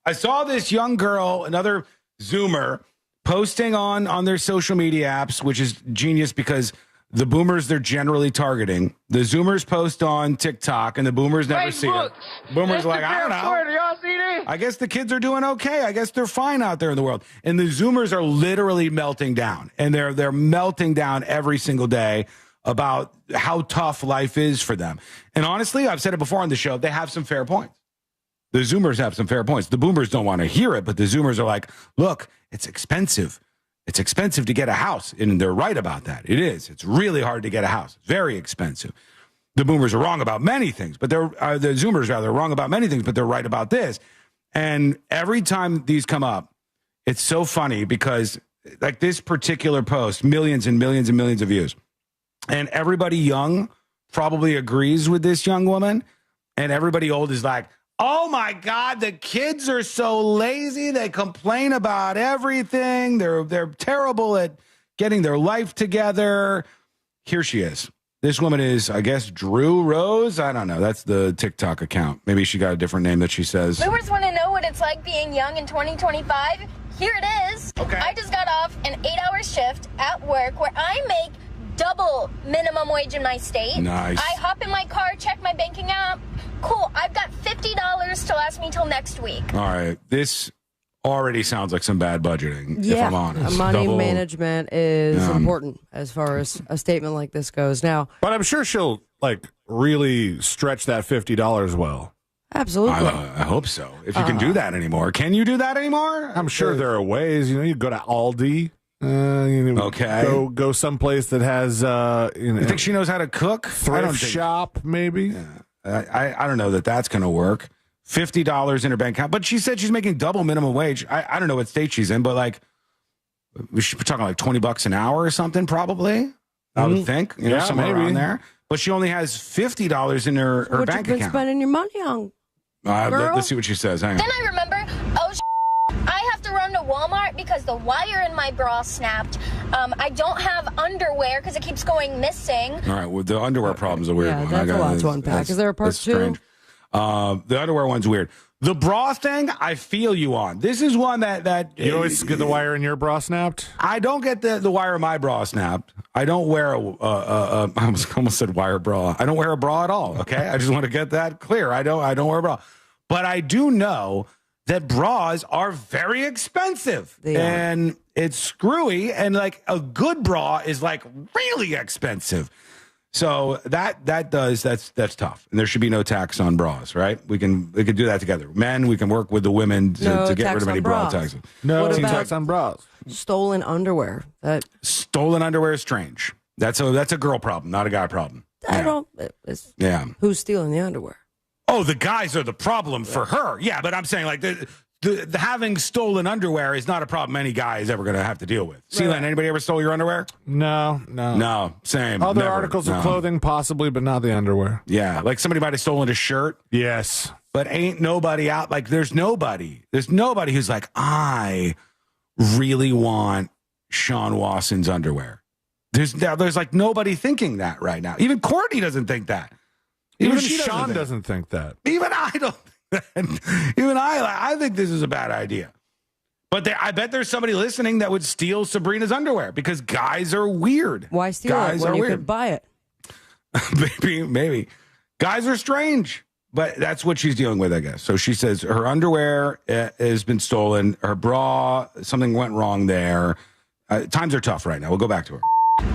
I saw this young girl, another Zoomer, posting on their social media apps, which is genius because the boomers they're generally targeting. The Zoomers post on TikTok, and the boomers never see it. Boomers are like, I don't know. I guess the kids are doing okay. I guess they're fine out there in the world. And the Zoomers are literally melting down, and they're melting down every single day about how tough life is for them. And honestly, I've said it before on the show, they have some fair points. The Zoomers have some fair points. The boomers don't want to hear it, but the Zoomers are like, look, it's expensive. It's expensive to get a house, and they're right about that. It is. It's really hard to get a house. It's very expensive. The boomers are wrong about many things, but the Zoomers rather are wrong about many things, but they're right about this. And every time these come up, it's so funny because like this particular post, millions and millions and millions of views, and everybody young probably agrees with this young woman, and everybody old is like, oh my God, the kids are so lazy. They complain about everything. They're terrible at getting their life together. Here she is. This woman is, I guess, Drew Rose. I don't know. That's the TikTok account. Maybe she got a different name that she says. Boomers want to know what it's like being young in 2025. Here it is. Okay. I just got off an 8-hour shift at work where I make double minimum wage in my state. Nice. I hop in my car, check my banking app. Cool. I've got $50 to last me till next week. All right. This already sounds like some bad budgeting, if I'm honest. Money management is important as far as a statement like this goes. Now, but I'm sure she'll like really stretch that $50 well. Absolutely. I hope so. If you can do that anymore. Can you do that anymore? I'm sure there are ways. You know, you go to Aldi. Okay. Go someplace that has. You think she knows how to cook? Thrift shop, maybe. Yeah. I don't know that that's going to work. $50 in her bank account, but she said she's making double minimum wage. I don't know what state she's in, but like we should be talking like $20 an hour or something, probably. I would think, somewhere around there. But she only has $50 in her bank account. What you been spending your money on? Let's see what she says. Hang on. Then I remember, I have to run to Walmart because the wire in my bra snapped. I don't have underwear because it keeps going missing. All right, well, the underwear problem's a weird one. That's a lot to unpack. Is there a part two? Strange. The underwear one's weird. The bra thing, I feel you on. This is one that you always get the wire in your bra snapped. I don't get the wire in my bra snapped. I don't wear I almost said wire bra. I don't wear a bra at all. Okay, I just want to get that clear. I don't wear a bra, but I do know that bras are very expensive and it's screwy, and like a good bra is like really expensive. So that's tough, and there should be no tax on bras, right? We could do that together. Men, we can work with the women to get rid of any bra taxes. No tax on bras. Stolen underwear. Stolen underwear is strange. That's a girl problem, not a guy problem. Who's stealing the underwear? Oh, the guys are the problem for her. Yeah, but I'm saying like the having stolen underwear is not a problem any guy is ever going to have to deal with. Sealand, anybody ever stole your underwear? No, same. Other articles of clothing possibly, but not the underwear. Yeah, like somebody might have stolen a shirt. Yes, but ain't nobody out. Like there's nobody who's like, I really want Sean Watson's underwear. There's like nobody thinking that right now. Even Courtney doesn't think that. Even Sean doesn't think that. Even I don't. Even I think this is a bad idea. But I bet there's somebody listening that would steal Sabrina's underwear because guys are weird. Why steal it when you could buy it? Maybe. Guys are strange. But that's what she's dealing with, I guess. So she says her underwear has been stolen. Her bra, something went wrong there. Times are tough right now. We'll go back to her.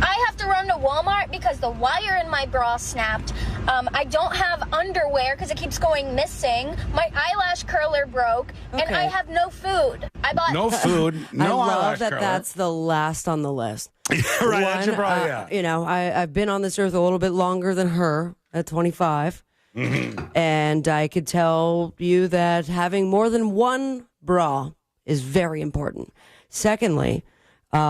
I have to run to Walmart because the wire in my bra snapped. I don't have underwear because it keeps going missing. My eyelash curler broke, and I have no food. I bought no food. No I love eyelash that curler. that's the last on the list. Right, that's your problem, yeah. You know, I've been on this earth a little bit longer than her at 25. And I could tell you that having more than one bra is very important. Secondly,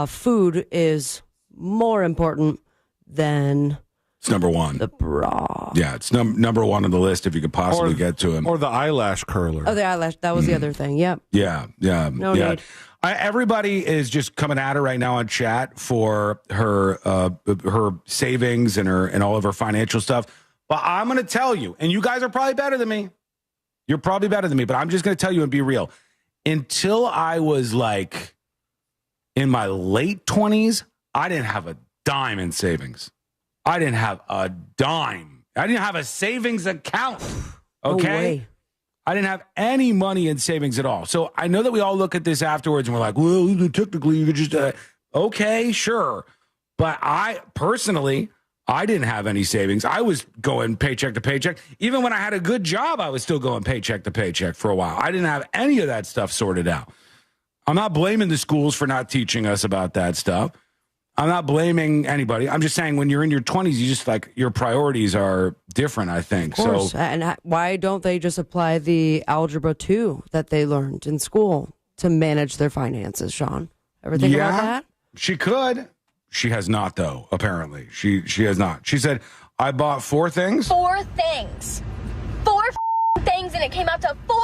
food is more important than it's number one. The bra. Yeah, it's number one on the list if you could possibly get to him. Or the eyelash curler. Oh, the eyelash. That was the other thing. Yep. Yeah. No need. Everybody is just coming at her right now on chat for her savings and all of her financial stuff. But I'm going to tell you, and you guys are probably better than me. You're probably better than me, but I'm just going to tell you and be real. Until I was like in my late 20s, I didn't have a dime in savings. I didn't have a dime. I didn't have a savings account. Okay? No way. I didn't have any money in savings at all. So I know that we all look at this afterwards and we're like, well, technically you could just, okay, sure. But I personally, I didn't have any savings. I was going paycheck to paycheck. Even when I had a good job, I was still going paycheck to paycheck for a while. I didn't have any of that stuff sorted out. I'm not blaming the schools for not teaching us about that stuff. I'm not blaming anybody. I'm just saying when you're in your 20s, you just like your priorities are different, I think. Of course. So, and why don't they just apply the Algebra 2 that they learned in school to manage their finances, Sean? Ever think about that? She could. She has not, though, apparently. She has not. She said, I bought 4 things. 4 things. 4 things, and it came out to $40.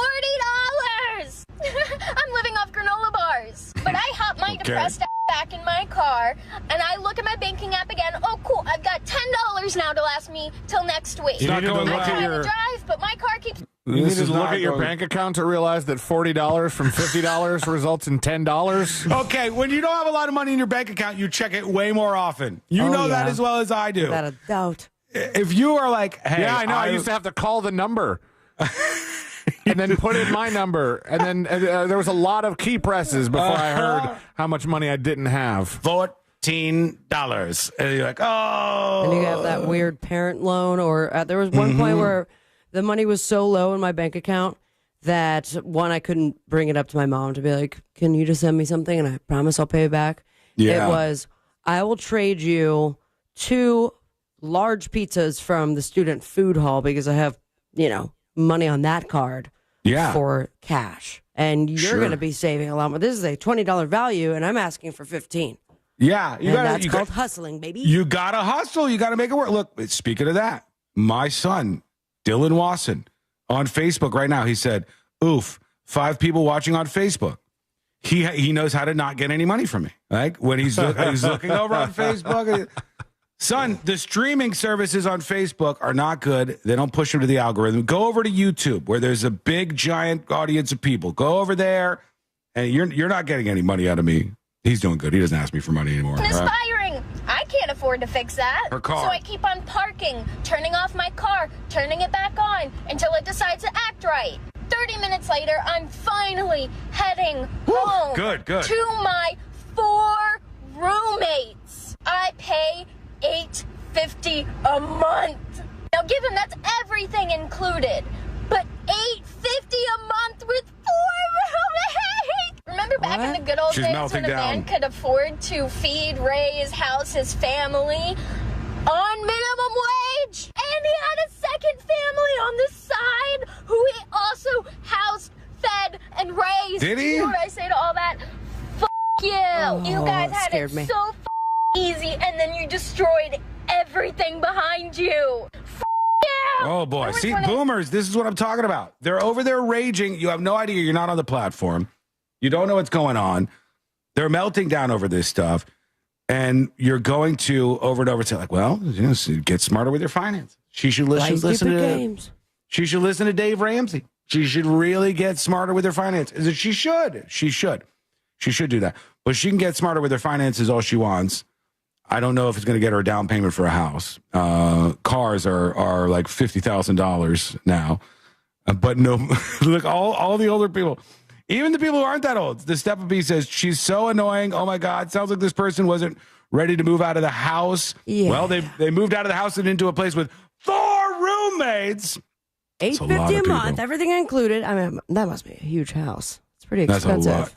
I'm living off granola bars. But I hop my depressed back in my car, and I look at my banking app again. Oh, cool. I've got $10 now to last me till next week. You need to I'm look at trying your... to drive, but my car keeps... You need to look at your bank account to realize that $40 from $50 results in $10. Okay, when you don't have a lot of money in your bank account, you check it way more often. You know that as well as I do. Without a doubt. If you are like, hey... Yeah, I know. I used to have to call the number. And then put in my number. And then there was a lot of key presses before I heard how much money I didn't have. $14. And you're like, oh. And you have that weird parent loan. Or there was one point where the money was so low in my bank account that, one, I couldn't bring it up to my mom to be like, can you just send me something? And I promise I'll pay it back. Yeah. It was, I will trade you 2 large pizzas from the student food hall because I have, money on that card for cash. And you're going to be saving a lot more. This is a $20 value, and I'm asking for $15. Yeah. That's called hustling, baby. You got to hustle. You got to make it work. Look, speaking of that, my son, Dylan Wasson, on Facebook right now, he said, oof, 5 people watching on Facebook. He knows how to not get any money from me. Like when he's looking over on Facebook. Son, the streaming services on Facebook are not good. They don't push them to the algorithm. Go over to YouTube where there's a big, giant audience of people. Go over there, and you're not getting any money out of me. He's doing good. He doesn't ask me for money anymore. It's inspiring. I can't afford to fix that. Her car. So I keep on parking, turning off my car, turning it back on until it decides to act right. 30 minutes later, I'm finally heading home. Good. To my 4 roommates. I pay $8.50 a month. Now, given that's everything included, but $8.50 a month with 4 roommates. Remember back in the good old days when a man could afford to feed, raise, house his family on minimum wage? And he had a second family on the side who he also housed, fed, and raised. Did he? You know what I say to all that? F*** you. You guys had it so easy, and then you destroyed everything behind you. F*** you. Oh, boy. See, boomers, this is what I'm talking about. They're over there raging. You have no idea. You're not on the platform. You don't know what's going on. They're melting down over this stuff. And you're going to over and over say, like, well, get smarter with your finances. She should listen to Dave Ramsey. She should really get smarter with her finances. She should. She should do that. But she can get smarter with her finances all she wants. I don't know if it's going to get her a down payment for a house. Cars are like $50,000 now. But no, look, all the older people. Even the people who aren't that old. The Steppa says, she's so annoying. Oh, my God. Sounds like this person wasn't ready to move out of the house. Yeah. Well, they moved out of the house and into a place with 4 roommates. $850 a month, everything included. I mean, that must be a huge house. It's pretty expensive. That's a lot.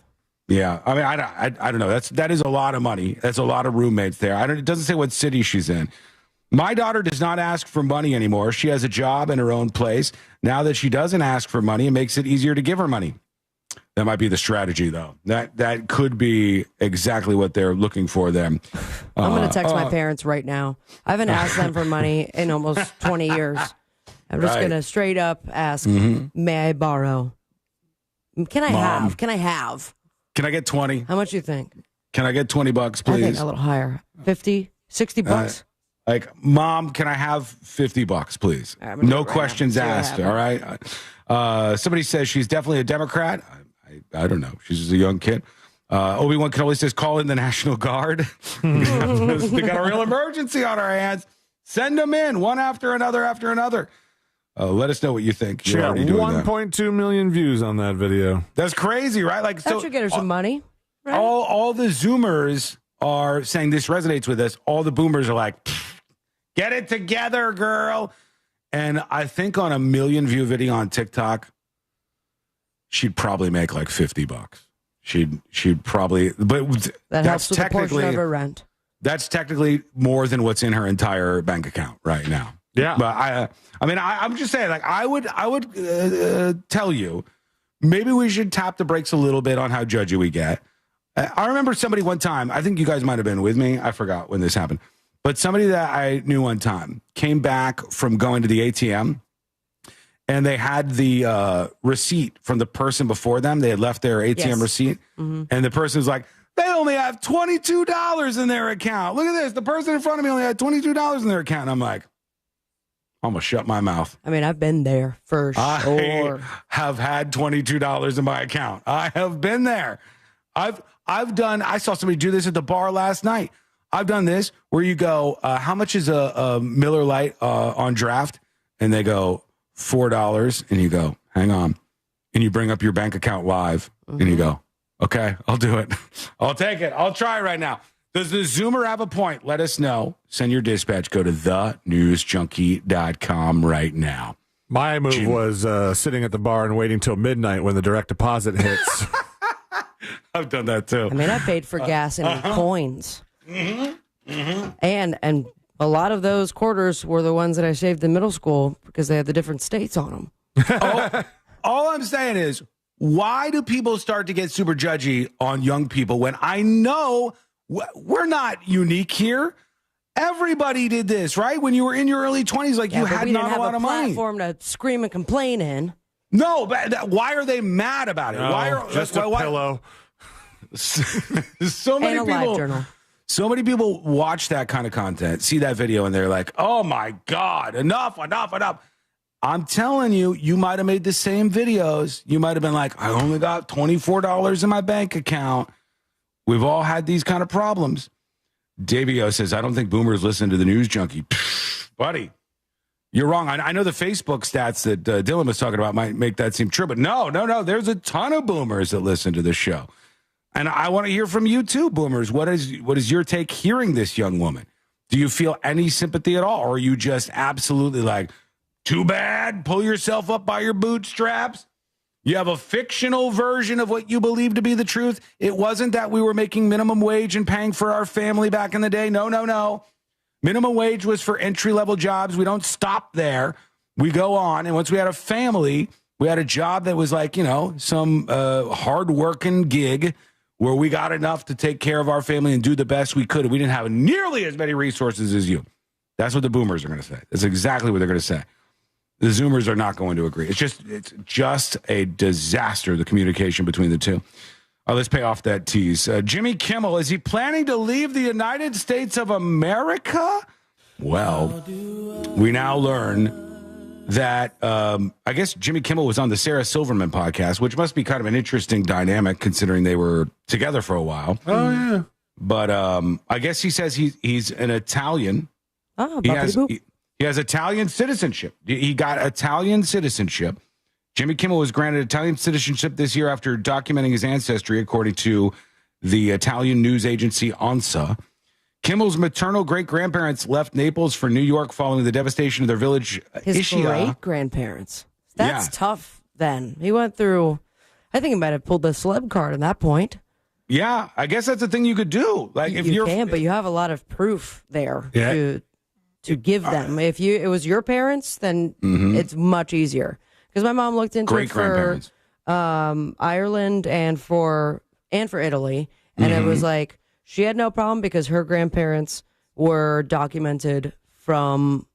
Yeah, I mean, I don't know. That is a lot of money. That's a lot of roommates there. It doesn't say what city she's in. My daughter does not ask for money anymore. She has a job in her own place. Now that she doesn't ask for money, it makes it easier to give her money. That might be the strategy, though. That could be exactly what they're looking for them. I'm going to text my parents right now. I haven't asked them for money in almost 20 years. I'm just going to straight up ask, may I borrow? Can I have? Can I get 20? How much do you think? Can I get $20, please? I think a little higher. 50, $60? Like, Mom, can I have $50, please? Right, no questions asked, all right? Somebody says she's definitely a Democrat. I don't know. She's just a young kid. Obi-Wan Kenobi says, call in the National Guard. They got a real emergency on our hands. Send them in, one after another. Let us know what you think. She got 1.2 million views on that video. That's crazy, right? Like, that should get her some money. Right? All the Zoomers are saying this resonates with us. All the Boomers are like, get it together, girl. And I think on a 1 million view video on TikTok, she'd probably make like $50. She'd probably, but that helps with the portion of her rent. That's technically more than what's in her entire bank account right now. Yeah, but I'm just saying, like, I would tell you, maybe we should tap the brakes a little bit on how judgy we get. I remember somebody one time, I think you guys might have been with me. I forgot when this happened, but somebody that I knew one time came back from going to the ATM, and they had the receipt from the person before them. They had left their ATM receipt, and the person was like, they only have $22 in their account. Look at this. The person in front of me only had $22 in their account. And I'm like, I'm going to shut my mouth. I mean, I've been there for sure. I have had $22 in my account. I have been there. I saw somebody do this at the bar last night. I've done this where you go, how much is a Miller Lite on draft? And they go, $4. And you go, hang on. And you bring up your bank account live and you go, okay, I'll do it. I'll take it. I'll try right now. Does the Zoomer have a point? Let us know. Send your dispatch. Go to thenewsjunkie.com right now. My move was sitting at the bar and waiting till midnight when the direct deposit hits. I've done that too. I mean, I paid for gas in coins. And a lot of those quarters were the ones that I saved in middle school because they had the different states on them. All I'm saying is, why do people start to get super judgy on young people when I know we're not unique here? Everybody did this, right? When you were in your early 20s, like, you had not a lot of money. Platform to scream and complain in. No, but why are they mad about it? Just a pillow. So many people. So many people watch that kind of content, see that video, and they're like, oh my God, enough. I'm telling you, you might have made the same videos. You might have been like, I only got $24 in my bank account. We've all had these kind of problems. Davio says, I don't think boomers listen to the News Junkie. Pfft, buddy, you're wrong. I know the Facebook stats that Dylan was talking about might make that seem true, but no. There's a ton of boomers that listen to this show. And I want to hear from you too, boomers. What is your take hearing this young woman? Do you feel any sympathy at all? Or are you just absolutely like, too bad, pull yourself up by your bootstraps? You have a fictional version of what you believe to be the truth. It wasn't that we were making minimum wage and paying for our family back in the day. No. Minimum wage was for entry-level jobs. We don't stop there. We go on. And once we had a family, we had a job that was like, some hard-working gig where we got enough to take care of our family and do the best we could. We didn't have nearly as many resources as you. That's what the boomers are going to say. That's exactly what they're going to say. The Zoomers are not going to agree. It's just a disaster, the communication between the two. Let's pay off that tease. Jimmy Kimmel, is he planning to leave the United States of America? Well, we now learn that I guess Jimmy Kimmel was on the Sarah Silverman podcast, which must be kind of an interesting dynamic considering they were together for a while. Oh, yeah. But I guess he says he's an Italian. Oh, he has Italian citizenship. He got Italian citizenship, Jimmy Kimmel was granted Italian citizenship this year after documenting his ancestry, according to the Italian news agency ANSA. Kimmel's maternal great-grandparents left Naples for New York following the devastation of their village, His Ischia. great-grandparents. That's Yeah. tough then. He went through, I think he might have pulled the celeb card at that point. Yeah, I guess that's a thing you could do. Like if you can, but you have a lot of proof there Yeah. to give them. If it was your parents, then it's much easier. Because my mom looked into it for Ireland and for Italy, and it was like she had no problem because her grandparents were documented from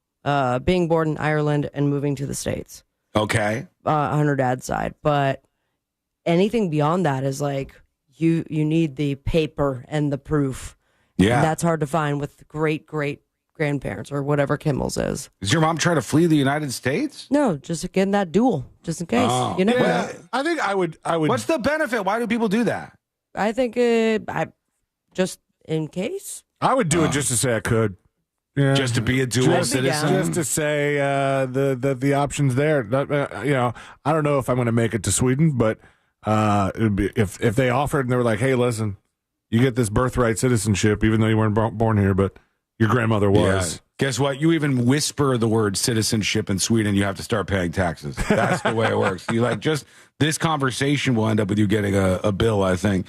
being born in Ireland and moving to the States. Okay. On her dad's side, but anything beyond that is like you need the paper and the proof. Yeah, and that's hard to find with great grandparents or whatever Kimmel's is. Is your mom trying to flee the United States? No, just getting that duel, just in case. Oh. You never know. I think I would. What's the benefit? Why do people do that? I think just in case. I would do it just to say I could. Yeah. Just to be a dual citizen? Just to say the options there. I don't know if I'm going to make it to Sweden, but it'd be, if they offered and they were like, hey, listen, you get this birthright citizenship, even though you weren't born here, but your grandmother was. Yeah. Guess what? You even whisper the word citizenship in Sweden, you have to start paying taxes. That's the way it works. You just this conversation will end up with you getting a bill, I think.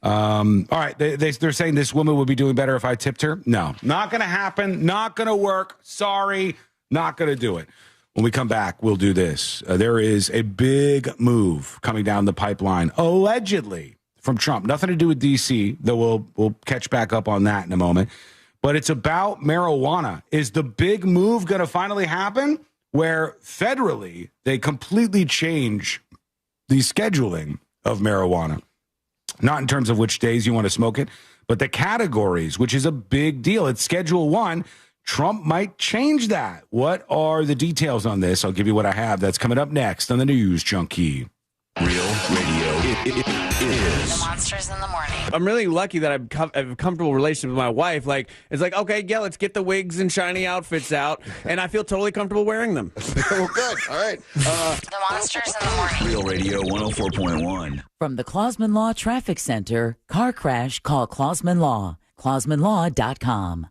All right, they're saying this woman would be doing better if I tipped her. No, not going to happen. Not going to work. Sorry, not going to do it. When we come back, we'll do this. There is a big move coming down the pipeline, allegedly from Trump. Nothing to do with D.C., though we'll catch back up on that in a moment. But it's about marijuana. Is the big move going to finally happen where federally they completely change the scheduling of marijuana? Not in terms of which days you want to smoke it, but the categories, which is a big deal. It's Schedule 1. Trump might change that. What are the details on this? I'll give you what I have. That's coming up next on the News Junkie. Real radio is The Monsters in the Morning. I'm really lucky that I have a comfortable relationship with my wife. Like, it's like, okay, yeah, let's get the wigs and shiny outfits out, and I feel totally comfortable wearing them. well, good. All right. The Monsters in the Morning. Real Radio 104.1. From the Clausman Law Traffic Center, car crash, call Clausman Law. ClausmanLaw.com.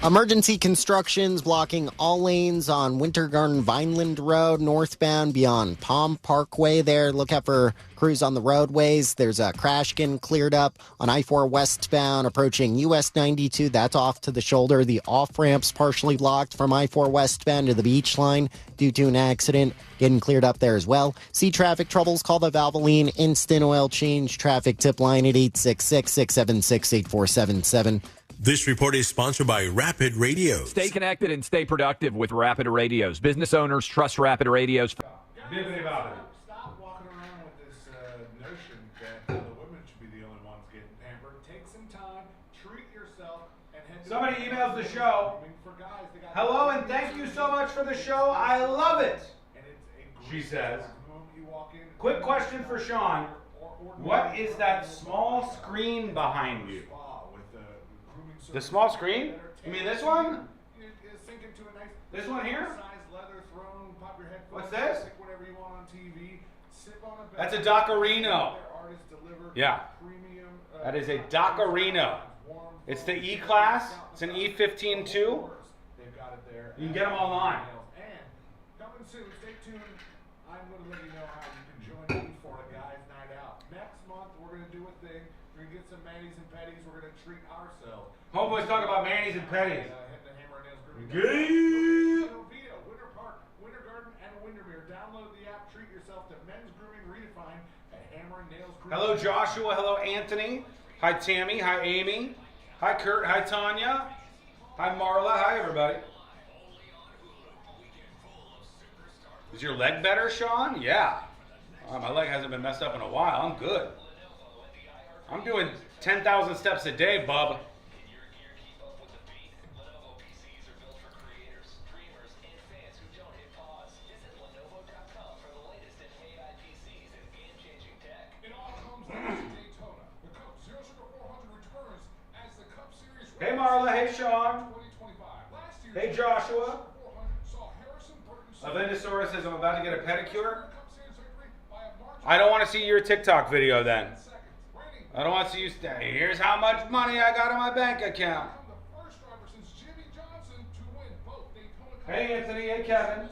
Emergency constructions blocking all lanes on Winter Garden Vineland Road northbound beyond Palm Parkway there. Look out for crews on the roadways. There's a crash getting cleared up on I-4 westbound approaching US 92. That's off to the shoulder. The off-ramp's partially blocked from I-4 westbound to the beach line due to an accident. Getting cleared up there as well. See traffic troubles, call the Valvoline Instant Oil Change traffic tip line at 866-676-8477. This report is sponsored by Rapid Radios. Stay connected and stay productive with Rapid Radios. Business owners trust Rapid Radios. Stop walking around with this notion that the women should be the only ones getting pampered. Take some time, treat yourself, and head to Somebody emails the show. Hello and thank you so much for the show. I love it. She says. Quick question for Sean. What is that small screen behind you? The small screen? You mean this one? This one here? What's this? That's a Dockerino. Yeah. That is a Dockerino. It's the E-Class. It's an E15 too. You can get them online. Coming soon, stay tuned. I'm going to let you know how you can join me for a guys' night out. Next month, we're going to do a thing. We're going to get some manis and petties. We're going to treat ourselves. Homeboys talk about manis and petties. Winter Park, Winter Garden, and Windermere. Download the app. Treat yourself to men's grooming redefined at Hammer and Nails Grooming. Hello, Joshua. Hello, Anthony. Hi, Tammy. Hi, Amy. Hi, Kurt. Hi, Tanya. Hi, Marla. Hi, everybody. Is your leg better, Sean? Yeah. My leg hasn't been messed up in a while. I'm good. I'm doing 10,000 steps a day, bub. Hey, Marla. Hey, Sean. Hey, Joshua. Avendosaurus says, I'm about to get a pedicure. I don't want to see your TikTok video then. I don't want to see you say, here's how much money I got in my bank account. Hey, Anthony. Hey, Kevin.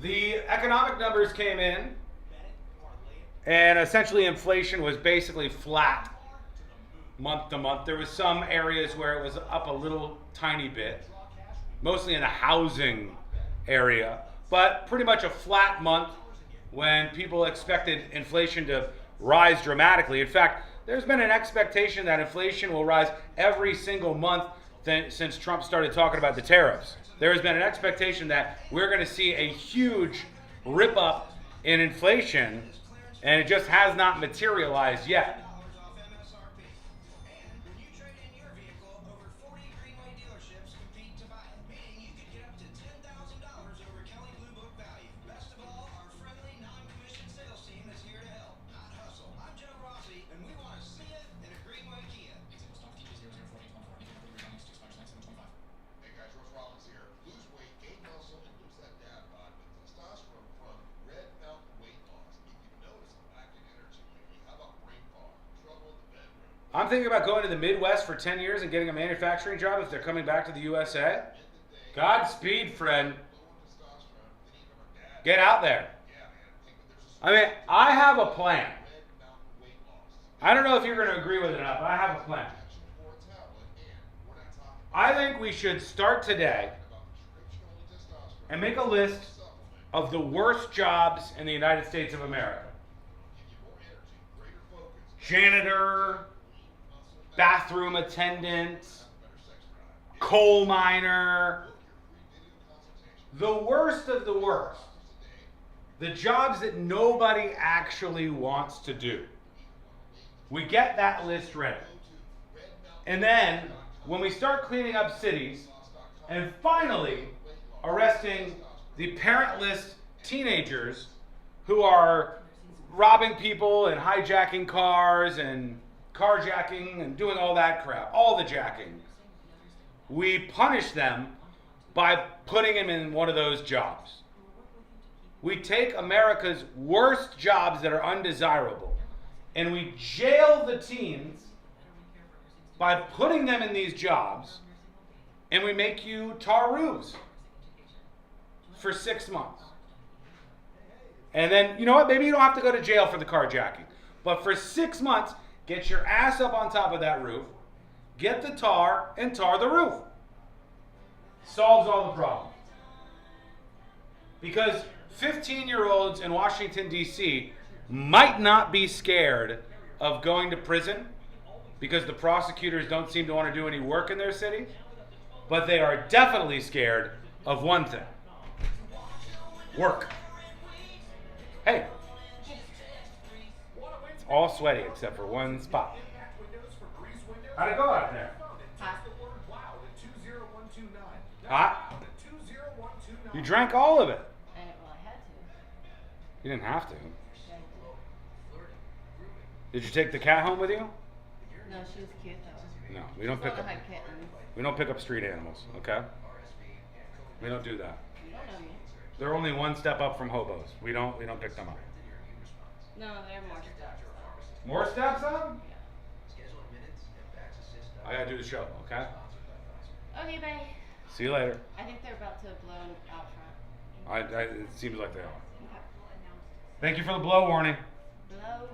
The economic numbers came in, and essentially inflation was basically flat month to month. There was some areas where it was up a little tiny bit, mostly in the housing area, but pretty much a flat month when people expected inflation to rise dramatically. In fact, there's been an expectation that inflation will rise every single month since Trump started talking about the tariffs. There has been an expectation that we're going to see a huge rip up in inflation, and it just has not materialized yet. I'm thinking about going to the Midwest for 10 years and getting a manufacturing job if they're coming back to the USA. Godspeed, friend. Get out there. I mean, I have a plan. I don't know if you're going to agree with it or not, but I have a plan. I think we should start today and make a list of the worst jobs in the United States of America. Janitor, bathroom attendant, coal miner, the worst of the worst. The jobs that nobody actually wants to do. We get that list ready. And then, when we start cleaning up cities, and finally arresting the parentless teenagers who are robbing people and hijacking cars and carjacking and doing all that crap, all the jacking, we punish them by putting them in one of those jobs. We take America's worst jobs that are undesirable and we jail the teens by putting them in these jobs, and we make you tar roofs for 6 months. And then, you know what, maybe you don't have to go to jail for the carjacking, but for 6 months, get your ass up on top of that roof, get the tar, and tar the roof. Solves all the problems. Because 15-year-olds in Washington, D.C. might not be scared of going to prison because the prosecutors don't seem to want to do any work in their city, but they are definitely scared of one thing: work. Hey, it's all sweaty except for one spot. How'd it go out there? Hot? You drank all of it. You didn't have to. Did you take the cat home with you? No, she was cute though. No, we don't pick up. We don't pick up street animals, okay? We don't do that. You don't know me. They're only one step up from hobos. We don't pick them up. No, they're more steps. More steps up? I gotta do the show, okay? Okay, bye. See you later. I think they're about to blow out front. It seems like they are. Thank you for the blow warning. Blow.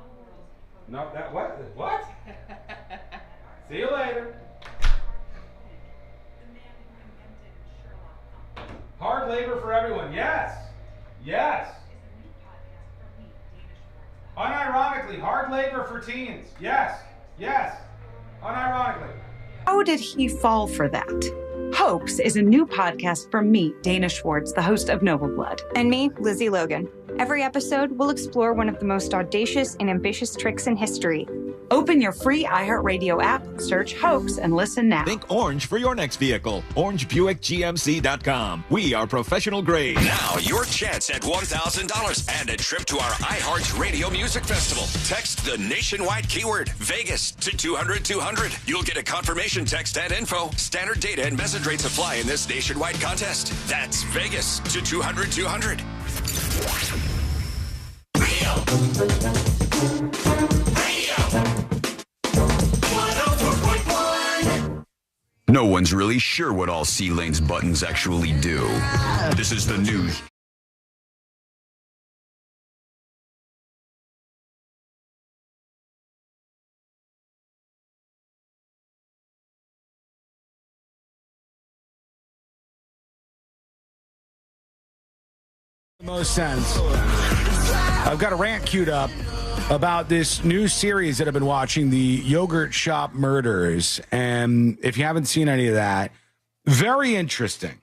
No, that what? What? See you later. Hard labor for everyone. Yes. Yes. Unironically, hard labor for teens. Yes. Yes. Unironically. How did he fall for that? Hoax is a new podcast from me, Dana Schwartz, the host of Noble Blood. And me, Lizzie Logan. Every episode, we'll explore one of the most audacious and ambitious tricks in history Open your free iHeartRadio app, search hoax, and listen now. Think orange for your next vehicle. OrangeBuickGMC.com. We are professional grade. Now, your chance at $1,000 and a trip to our iHeart Radio Music Festival. Text the nationwide keyword Vegas to 200-200. You'll get a confirmation text and info. Standard data and message rates apply in this nationwide contest. That's Vegas to 200-200. No one's really sure what all C-Lane's buttons actually do. This is the news. Most sense. I've got a rant queued up about this new series that I've been watching, the Yogurt Shop Murders. And if you haven't seen any of that, very interesting.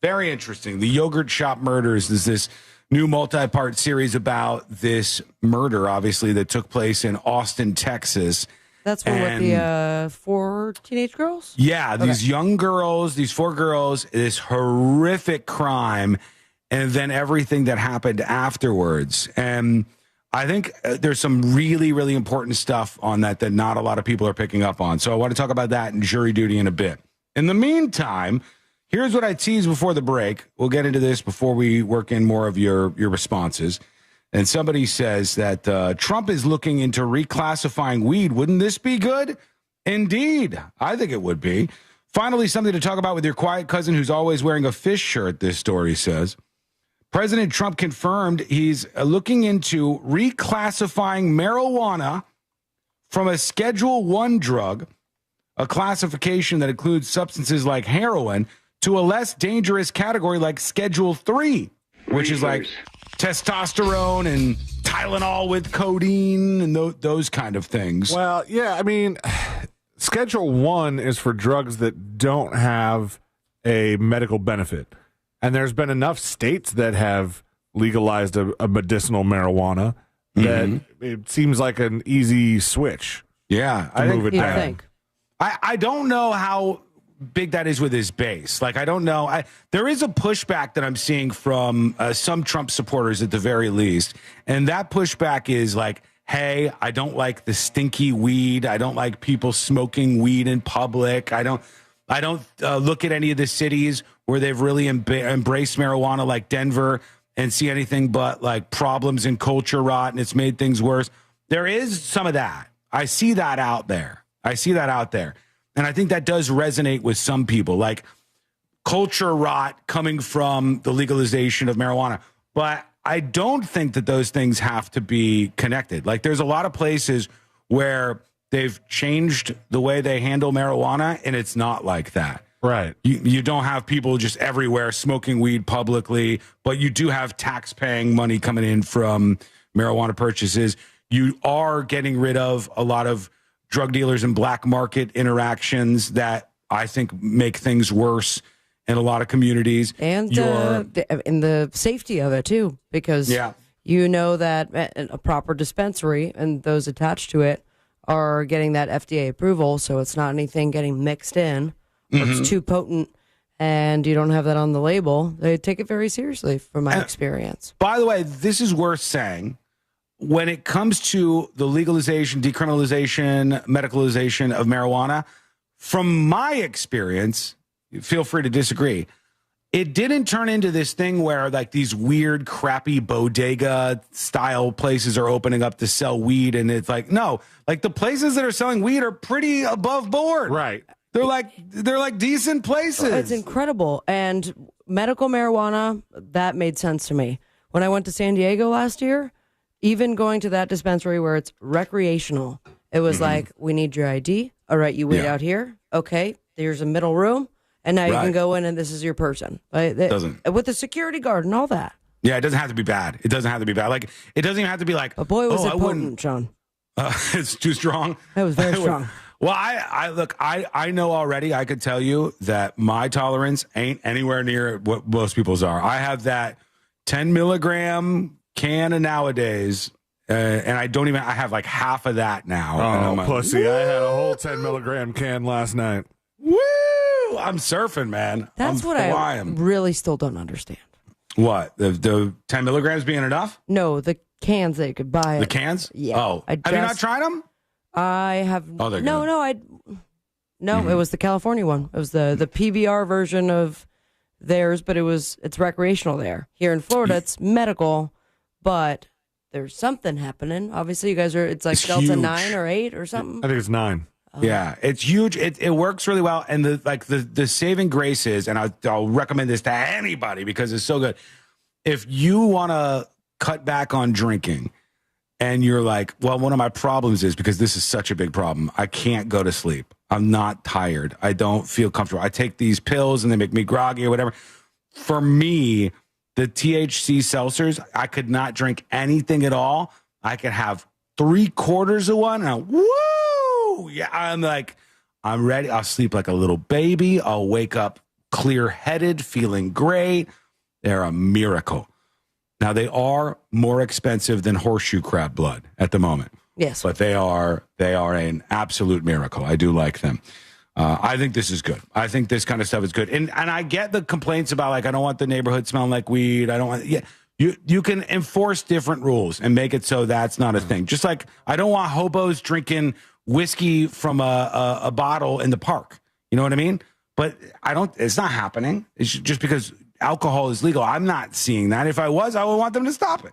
Very interesting. The Yogurt Shop Murders is this new multi-part series about this murder, obviously, that took place in Austin, Texas. That's one with the 4 teenage girls? Yeah, these young girls, these 4 girls, this horrific crime, and then everything that happened afterwards. And I think there's some really, really important stuff on that not a lot of people are picking up on. So I want to talk about that in jury duty in a bit. In the meantime, here's what I teased before the break. We'll get into this before we work in more of your responses. And somebody says that Trump is looking into reclassifying weed. Wouldn't this be good? Indeed. I think it would be. Finally, something to talk about with your quiet cousin who's always wearing a fish shirt, this story says. President Trump confirmed he's looking into reclassifying marijuana from a Schedule I drug, a classification that includes substances like heroin, to a less dangerous category like Schedule III, which is like testosterone and Tylenol with codeine and those kind of things. Well, yeah, I mean, Schedule I is for drugs that don't have a medical benefit. And there's been enough states that have legalized a medicinal marijuana that it seems like an easy switch. Yeah, I move it down. I don't know how big that is with his base. Like, I don't know. There is a pushback that I'm seeing from some Trump supporters at the very least. And that pushback is like, hey, I don't like the stinky weed. I don't like people smoking weed in public. I don't look at any of the cities where they've really embraced marijuana like Denver and see anything but like problems and culture rot, and it's made things worse. There is some of that. I see that out there. And I think that does resonate with some people, like culture rot coming from the legalization of marijuana. But I don't think that those things have to be connected. Like, there's a lot of places where they've changed the way they handle marijuana, and it's not like that. Right. You don't have people just everywhere smoking weed publicly, but you do have tax-paying money coming in from marijuana purchases. You are getting rid of a lot of drug dealers and black market interactions that I think make things worse in a lot of communities. And in the safety of it, too, because you know that a proper dispensary and those attached to it are getting that FDA approval, so it's not anything getting mixed in, or it's too potent, and you don't have that on the label. They take it very seriously, from my experience. By the way, this is worth saying. When it comes to the legalization, decriminalization, medicalization of marijuana, from my experience, feel free to disagree, it didn't turn into this thing where like these weird, crappy bodega style places are opening up to sell weed. And it's like, no, like the places that are selling weed are pretty above board. Right. They're like decent places. It's incredible. And medical marijuana, that made sense to me. When I went to San Diego last year, even going to that dispensary where it's recreational, it was like, we need your ID. All right, you wait out here. Okay, there's a middle room. And now you can go in and this is your person. With the security guard and all that. Yeah, it doesn't have to be bad. Like, it doesn't even have to be like, but boy, was it potent, John. It's too strong. It was very strong. Well, I know already, I could tell you that my tolerance ain't anywhere near what most people's are. I have that 10 milligram can of nowadays, And I have like half of that now. Oh, pussy. I had a whole 10 milligram can last night. Woo! I'm surfing, man. That's what I really still don't understand. What? The 10 milligrams being enough? No, the cans they could buy. The cans? Yeah. Oh. Have you not tried them? I have. Oh, they're no, good. No, it was the California one. It was the PBR version of theirs, but it's recreational there. Here in Florida, it's medical, but there's something happening. Obviously, you guys it's Delta huge. 9 or 8 or something. I think it's 9. Yeah, it's huge. It works really well. And the saving grace is, and I'll recommend this to anybody because it's so good. If you want to cut back on drinking and you're like, well, one of my problems is because this is such a big problem. I can't go to sleep. I'm not tired. I don't feel comfortable. I take these pills and they make me groggy or whatever. For me, the THC seltzers, I could not drink anything at all. I could have 3/4 of one. And woo! Yeah, I'm ready. I'll sleep like a little baby. I'll wake up clear-headed, feeling great. They're a miracle. Now, they are more expensive than horseshoe crab blood at the moment. Yes. But they are an absolute miracle. I do like them. I think this is good. I think this kind of stuff is good. And I get the complaints about, like, I don't want the neighborhood smelling like weed. I don't want... Yeah, you can enforce different rules and make it so that's not a thing. Just like I don't want hobos drinking whiskey from a bottle in the park. You know what I mean? But it's not happening. It's just because alcohol is legal. I'm not seeing that. If I was, I would want them to stop it.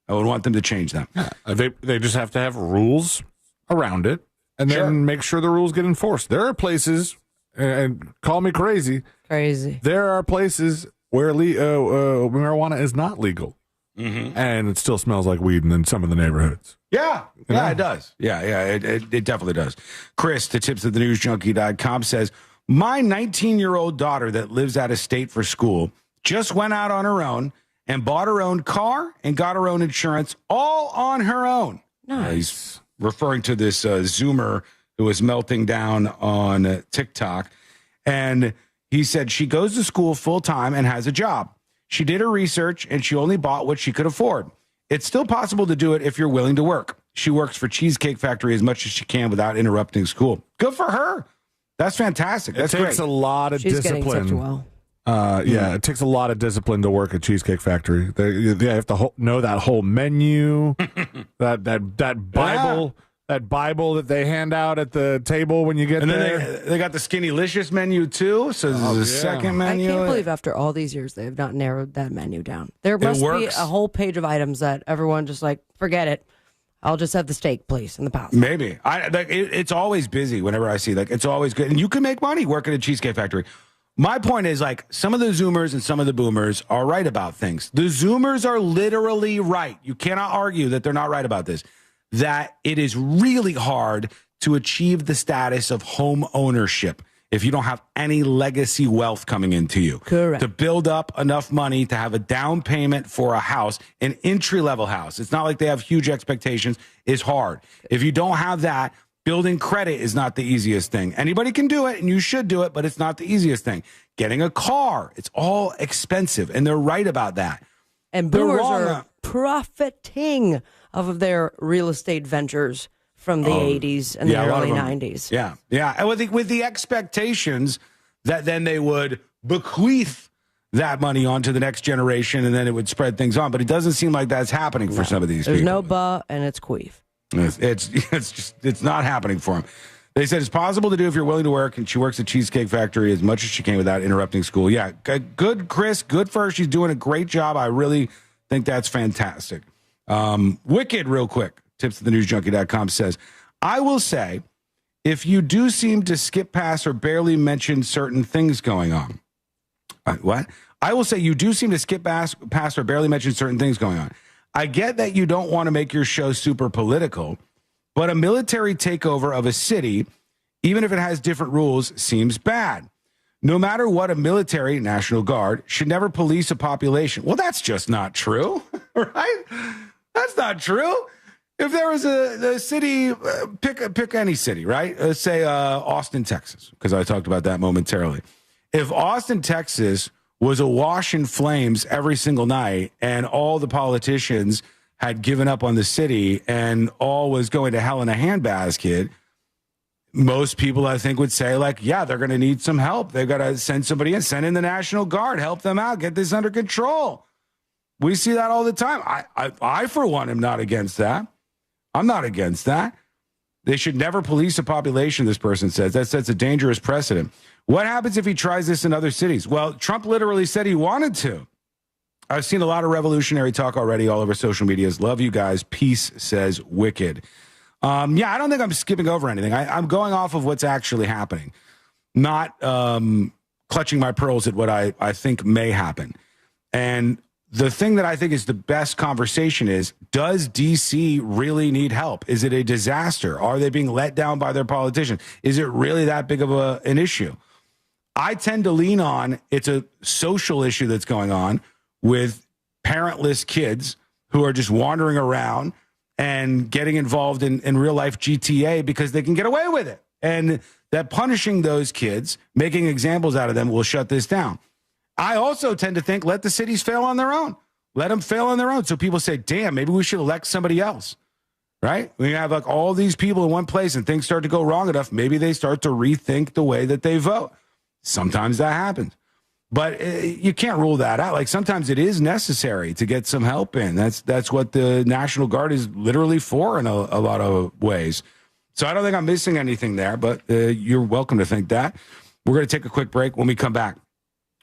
I would want them to change that. They just have to have rules around it and then make sure the rules get enforced. There are places, and call me crazy. There are places where marijuana is not legal. Mm-hmm. And it still smells like weed in some of the neighborhoods. Yeah, it does. Yeah, it definitely does. Chris, to tipsathenewsjunkie.com says, my 19-year-old daughter that lives out of state for school just went out on her own and bought her own car and got her own insurance all on her own. Nice. He's referring to this Zoomer who was melting down on TikTok. And he said she goes to school full-time and has a job. She did her research, and she only bought what she could afford. It's still possible to do it if you're willing to work. She works for Cheesecake Factory as much as she can without interrupting school. Good for her. That's fantastic. That's great. It takes a lot of discipline. Getting such well. It takes a lot of discipline to work at Cheesecake Factory. They have to know that whole menu, that Bible. Yeah. That Bible that they hand out at the table when you get there. Then they got the Skinnylicious menu, too. So this is a second menu. I can't believe after all these years they have not narrowed that menu down. There must be a whole page of items that everyone just like, forget it. I'll just have the steak, please, and the pasta. Maybe. It's always busy whenever I see, it's always good. And you can make money working at Cheesecake Factory. My point is, some of the Zoomers and some of the Boomers are right about things. The Zoomers are literally right. You cannot argue that they're not right about this. That it is really hard to achieve the status of home ownership if you don't have any legacy wealth coming into you. Correct. To build up enough money to have a down payment for a house, an entry-level house. It's not like they have huge expectations. It's hard. If you don't have that, building credit is not the easiest thing. Anybody can do it, and you should do it, but it's not the easiest thing. Getting a car, it's all expensive, and they're right about that. And boomers are profiting off of their real estate ventures from the 80s and the early 90s. Yeah, yeah. And with the expectations that then they would bequeath that money onto the next generation and then it would spread things on. But it doesn't seem like that's happening for some of these There's people. no but, and it's queef. It's not happening for them. They said it's possible to do if you're willing to work, and she works at Cheesecake Factory as much as she can without interrupting school. Yeah, good, Chris. Good for her. She's doing a great job. I really think that's fantastic. Wicked, real quick, tipsathenewsjunkie.com says, I will say, if you do seem to skip past or barely mention certain things going on. What? I will say you do seem to skip past or barely mention certain things going on. I get that you don't want to make your show super political, but a military takeover of a city, even if it has different rules, seems bad. No matter what, a military, National Guard, should never police a population. Well, that's just not true, right? That's not true. If there was a city, pick any city, right? Let's say Austin, Texas, because I talked about that momentarily. If Austin, Texas was awash in flames every single night and all the politicians had given up on the city and all was going to hell in a handbasket, most people, I think, would say, like, yeah, they're going to need some help. They've got to send somebody in, send in the National Guard, help them out, get this under control. We see that all the time. I for one, am not against that. I'm not against that. They should never police a population, this person says. That sets a dangerous precedent. What happens if he tries this in other cities? Well, Trump literally said he wanted to. I've seen a lot of revolutionary talk already all over social medias. Love you guys. Peace, says Wicked. I don't think I'm skipping over anything. I'm going off of what's actually happening, not clutching my pearls at what I think may happen. And the thing that I think is the best conversation is, does D.C. really need help? Is it a disaster? Are they being let down by their politicians? Is it really that big of an issue? I tend to lean on it's a social issue that's going on with parentless kids who are just wandering around and getting involved in real life GTA because they can get away with it. And that punishing those kids, making examples out of them, will shut this down. I also tend to think, let the cities fail on their own. Let them fail on their own. So people say, damn, maybe we should elect somebody else, right? When you have like all these people in one place and things start to go wrong enough, maybe they start to rethink the way that they vote. Sometimes that happens. But you can't rule that out. Like, sometimes it is necessary to get some help in. That's what the National Guard is literally for in a lot of ways. So I don't think I'm missing anything there, but you're welcome to think that. We're going to take a quick break. When we come back,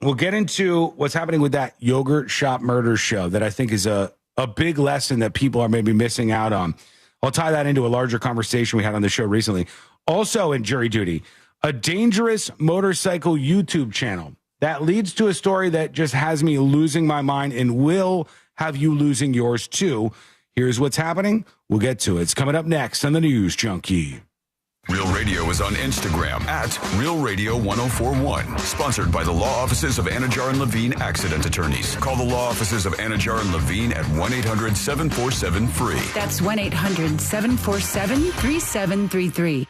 we'll get into what's happening with that yogurt shop murder show that I think is a big lesson that people are maybe missing out on. I'll tie that into a larger conversation we had on the show recently. Also in jury duty, a dangerous motorcycle YouTube channel that leads to a story that just has me losing my mind and will have you losing yours too. Here's what's happening. We'll get to it. It's coming up next on the News Junkie. Real Radio is on Instagram at Real Radio 1041. Sponsored by the law offices of Anajar and Levine Accident Attorneys. Call the law offices of Anajar and Levine at 1-800-747-FREE. That's 1-800-747-3733.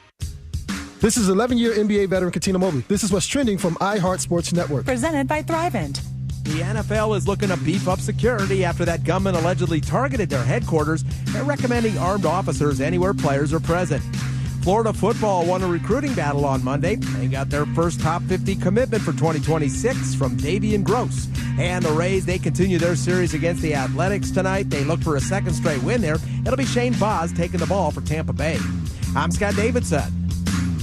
This is 11-year NBA veteran Katina Mobley. This is what's trending from iHeart Sports Network. Presented by Thrivent. The NFL is looking to beef up security after that gunman allegedly targeted their headquarters and recommending armed officers anywhere players are present. Florida football won a recruiting battle on Monday and got their first top 50 commitment for 2026 from Davian Gross. And the Rays, they continue their series against the Athletics tonight. They look for a second straight win there. It'll be Shane Boz taking the ball for Tampa Bay. I'm Scott Davidson.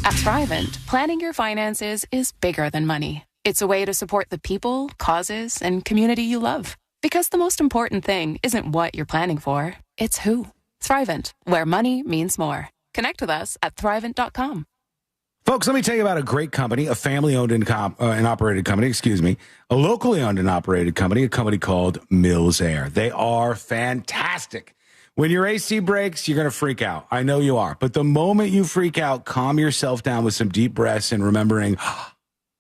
At Thrivent, planning your finances is bigger than money. It's a way to support the people, causes, and community you love. Because the most important thing isn't what you're planning for, it's who. Thrivent, where money means more. Connect with us at Thrivent.com. Folks, let me tell you about a great company, a family-owned and operated company, a locally owned and operated company, a company called Mills Air. They are fantastic. When your AC breaks, you're going to freak out. I know you are. But the moment you freak out, calm yourself down with some deep breaths and remembering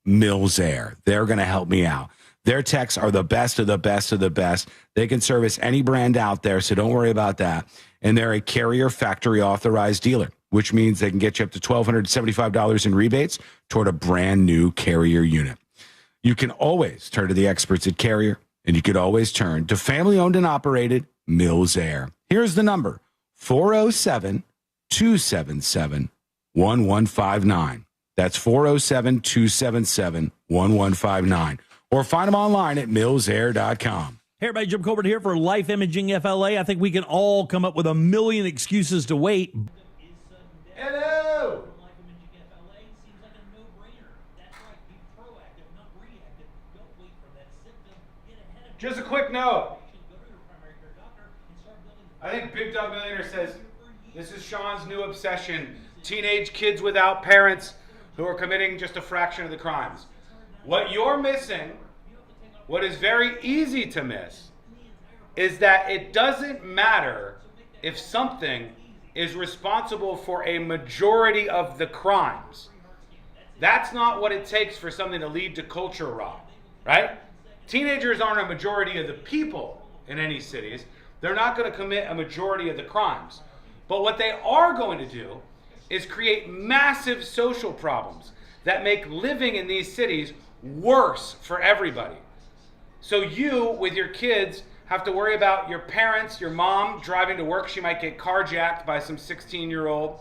Mills Air. They're going to help me out. Their techs are the best of the best of the best. They can service any brand out there, so don't worry about that. And they're a Carrier factory authorized dealer, which means they can get you up to $1,275 in rebates toward a brand new Carrier unit. You can always turn to the experts at Carrier, and you could always turn to family-owned and operated Mills Air. Here's the number, 407-277-1159. That's 407-277-1159. Or find them online at millsair.com. Hey, everybody, Jim Colbert here for Life Imaging FLA. I think we can all come up with a million excuses to wait. Hello! Just a quick note. I think Big Dog Millionaire says, this is Sean's new obsession. Teenage kids without parents who are committing just a fraction of the crimes. What you're missing, what is very easy to miss, is that it doesn't matter if something is responsible for a majority of the crimes. That's not what it takes for something to lead to culture rot, right? Teenagers aren't a majority of the people in any cities. They're not going to commit a majority of the crimes. But what they are going to do is create massive social problems that make living in these cities worse for everybody. So you, with your kids, have to worry about your parents, your mom driving to work. She might get carjacked by some 16-year-old.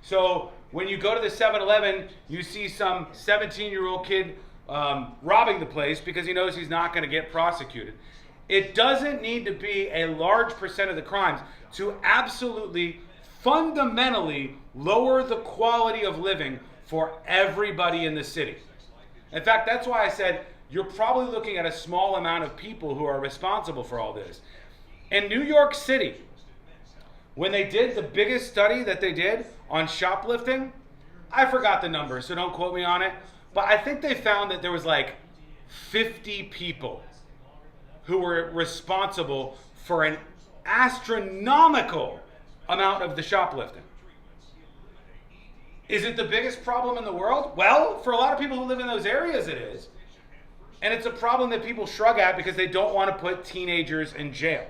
So when you go to the 7-Eleven, you see some 17-year-old kid robbing the place because he knows he's not going to get prosecuted. It doesn't need to be a large percent of the crimes to absolutely, fundamentally lower the quality of living for everybody in the city. In fact, that's why I said you're probably looking at a small amount of people who are responsible for all this. In New York City, when they did the biggest study that they did on shoplifting, I forgot the number, so don't quote me on it, but I think they found that there was like 50 people who were responsible for an astronomical amount of the shoplifting. Is it the biggest problem in the world? Well, for a lot of people who live in those areas, it is. And it's a problem that people shrug at because they don't want to put teenagers in jail.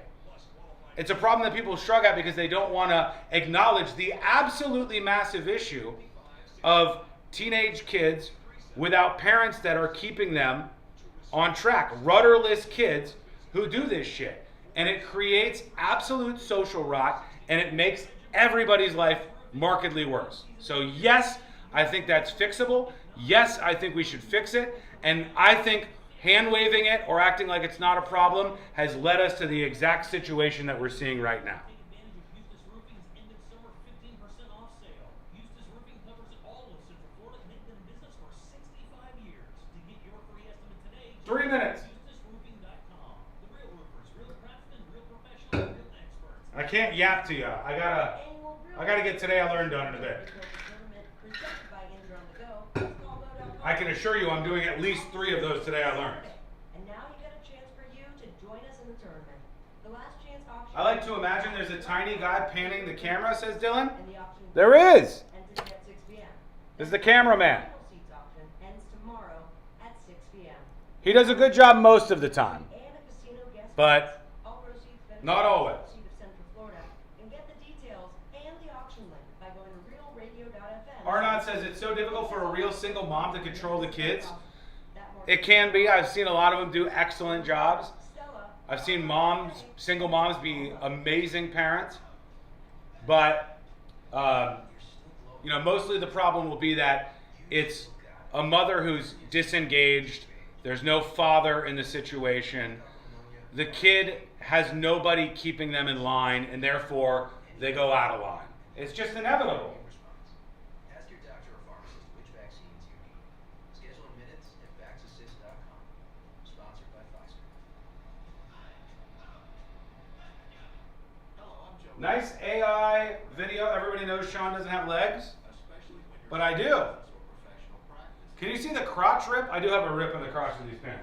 It's a problem that people shrug at because they don't want to acknowledge the absolutely massive issue of teenage kids without parents that are keeping them on track. Rudderless kids who do this shit. And it creates absolute social rot, and it makes everybody's life markedly worse. So yes, I think that's fixable. Yes, I think we should fix it. And I think hand-waving it or acting like it's not a problem has led us to the exact situation that we're seeing right now. Three minutes. I can't yap to you. I gotta get Today I Learned done in a bit. I can assure you I'm doing at least 3 of those Today I Learned. And now you got a chance for you to join us in the tournament. The last chance auction. I like to imagine there's a tiny guy panning the camera, says Dylan. There is. This is the cameraman. Ends tomorrow at 6 p.m. He does a good job most of the time, but not always. Arnott says it's so difficult for a real single mom to control the kids. It can be. I've seen a lot of them do excellent jobs. I've seen single moms be amazing parents. But, mostly the problem will be that it's a mother who's disengaged. There's no father in the situation. The kid has nobody keeping them in line, and therefore they go out of line. It's just inevitable. Nice AI video. Everybody knows Sean doesn't have legs, but I do. Can you see the crotch rip? I do have a rip in the crotch of these pants.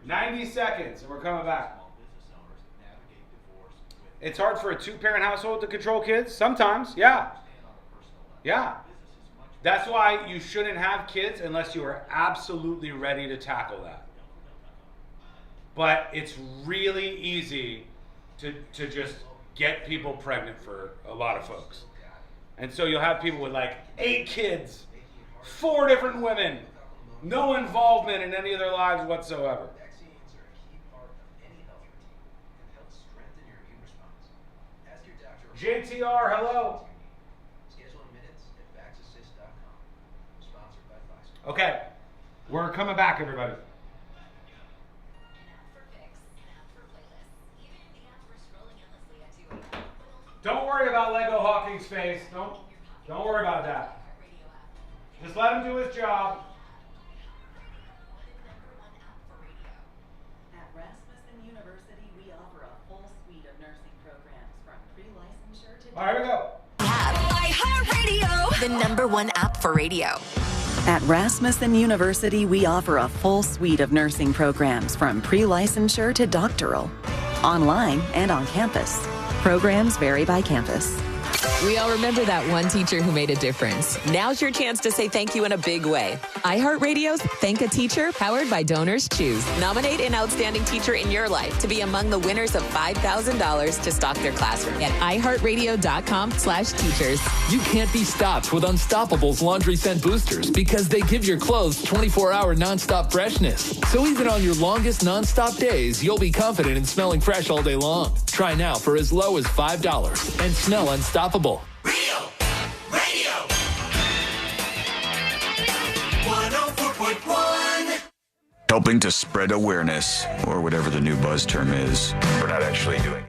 90 seconds, and we're coming back. It's hard for a 2-parent household to control kids? Sometimes, yeah. Yeah. That's why you shouldn't have kids unless you are absolutely ready to tackle that. But it's really easy to just get people pregnant for a lot of folks. And so you'll have people with like 8 kids, 4 different women, no involvement in any of their lives whatsoever. JTR, hello. Okay, we're coming back, everybody. Don't worry about Lego Hawking's face. Don't worry about that. Just let him do his job. At Rasmussen University, we offer a full suite of nursing programs from pre-licensure to... All right, here we go. iHeartRadio, the #1 app for radio. At Rasmussen University, we offer a full suite of nursing programs from pre-licensure to doctoral, online and on campus. Programs vary by campus. We all remember that one teacher who made a difference. Now's your chance to say thank you in a big way. iHeartRadio's Thank a Teacher, powered by Donors Choose. Nominate an outstanding teacher in your life to be among the winners of $5,000 to stock their classroom at iHeartRadio.com/teachers. You can't be stopped with Unstoppable's laundry scent boosters because they give your clothes 24-hour nonstop freshness. So even on your longest nonstop days, you'll be confident in smelling fresh all day long. Try now for as low as $5 and smell unstoppable. Real Radio 104.1. Helping to spread awareness, or whatever the new buzz term is. We're not actually doing it.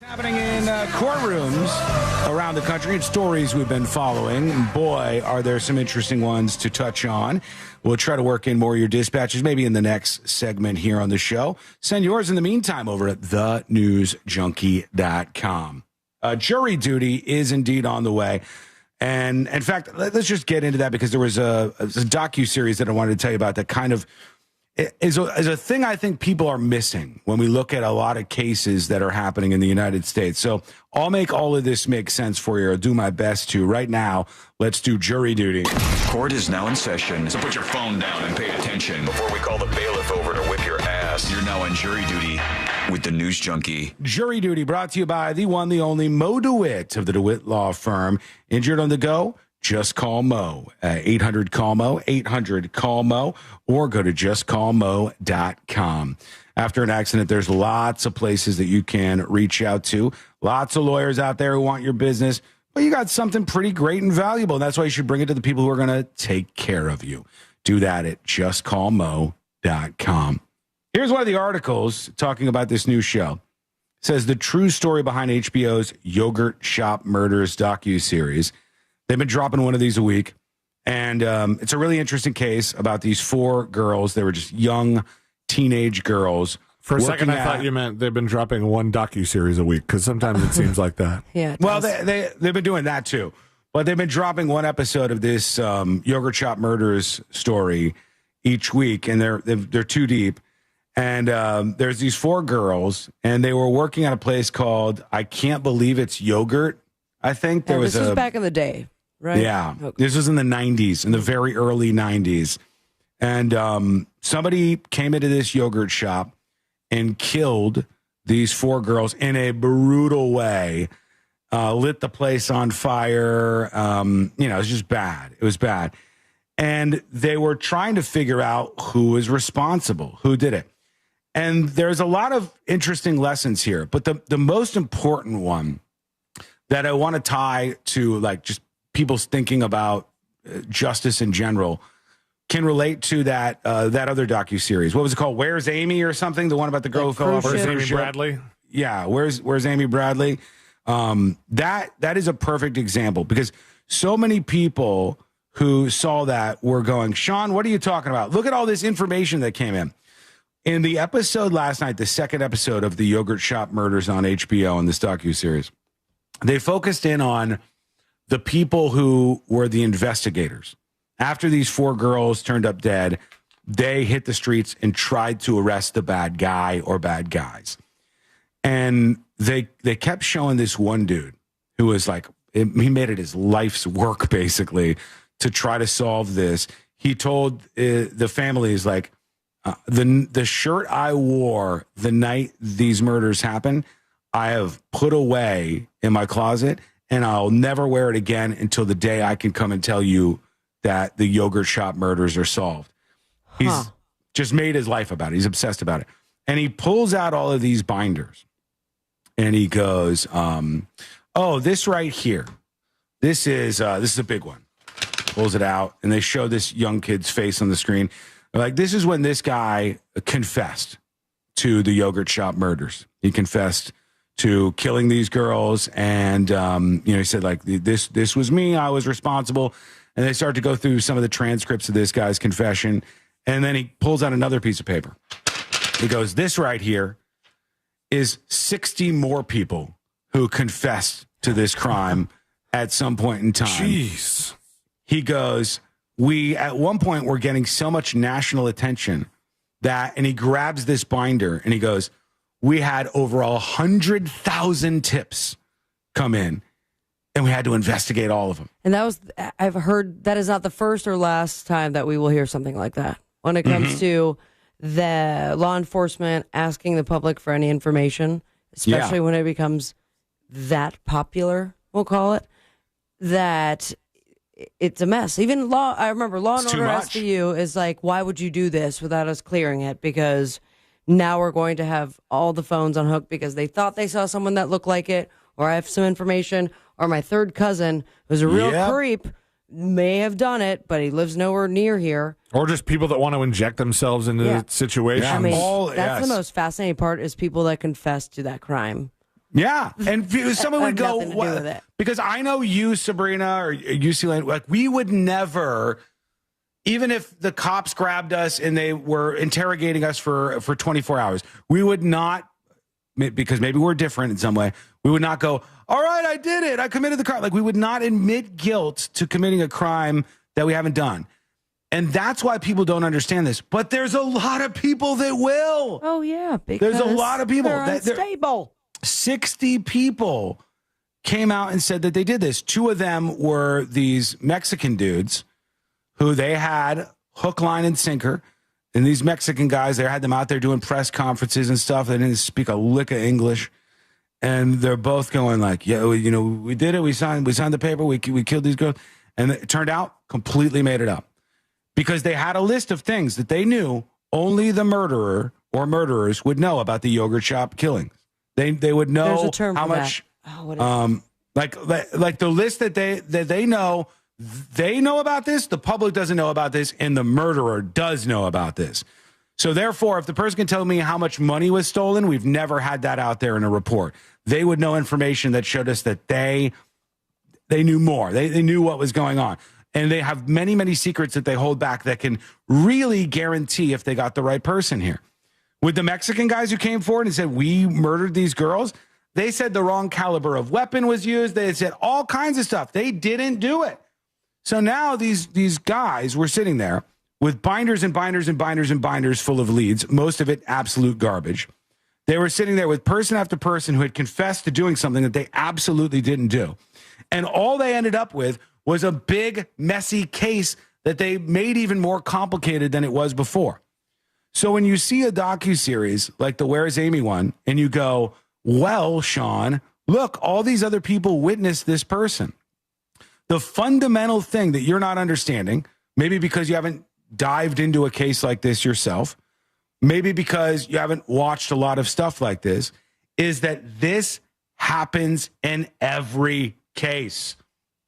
Happening in courtrooms around the country and stories we've been following. Boy, are there some interesting ones to touch on. We'll try to work in more of your dispatches, maybe in the next segment here on the show. Send yours in the meantime over at thenewsjunkie.com. Jury duty is indeed on the way. And in fact, let's just get into that because there was a docuseries that I wanted to tell you about that kind of is a thing I think people are missing when we look at a lot of cases that are happening in the United States. So I'll make all of this make sense for you. I'll do my best to. Right now, let's do jury duty. Court is now in session, so put your phone down and pay attention before we call the bailiff over to whip your ass. You're now on jury duty with the News Junkie. Jury duty brought to you by the one, the only Mo DeWitt of the DeWitt Law Firm. Injured on the go? Just call Mo. 800-CALL-MO, 800-CALL-MO, or go to justcallmo.com. After an accident, there's lots of places that you can reach out to. Lots of lawyers out there who want your business, but you got something pretty great and valuable, and that's why you should bring it to the people who are going to take care of you. Do that at justcallmo.com. Here's one of the articles talking about this new show. It says the true story behind HBO's Yogurt Shop Murders docuseries. They've been dropping one of these a week, and it's a really interesting case about these four girls. They were just young teenage girls. For a second, I thought you meant they've been dropping one docuseries a week, because sometimes it seems like that. Yeah. Well, they've been doing that too, but they've been dropping one episode of this Yogurt Shop Murders story each week, and they're too deep. And there's these four girls, and they were working at a place called I Can't Believe It's Yogurt. I think there was this was back in the day. Right. Yeah. Okay. This was in the 90s, in the very early 90s. And somebody came into this yogurt shop and killed these four girls in a brutal way, lit the place on fire. It was just bad. It was bad. And they were trying to figure out who was responsible, who did it. And there's a lot of interesting lessons here. But the most important one that I want to tie to like just people's thinking about justice in general can relate to that other docuseries. What was it called? Where's Amy or something? The one about the girl who fell off. Where's Amy Bradley? Yeah. Where's Amy Bradley? That is a perfect example because so many people who saw that were going, Sean, what are you talking about? Look at all this information that came in. In the episode last night, the second episode of the Yogurt Shop Murders on HBO in this docuseries, they focused in on the people who were the investigators. After these four girls turned up dead, they hit the streets and tried to arrest the bad guy or bad guys. And they kept showing this one dude who was like, he made it his life's work, basically, to try to solve this. He told the families, like, the shirt I wore the night these murders happened, I have put away in my closet, and I'll never wear it again until the day I can come and tell you that the Yogurt Shop murders are solved. He's just made his life about it. He's obsessed about it. And he pulls out all of these binders, and he goes, this right here. This is a big one. Pulls it out, and they show this young kid's face on the screen. They're like, this is when this guy confessed to the Yogurt Shop murders. He confessed to killing these girls, and he said, like, this was me, I was responsible. And they start to go through some of the transcripts of this guy's confession, and then he pulls out another piece of paper. He goes, this right here is 60 more people who confessed to this crime at some point in time. Jeez. He goes, we at one point were getting so much national attention and he grabs this binder and he goes, we had over 100,000 tips come in and we had to investigate all of them. And I've heard that is not the first or last time that we will hear something like that when it comes to the law enforcement asking the public for any information, especially when it becomes that popular, we'll call it, that it's a mess. Even I remember Law and Order SVU is like, why would you do this without us clearing it? Because now we're going to have all the phones on hook because they thought they saw someone that looked like it, or I have some information, or my third cousin, who's a real creep, may have done it, but he lives nowhere near here. Or just people that want to inject themselves into the situation. Yeah, I mean, that's the most fascinating part is people that confess to that crime. Yeah, and someone would go, because I know you, Sabrina, or you, Celine, like we would never, even if the cops grabbed us and they were interrogating us for 24 hours, we would not, because maybe we're different in some way, we would not go, all right, I did it, I committed the crime. Like we would not admit guilt to committing a crime that we haven't done. And that's why people don't understand this. But there's a lot of people that will. Oh, yeah. Because there's a lot of people they're unstable. 60 people came out and said that they did this. 2 of them were these Mexican dudes who they had hook, line, and sinker. And these Mexican guys, they had them out there doing press conferences and stuff. They didn't speak a lick of English. And they're both going like, yeah, we did it. We signed the paper. We killed these girls. And it turned out completely made it up. Because they had a list of things that they knew only the murderer or murderers would know about the yogurt shop killings. They would know how much, like the list that they know about this. The public doesn't know about this, and the murderer does know about this. So therefore, if the person can tell me how much money was stolen, we've never had that out there in a report. They would know information that showed us that they knew more. They knew what was going on. And they have many, many secrets that they hold back that can really guarantee if they got the right person here. With the Mexican guys who came forward and said, we murdered these girls, they said the wrong caliber of weapon was used. They said all kinds of stuff. They didn't do it. So now these guys were sitting there with binders and binders and binders and binders full of leads, most of it absolute garbage. They were sitting there with person after person who had confessed to doing something that they absolutely didn't do. And all they ended up with was a big, messy case that they made even more complicated than it was before. So when you see a docuseries like the Where's Amy one, and you go, well, Sean, look, all these other people witnessed this person. The fundamental thing that you're not understanding, maybe because you haven't dived into a case like this yourself, maybe because you haven't watched a lot of stuff like this, is that this happens in every case.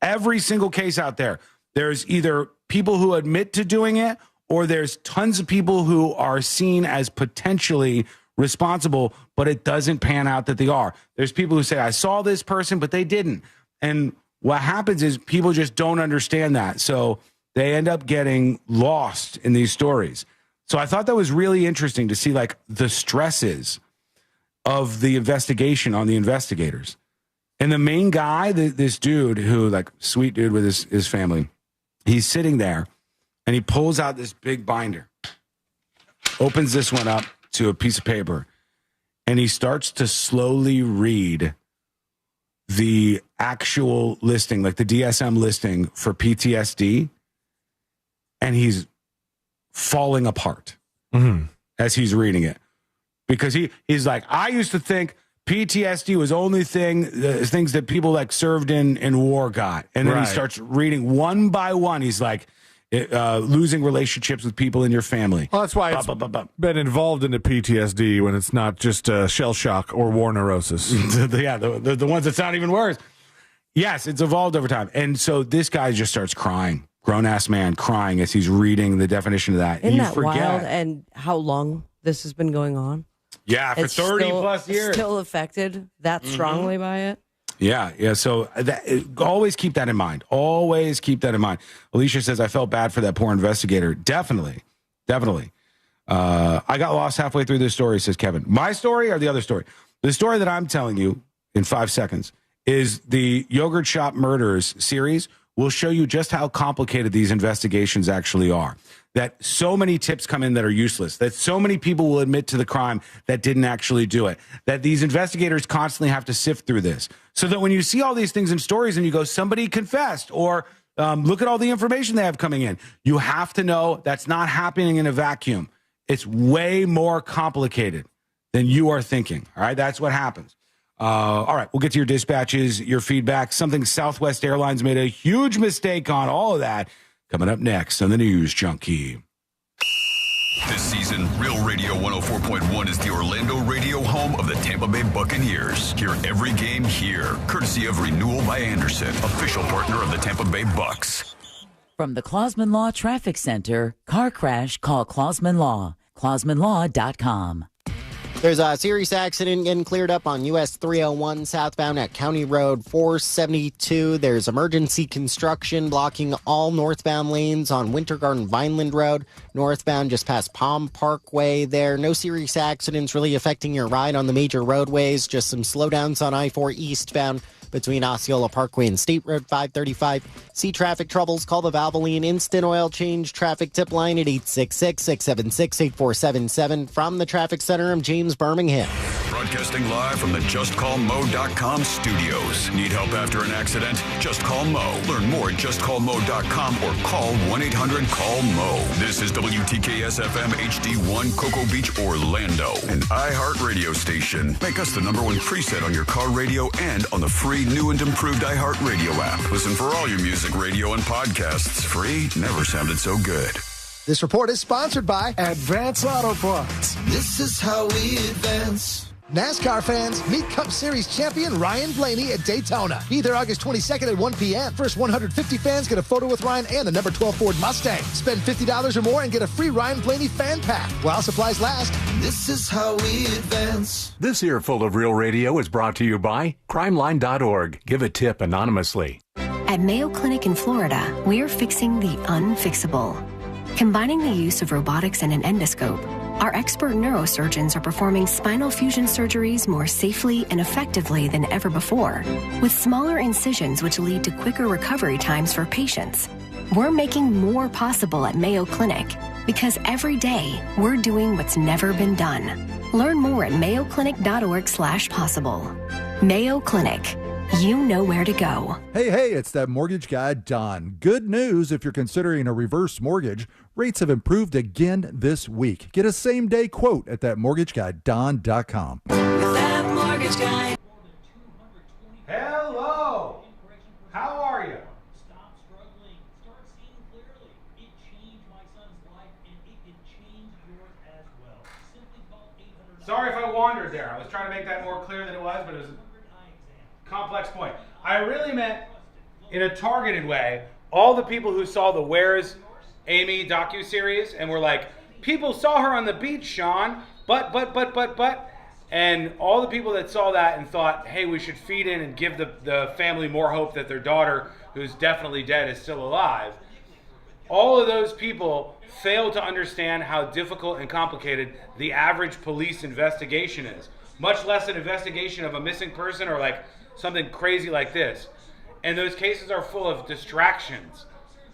Every single case out there. There's either people who admit to doing it, or there's tons of people who are seen as potentially responsible, but it doesn't pan out that they are. There's people who say, I saw this person, but they didn't. And what happens is people just don't understand that. So they end up getting lost in these stories. So I thought that was really interesting to see like the stresses of the investigation on the investigators. And the main guy, this dude who, like, sweet dude with his family, he's sitting there and he pulls out this big binder, opens this one up to a piece of paper, and he starts to slowly read the actual listing, like the DSM listing for PTSD, and he's falling apart as he's reading it. Because he's like, I used to think PTSD was only things that people like served in war got. And then he starts reading one by one. He's like, losing relationships with people in your family. Well, that's why it's been involved in the PTSD when it's not just shell shock or war neurosis. the ones that sound even worse. Yes, it's evolved over time. And so this guy just starts crying, grown-ass man crying as he's reading the definition of that. Isn't that wild? And how long this has been going on? Yeah, for 30 plus years. Still affected that strongly by it? Yeah. So always keep that in mind. Always keep that in mind. Alicia says, I felt bad for that poor investigator. Definitely. I got lost halfway through this story, says Kevin. My story or the other story? The story that I'm telling you in 5 seconds is the Yogurt Shop Murders series will show you just how complicated these investigations actually are. That so many tips come in that are useless, that so many people will admit to the crime that didn't actually do it, that these investigators constantly have to sift through this. So that when you see all these things in stories and you go, somebody confessed, or look at all the information they have coming in, you have to know that's not happening in a vacuum. It's way more complicated than you are thinking. All right, that's what happens. All right, we'll get to your dispatches, your feedback, something Southwest Airlines made a huge mistake on, all of that coming up next on the News Junkie. This season, Real Radio 104.1 is the Orlando radio home of the Tampa Bay Buccaneers. Hear every game here, courtesy of Renewal by Anderson, official partner of the Tampa Bay Bucs. From the Clausman Law Traffic Center, car crash, call Clausman Law, clausmanlaw.com. There's a serious accident getting cleared up on US 301 southbound at County Road 472. There's emergency construction blocking all northbound lanes on Winter Garden Vineland Road. Northbound just past Palm Parkway there. No serious accidents really affecting your ride on the major roadways. Just some slowdowns on I-4 eastbound between Osceola Parkway and State Road 535. See traffic troubles? Call the Valvoline Instant Oil Change traffic tip line at 866-676-8477. From the traffic center, I'm James Birmingham. Broadcasting live from the JustCallMo.com studios. Need help after an accident? Just call Mo. Learn more at JustCallMo.com or call 1-800-CALL-MO. This is WTKS-FM HD1 Cocoa Beach, Orlando, an iHeart radio station. Make us the #1 preset on your car radio and on the free new and improved iHeart Radio app. Listen for all your music, radio, and podcasts. Free never sounded so good. This report is sponsored by Advance Auto Parts. This is how we advance. NASCAR fans, meet Cup Series champion Ryan Blaney at Daytona. Be there August 22nd at 1 p.m. First 150 fans get a photo with Ryan and the number 12 Ford Mustang. Spend $50 or more and get a free Ryan Blaney fan pack while supplies last. This is how we advance. This earful of Real Radio is brought to you by crimeline.org. Give a tip anonymously. At Mayo Clinic in Florida, we are fixing the unfixable. Combining the use of robotics and an endoscope, our expert neurosurgeons are performing spinal fusion surgeries more safely and effectively than ever before, with smaller incisions which lead to quicker recovery times for patients. We're making more possible at Mayo Clinic because every day we're doing what's never been done. Learn more at mayoclinic.org/possible. Mayo Clinic. You know where to go. Hey, it's that mortgage guy, Don. Good news if you're considering a reverse mortgage. Rates have improved again this week. Get a same-day quote at thatmortgageguyDon.com. That mortgage guy. Hello. How are you? Stop struggling. Start seeing clearly. It changed my son's life, and it can change yours as well. Simply call 800. Sorry if I wandered there. I was trying to make that more clear than it was, but it was a complex point. I really meant, in a targeted way, all the people who saw the Where's Amy docuseries and were like, people saw her on the beach, Sean, but. And all the people that saw that and thought, hey, we should feed in and give the family more hope that their daughter, who's definitely dead, is still alive. All of those people fail to understand how difficult and complicated the average police investigation is, much less an investigation of a missing person or like something crazy like this. And those cases are full of distractions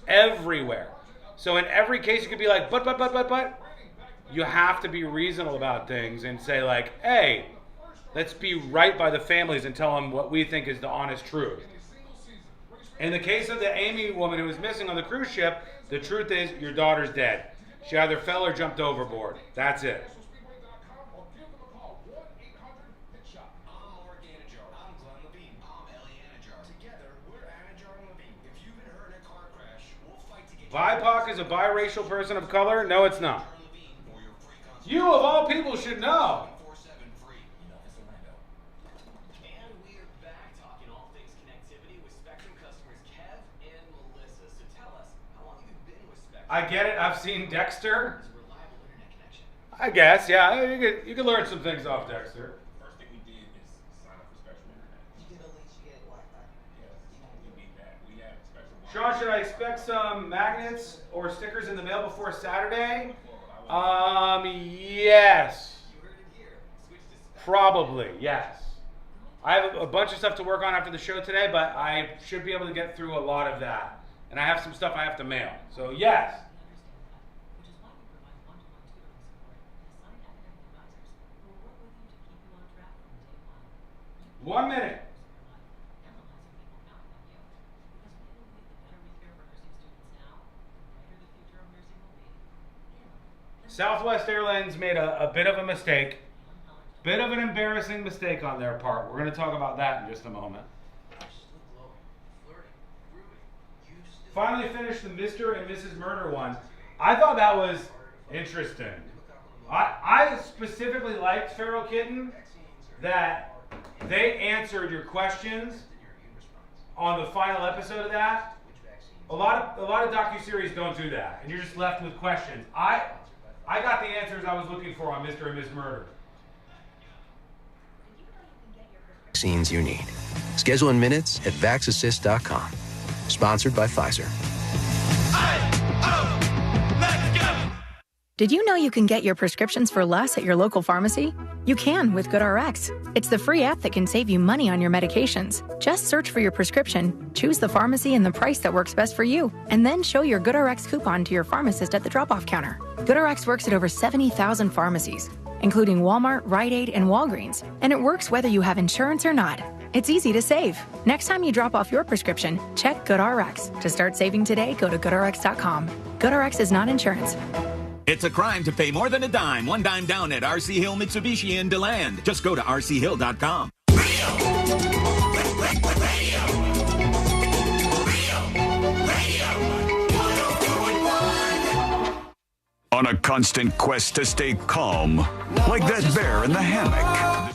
everywhere. So in every case you could be like, but. You have to be reasonable about things and say like, hey, let's be right by the families and tell them what we think is the honest truth. In the case of the Amy woman who was missing on the cruise ship, the truth is your daughter's dead. She either fell or jumped overboard. That's it. BIPOC is a biracial person of color? No, it's not. You, of all people, should know. I get it. I've seen Dexter. I guess, yeah. You can learn some things off Dexter. First thing we did is sign up for Spectrum Internet. You get at least Wi-Fi. Yes, we need that. We have Spectrum Wi-Fi. Sean, should I expect some magnets or stickers in the mail before Saturday? Yes. Probably, yes. I have a bunch of stuff to work on after the show today, but I should be able to get through a lot of that. And I have some stuff I have to mail. So, yes. 1 minute. Southwest Airlines made a bit of a mistake. Bit of an embarrassing mistake on their part. We're going to talk about that in just a moment. Finally finished the Mr. and Mrs. Murder one. I thought that was interesting. I specifically liked Feral Kitten that they answered your questions on the final episode of that. A lot of docuseries don't do that, and you're just left with questions. I got the answers I was looking for on Mr. and Miss Murder. Vaccines you need. Schedule in minutes at vaxassist.com. Sponsored by Pfizer. Did you know you can get your prescriptions for less at your local pharmacy? You can with GoodRx. It's the free app that can save you money on your medications. Just search for your prescription, choose the pharmacy and the price that works best for you, and then show your GoodRx coupon to your pharmacist at the drop-off counter. GoodRx works at over 70,000 pharmacies, including Walmart, Rite Aid, and Walgreens, and it works whether you have insurance or not. It's easy to save. Next time you drop off your prescription, check GoodRx. To start saving today, go to GoodRx.com. GoodRx is not insurance. It's a crime to pay more than a dime. One dime down at RC Hill Mitsubishi in DeLand. Just go to rchill.com. On a constant quest to stay calm, like that bear in the hammock.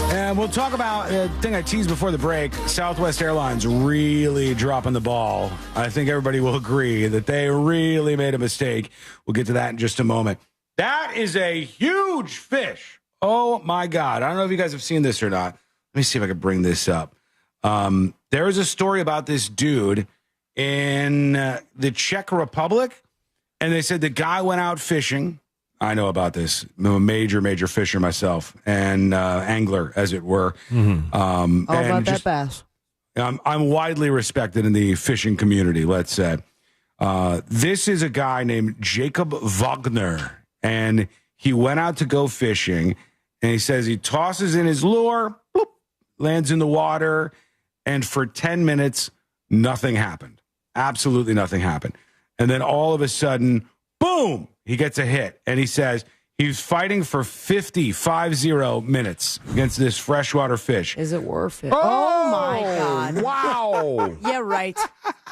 And we'll talk about the thing I teased before the break. Southwest Airlines really dropping the ball. I think everybody will agree that they really made a mistake. We'll get to that in just a moment. That is a huge fish. Oh, my God. I don't know if you guys have seen this or not. Let me see if I can bring this up. There is a story about this dude in the Czech Republic, and they said the guy went out fishing. I know about this. I'm a major fisher myself and angler, as it were. Mm-hmm. All about that bass. I'm widely respected in the fishing community, let's say. This is a guy named Jacob Wagner, and he went out to go fishing, and he says he tosses in his lure, bloop, lands in the water, and for 10 minutes, nothing happened. Absolutely nothing happened. And then all of a sudden, boom! He gets a hit, and he says he's fighting for 50 minutes against this freshwater fish. Is it worth it? Oh my God. Wow. Yeah, right.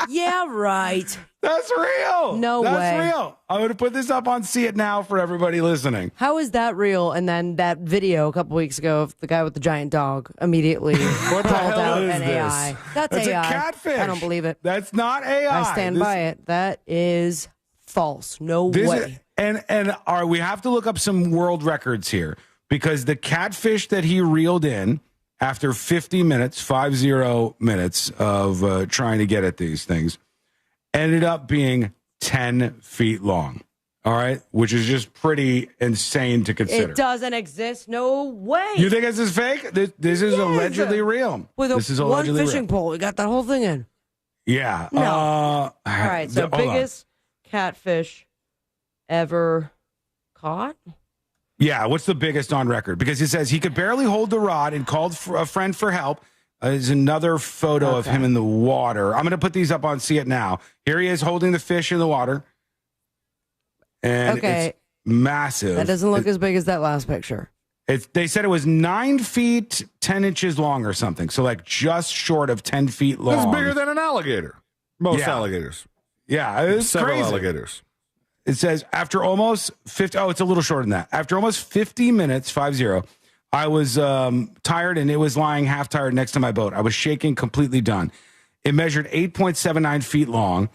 Yeah, right. That's real. No way. That's real. I'm going to put this up on See It Now for everybody listening. How is that real? And then that video a couple weeks ago of the guy with the giant dog immediately called out an AI. That's AI. A catfish. I don't believe it. That's not AI. I stand by it. That is false. No way. And we have to look up some world records here, because the catfish that he reeled in after 50 minutes of trying to get at these things ended up being 10 feet long. All right, which is just pretty insane to consider. It doesn't exist. No way. You think this is fake? This is allegedly real. This is one fishing pole. We got that whole thing in. Yeah. No. All right. So biggest catfish ever caught? Yeah, what's the biggest on record? Because he says he could barely hold the rod and called for a friend for help. There's another photo of him in the water. I'm going to put these up on See It Now. Here he is holding the fish in the water. And it's massive. That doesn't look as big as that last picture. They said it was 9 feet, 10 inches long or something. So like just short of 10 feet long. It's bigger than an alligator. Most alligators. Yeah, it's several crazy. Alligators. It says after almost 50, it's a little shorter than that. After almost 50 minutes, 50, I was tired, and it was lying half tired next to my boat. I was shaking, completely done. It measured 8.79 feet long.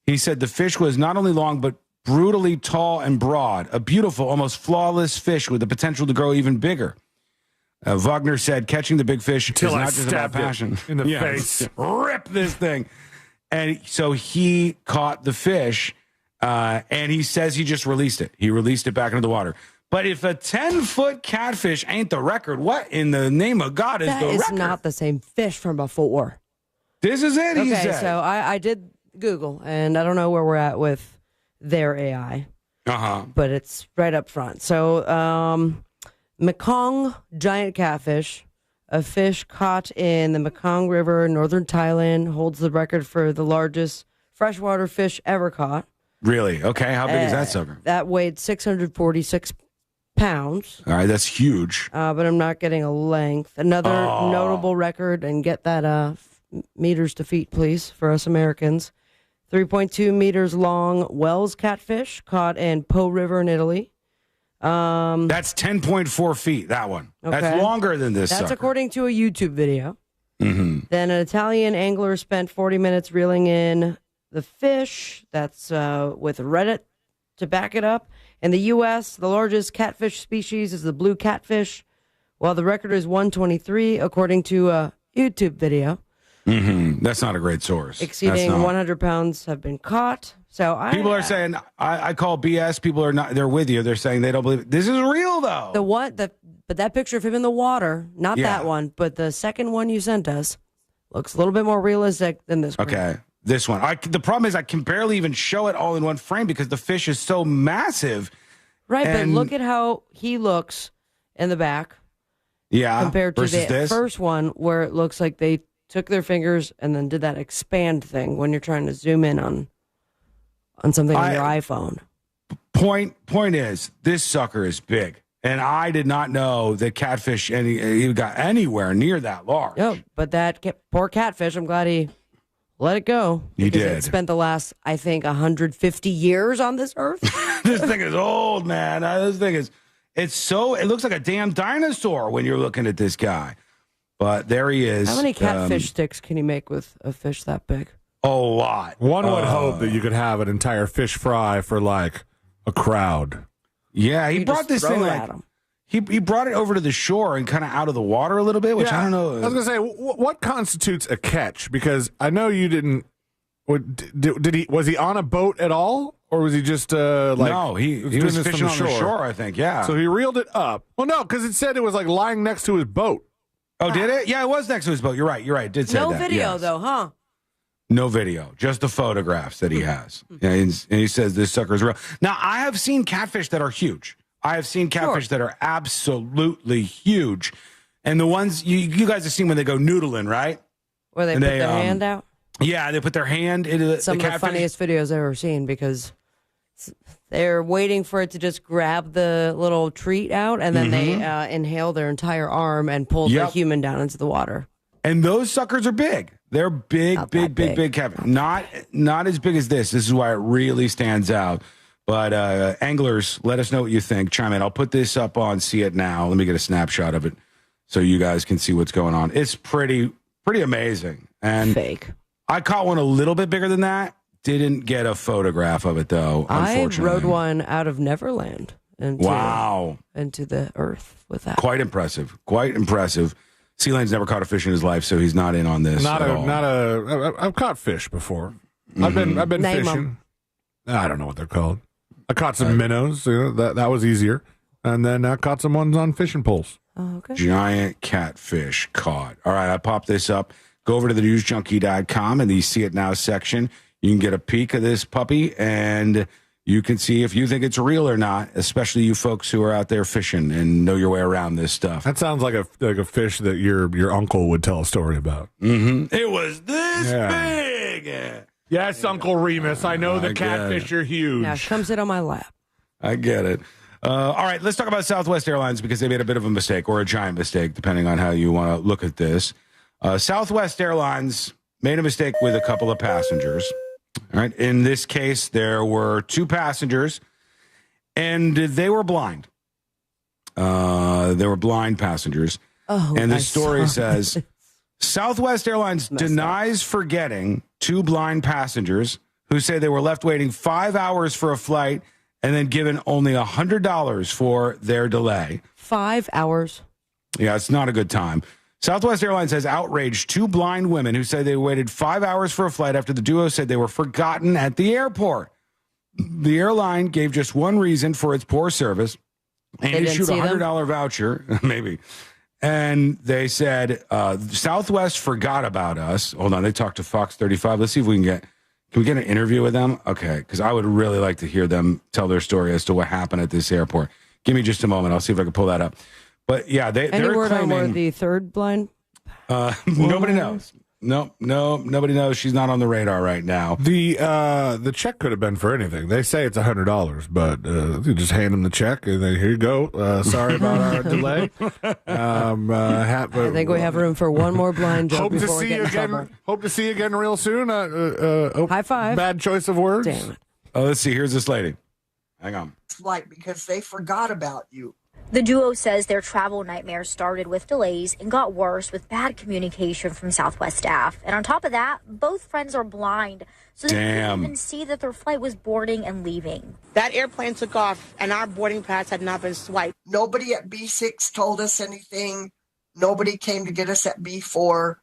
He said the fish was not only long, but brutally tall and broad, a beautiful, almost flawless fish with the potential to grow even bigger. Wagner said, catching the big fish is not just about passion. In the face. Rip this thing. And so he caught the fish, and he says he just released it. He released it back into the water. But if a 10-foot catfish ain't the record, what in the name of God is the record? That is not the same fish from before. This is it, he said. Okay, so I did Google, and I don't know where we're at with their AI. But it's right up front. So, Mekong giant catfish, a fish caught in the Mekong River, northern Thailand, holds the record for the largest freshwater fish ever caught. Really? Okay, how big is that sucker? That weighed 646 pounds. All right, that's huge. But I'm not getting a length. Another notable record, and get that meters to feet, please, for us Americans. 3.2 meters long Wells catfish caught in Po River in Italy. That's 10.4 feet, that one. Okay. That's longer than this That's sucker. according to a YouTube video. Mm-hmm. Then an Italian angler spent 40 minutes reeling in the fish. That's with Reddit to back it up. In the U.S., the largest catfish species is the blue catfish, while the record is 123, according to a YouTube video. Mm-hmm. That's not a great source. Exceeding 100 pounds have been caught. So people are saying, I call BS. People are not, they're with you. They're saying they don't believe it. This is real, though. But that picture of him in the water, not that one, but the second one you sent us, looks a little bit more realistic than this one. Okay. This one. The problem is I can barely even show it all in one frame because the fish is so massive. Right, but look at how he looks in the back. Yeah. Compared to the first one where it looks like they took their fingers and then did that expand thing when you're trying to zoom in on something on your iPhone. Point is, this sucker is big. And I did not know that catfish he got anywhere near that large. No, but that poor catfish, I'm glad he let it go. He did. It spent the last, I think, 150 years on this earth. This thing is old, man. It looks like a damn dinosaur when you're looking at this guy. But there he is. How many catfish sticks can you make with a fish that big? A lot. One would hope that you could have an entire fish fry for like a crowd. Yeah, he brought this thing like he brought it over to the shore and kind of out of the water a little bit, which I don't know. I was gonna say, what constitutes a catch? Because I know you didn't. Did he? Was he on a boat at all, or was he just No, he was fishing on the shore. I think. Yeah. So he reeled it up. Well, no, because it said it was like lying next to his boat. Oh, did it? Yeah, it was next to his boat. You're right. It did say that. No video, though, huh? No video, just the photographs that he has. And he says this sucker is real. Now, I have seen catfish that are huge. I have seen catfish that are absolutely huge. And the ones you guys have seen when they go noodling, right? Where they put their hand out? Yeah, they put their hand into the Some of the funniest videos I've ever seen because they're waiting for it to just grab the little treat out, and then they inhale their entire arm and pull the human down into the water. And those suckers are big. They're big catfish. Not as big as this. This is why it really stands out. But anglers, let us know what you think. Chime in. I'll put this up on See It Now. Let me get a snapshot of it so you guys can see what's going on. It's pretty amazing. And fake. I caught one a little bit bigger than that. Didn't get a photograph of it, though, unfortunately. I rode one out of Neverland into the earth with that. Quite impressive. Sea Lane's never caught a fish in his life, so he's not in on this. I've caught fish before. I've been Name fishing. I don't know what they're called. I caught some minnows. That was easier. And then I caught some ones on fishing poles. Oh, okay. Giant catfish caught. All right, I popped this up. Go over to the newsjunkie.com in the See It Now section. You can get a peek of this puppy, and you can see if you think it's real or not, especially you folks who are out there fishing and know your way around this stuff. That sounds like a fish that your uncle would tell a story about. Mm-hmm. It was this big. Yes, Uncle Remus. I know the catfish are huge. Now come sit on my lap. I get it. All right, let's talk about Southwest Airlines because they made a bit of a mistake or a giant mistake, depending on how you want to look at this. Southwest Airlines made a mistake with a couple of passengers. All right. In this case, there were two passengers, and they were blind. They were blind passengers. Oh, and the story says Southwest Airlines denies forgetting two blind passengers who say they were left waiting 5 hours for a flight and then given only $100 for their delay. 5 hours? Yeah, it's not a good time. Southwest Airlines has outraged 2 blind women who say they waited 5 hours for a flight after the duo said they were forgotten at the airport. The airline gave just one reason for its poor service and issued a $100 voucher, maybe. And they said, Southwest forgot about us. Hold on, they talked to Fox 35. Let's see if we can we get an interview with them? Okay, because I would really like to hear them tell their story as to what happened at this airport. Give me just a moment. I'll see if I can pull that up. But yeah, they're claiming... Any word the third blind? Nobody knows. No, nobody knows. She's not on the radar right now. The check could have been for anything. They say it's $100, but you just hand them the check and then here you go. Sorry about our delay. I think we have room for one more blind joke hope to before we see get you in again. trouble. Hope to see you again real soon. High five. Bad choice of words. Damn it. Oh, let's see. Here's this lady. Hang on. Like because they forgot about you. The duo says their travel nightmare started with delays and got worse with bad communication from Southwest staff. And on top of that, both friends are blind, so they couldn't even see that their flight was boarding and leaving. That airplane took off, and our boarding pass had not been swiped. Nobody at B6 told us anything. Nobody came to get us at B4.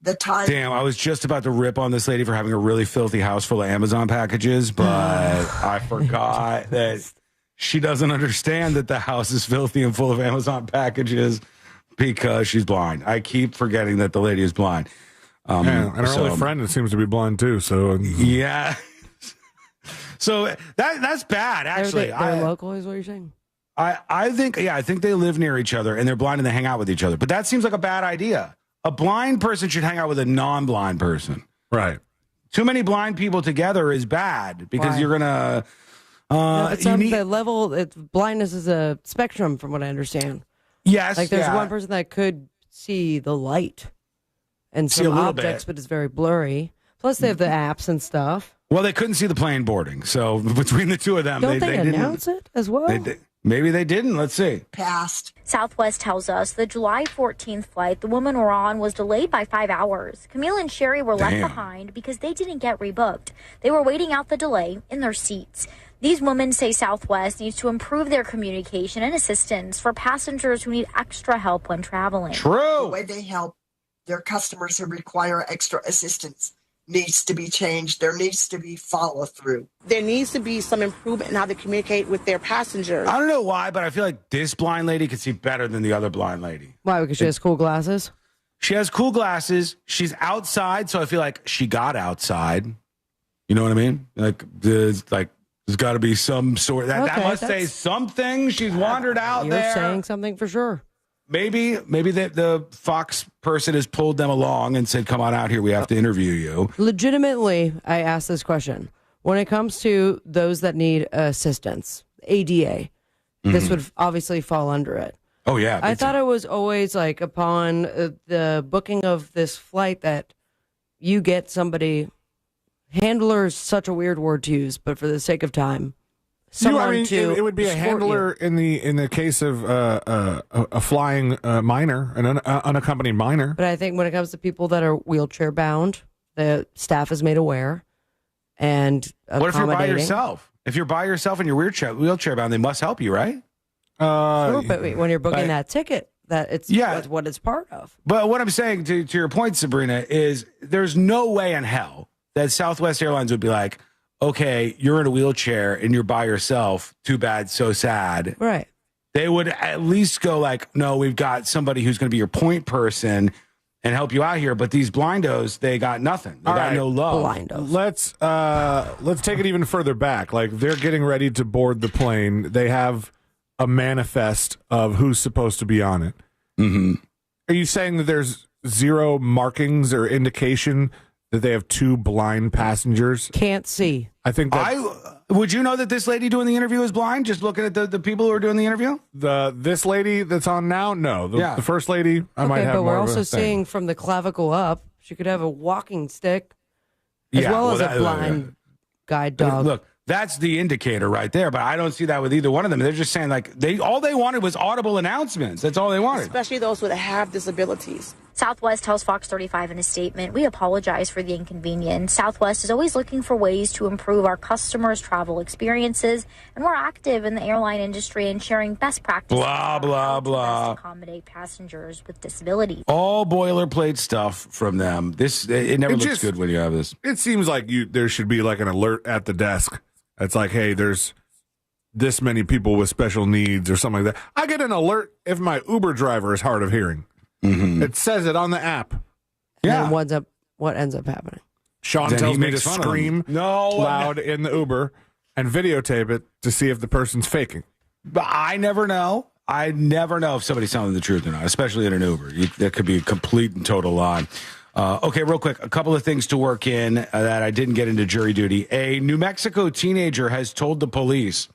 The time. Damn, I was just about to rip on this lady for having a really filthy house full of Amazon packages, but I forgot that... She doesn't understand that the house is filthy and full of Amazon packages because she's blind. I keep forgetting that the lady is blind. And her only friend that seems to be blind too. So yeah. So that's bad. Actually, they're local, is what you're saying. I think they live near each other and they're blind and they hang out with each other. But that seems like a bad idea. A blind person should hang out with a non-blind person. Right. Too many blind people together is bad because you're gonna. The level, blindness is a spectrum, from what I understand. Yes, like there's one person that could see the light and some objects, but it's very blurry. Plus, they have the apps and stuff. Well, they couldn't see the plane boarding, so between the two of them, they didn't announce it as well. Maybe they didn't. Let's see. Passed. Southwest tells us the July 14th flight the women were on was delayed by 5 hours. Camille and Sherry were left behind because they didn't get rebooked. They were waiting out the delay in their seats. These women say Southwest needs to improve their communication and assistance for passengers who need extra help when traveling. True. The way they help their customers who require extra assistance needs to be changed. There needs to be follow through. There needs to be some improvement in how they communicate with their passengers. I don't know why, but I feel like this blind lady could see better than the other blind lady. Why? Because she has cool glasses? She has cool glasses. She's outside, so I feel like she got outside. You know what I mean? There's got to be some sort. That must say something. She's wandered out there. You're saying something for sure. Maybe the Fox person has pulled them along and said, come on out here. We have to interview you. Legitimately, I asked this question. When it comes to those that need assistance, ADA, this would obviously fall under it. Oh, yeah. I thought it was always like upon the booking of this flight that you get somebody... Handler is such a weird word to use, but for the sake of time, it would be a handler in the case of a flying minor, an unaccompanied minor. But I think when it comes to people that are wheelchair bound, the staff is made aware. And what if you're by yourself? If you're by yourself and you're wheelchair bound, they must help you, right? Sure, but when you're booking that ticket, that's what it's part of. But what I'm saying to your point, Sabrina, is there's no way in hell that Southwest Airlines would be like, okay, you're in a wheelchair and you're by yourself. Too bad, so sad. Right. They would at least go like, no, we've got somebody who's going to be your point person and help you out here. But these blindos, they got nothing. They got no love. Blindos. Let's take it even further back. Like they're getting ready to board the plane. They have a manifest of who's supposed to be on it. Mm-hmm. Are you saying that there's zero markings or indication that they have 2 blind passengers? Can't see. I think would you know that this lady doing the interview is blind? Just looking at the people who are doing the interview? This lady that's on now? No. The first lady, I might have but more we're of also a thing. seeing from the clavicle up, she could have a walking stick as well as a blind guide dog. Look, that's the indicator right there, but I don't see that with either one of them. They're just saying all they wanted was audible announcements. That's all they wanted. Especially those who have disabilities. Southwest tells Fox 35 in a statement, "We apologize for the inconvenience. Southwest is always looking for ways to improve our customers' travel experiences, and we're active in the airline industry and sharing best practices blah, blah, blah. to accommodate passengers with disabilities." All boilerplate stuff from them. It never looks good when you have this. It seems like there should be like an alert at the desk. It's like, hey, there's this many people with special needs or something like that. I get an alert if my Uber driver is hard of hearing. Mm-hmm. It says it on the app. Yeah. And what ends up happening? Sean tells me to scream loud in the Uber and videotape it to see if the person's faking. But I never know. I never know if somebody's telling the truth or not, especially in an Uber. That could be a complete and total lie. Okay, real quick, a couple of things to work in that I didn't get into jury duty. A New Mexico teenager has told the police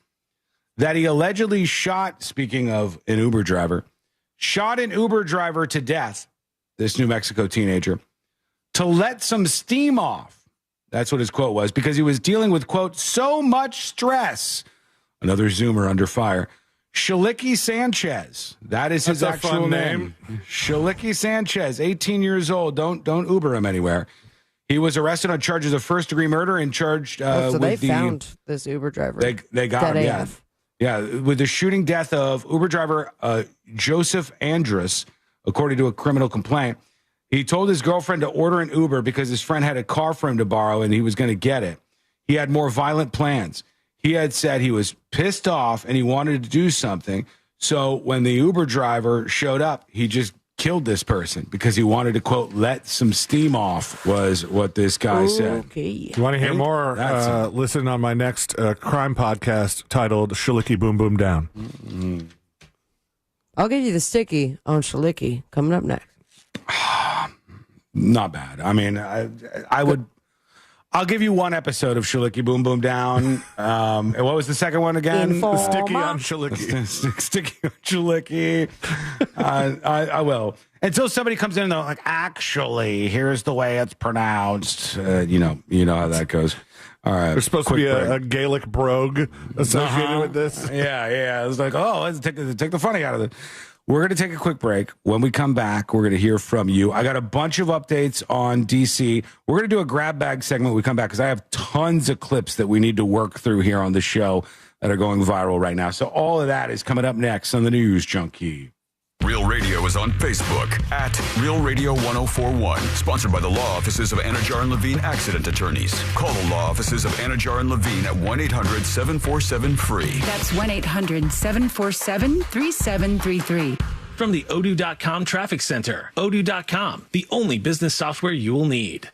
that he allegedly shot, speaking of an Uber driver, shot an Uber driver to death, this New Mexico teenager, to let some steam off. That's what his quote was, because he was dealing with, quote, so much stress. Another Zoomer under fire. Shalicky Sanchez. That is his actual name. Shalicky Sanchez, 18 years old. Don't Uber him anywhere. He was arrested on charges of first-degree murder and charged so they found this Uber driver. They got him, yeah. Yeah, with the shooting death of Uber driver Joseph Andrus, according to a criminal complaint. He told his girlfriend to order an Uber because his friend had a car for him to borrow and he was going to get it. He had more violent plans. He had said he was pissed off and he wanted to do something. So when the Uber driver showed up, he just killed this person because he wanted to, quote, let some steam off, was what this guy said. You want to hear more? Listen on my next crime podcast titled Shalicky Boom Boom Down. Mm-hmm. I'll give you the sticky on Shalicky coming up next. Not bad. I mean, I would... I'll give you one episode of Shalicky Boom Boom Down. And what was the second one again? Sticky on Shalicky. Sticky on Shalicky. I will. Until somebody comes in and they're like, actually, here's the way it's pronounced. You know how that goes. All right. There's supposed to be a Gaelic brogue associated with this. Yeah. It was like, let's take the funny out of it. We're going to take a quick break. When we come back, we're going to hear from you. I got a bunch of updates on DC. We're going to do a grab bag segment when we come back because I have tons of clips that we need to work through here on the show that are going viral right now. So all of that is coming up next on the News Junkie. Real Radio is on Facebook at Real Radio 1041. Sponsored by the law offices of Anajar and Levine Accident Attorneys. Call the law offices of Anajar and Levine at 1-800-747-FREE. That's 1-800-747-3733. From the Odoo.com Traffic Center. Odoo.com, the only business software you will need.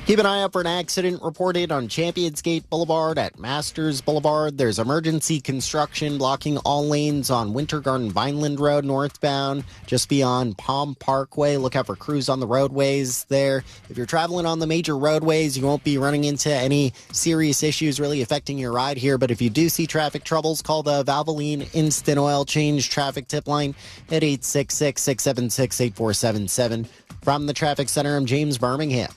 Keep an eye out for an accident reported on Champions Gate Boulevard at Masters Boulevard. There's emergency construction blocking all lanes on Winter Garden Vineland Road northbound, just beyond Palm Parkway. Look out for crews on the roadways there. If you're traveling on the major roadways, you won't be running into any serious issues really affecting your ride here. But if you do see traffic troubles, call the Valvoline Instant Oil Change traffic tip line at 866-676-8477. From the Traffic Center, I'm James Birmingham.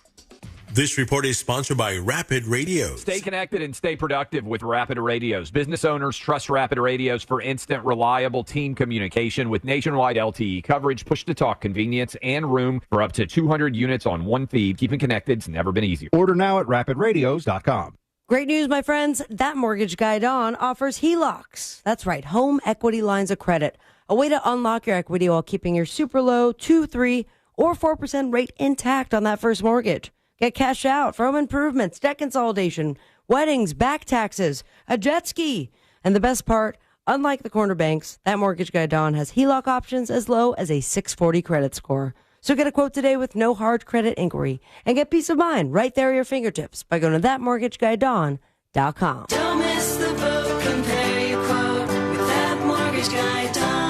This report is sponsored by Rapid Radios. Stay connected and stay productive with Rapid Radios. Business owners trust Rapid Radios for instant, reliable team communication with nationwide LTE coverage, push-to-talk convenience, and room for up to 200 units on one feed. Keeping connected's never been easier. Order now at rapidradios.com. Great news, my friends. That mortgage guy, Don, offers HELOCs. That's right, home equity lines of credit. A way to unlock your equity while keeping your super low 2%, 3%, or 4% rate intact on that first mortgage. Get cash out for home improvements, debt consolidation, weddings, back taxes, a jet ski. And the best part, unlike the corner banks, that mortgage guy Don has HELOC options as low as a 640 credit score. So get a quote today with no hard credit inquiry and get peace of mind right there at your fingertips by going to thatmortgageguyDon.com. Don't miss the boat, compare your quote with thatmortgageguyDon.com.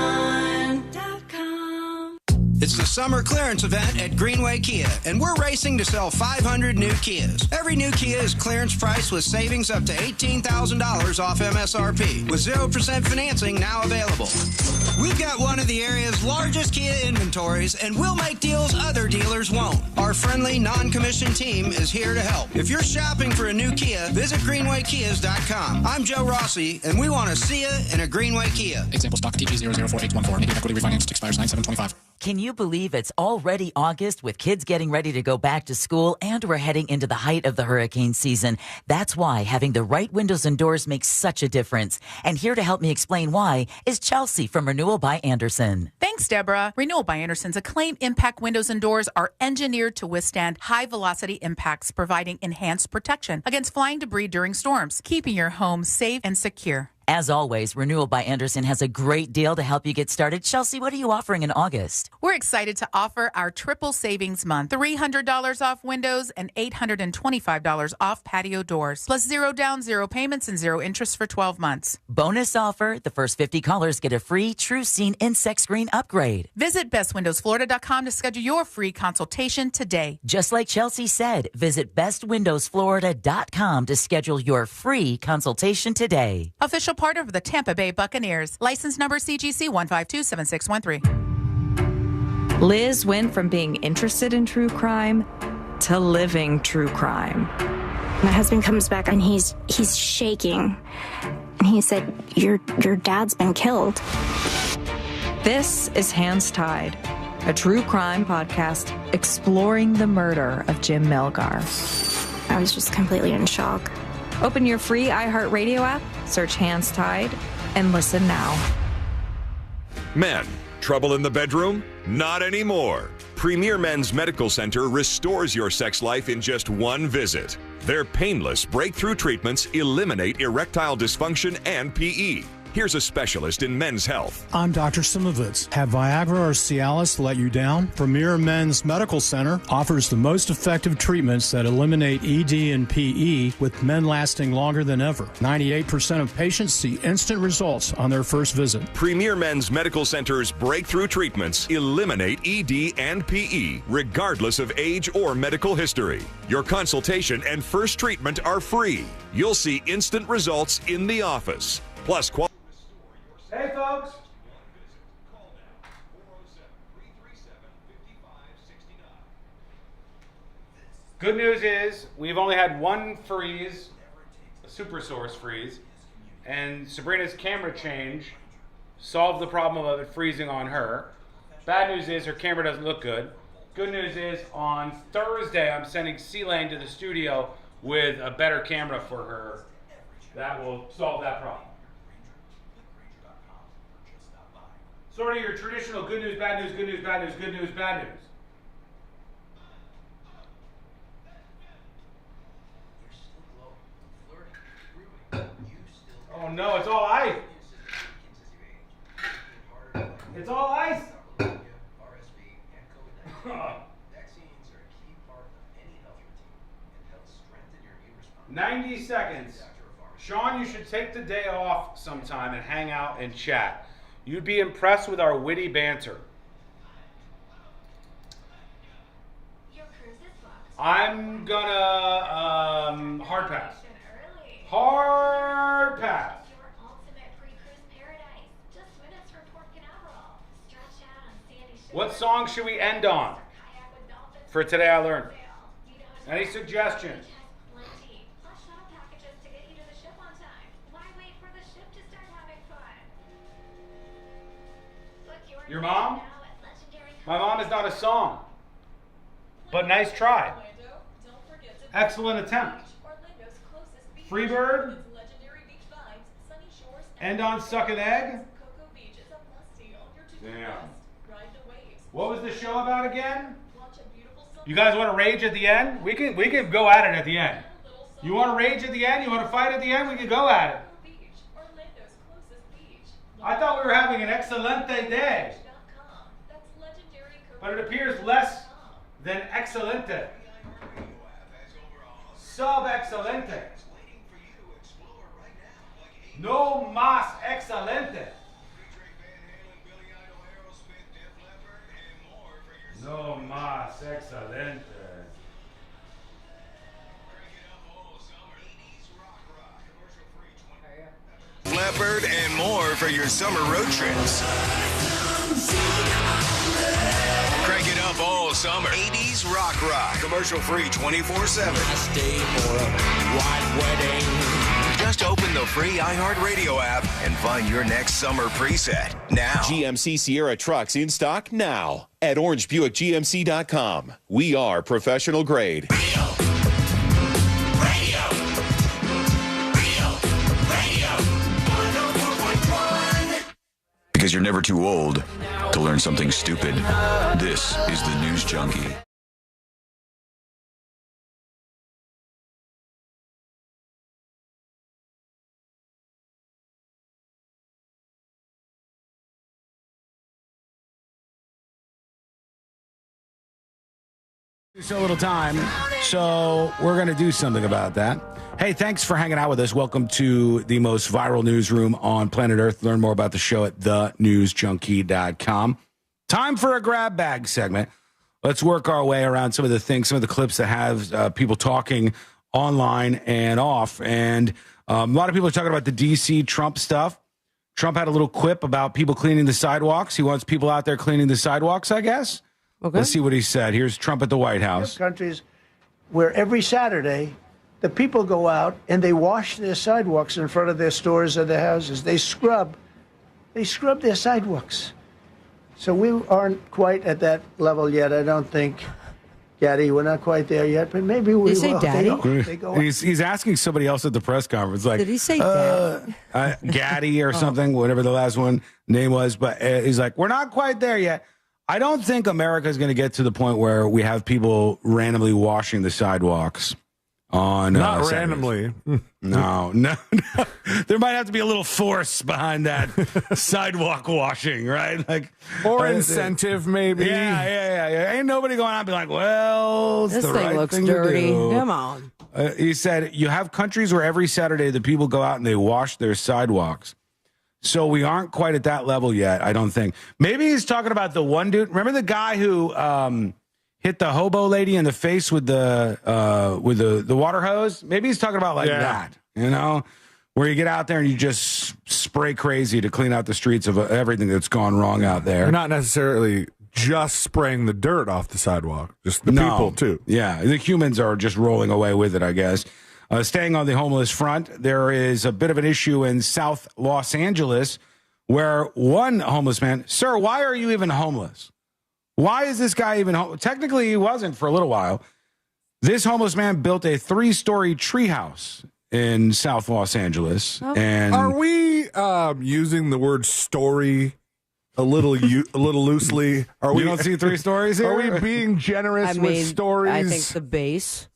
It's the summer clearance event at Greenway Kia, and we're racing to sell 500 new Kias. Every new Kia is clearance priced with savings up to $18,000 off MSRP, with 0% financing now available. We've got one of the area's largest Kia inventories, and we'll make deals other dealers won't. Our friendly, non-commissioned team is here to help. If you're shopping for a new Kia, visit GreenwayKias.com. I'm Joe Rossi, and we want to see you in a Greenway Kia. Example stock TG004814. Native equity refinanced expires 9/7/25. Can you believe it's already August with kids getting ready to go back to school and we're heading into the height of the hurricane season? That's why having the right windows and doors makes such a difference. And here to help me explain why is Chelsea from Renewal by Andersen. Thanks, Deborah. Renewal by Andersen's acclaimed impact windows and doors are engineered to withstand high-velocity impacts, providing enhanced protection against flying debris during storms, keeping your home safe and secure. As always, Renewal by Andersen has a great deal to help you get started. Chelsea, what are you offering in August? We're excited to offer our triple savings month. $300 off windows and $825 off patio doors. Plus 0 down, 0 payments, and 0 interest for 12 months. Bonus offer, the first 50 callers get a free True Scene insect screen upgrade. Visit bestwindowsflorida.com to schedule your free consultation today. Just like Chelsea said, visit bestwindowsflorida.com to schedule your free consultation today. Official part of the Tampa Bay Buccaneers. License number CGC 1527613. Liz went from being interested in true crime to living true crime. My husband comes back and he's shaking. And he said, your dad's been killed. This is Hands Tied, a true crime podcast exploring the murder of Jim Melgar. I was just completely in shock. Open your free iHeartRadio app, search Hands Tied, and listen now. Men, trouble in the bedroom? Not anymore. Premier Men's Medical Center restores your sex life in just one visit. Their painless breakthrough treatments eliminate erectile dysfunction and PE. Here's a specialist in men's health. I'm Dr. Simovitz. Have Viagra or Cialis let you down? Premier Men's Medical Center offers the most effective treatments that eliminate ED and PE, with men lasting longer than ever. 98% of patients see instant results on their first visit. Premier Men's Medical Center's breakthrough treatments eliminate ED and PE, regardless of age or medical history. Your consultation and first treatment are free. You'll see instant results in the office. Plus, Hey, folks. Good news is we've only had one freeze, a super source freeze, and Sabrina's camera change solved the problem of it freezing on her. Bad news is her camera doesn't look good. Good news is on Thursday I'm sending C-Lane to the studio with a better camera for her. That will solve that problem. Sort of your traditional good news, bad news, good news, bad news, good news, bad news. Oh no, it's all ice. It's all ice. 90 seconds. Sean, you should take the day off sometime and hang out and chat. You'd be impressed with our witty banter. I'm gonna hard pass. Hard pass. What song should we end on for Today I Learned? Any suggestions? Your mom? My mom is not a song. But nice try. Excellent attempt. Freebird? End on Suck an Egg? Damn. What was the show about again? You guys want to rage at the end? We can go at it at the end. You want to rage at the end? You want to fight at the end? We can go at it. I thought we were having an excelente day. But it appears less than excelente. Sub-excelente. No más excelente. No más excelente. Leopard and more for your summer road trips. Crank it up all summer. 80s rock. Commercial free 24/7. I stay for a white wedding. Just open the the free iHeartRadio app and find your next summer preset now. GMC Sierra trucks in stock now at orangebuickgmc.com. We are professional grade. Because you're never too old to learn something stupid. This is the News Junkie. So little time, so we're going to do something about that. Hey, thanks for hanging out with us. Welcome to the most viral newsroom on planet Earth. Learn more about the show at thenewsjunkie.com. Time for a grab bag segment. Let's work our way around some of the things, some of the clips that have people talking online and off. And a lot of people are talking about the D.C. Trump stuff. Trump had a little quip about people cleaning the sidewalks. He wants people out there cleaning the sidewalks, I guess. Okay. Let's see what he said. Here's Trump at the White House. Countries where every Saturday the people go out and they wash their sidewalks in front of their stores or their houses. They scrub their sidewalks. So we aren't quite at that level yet, I don't think. Daddy, we're not quite there yet, but maybe we will. Did he say Daddy? They go He's asking somebody else at the press conference, like, did he say Daddy? Gaddy or something, whatever the last one name was. But he's like, we're not quite there yet. I don't think America is going to get to the point where we have people randomly washing the sidewalks on not randomly. No. There might have to be a little force behind that sidewalk washing, right? Like, or incentive, maybe. Yeah. Ain't nobody going out and be like, well, it's this the thing right looks thing dirty. to do. Come on. He said, you have countries where every Saturday the people go out and they wash their sidewalks. So we aren't quite at that level yet, I don't think. Maybe he's talking about the one dude. Remember the guy who hit the hobo lady in the face with the water hose? Maybe he's talking about that, where you get out there and you just spray crazy to clean out the streets of everything that's gone wrong out there. You're not necessarily just spraying the dirt off the sidewalk, just the people too. Yeah, the humans are just rolling away with it, I guess. Staying on the homeless front, there is a bit of an issue in South Los Angeles where one homeless man, sir, why are you even homeless? Why is this guy even homeless? Technically, he wasn't for a little while. This homeless man built a 3-story treehouse in South Los Angeles. Oh. And are we using the word story a little loosely? You don't see 3 stories here? Are we being generous with stories? I think the base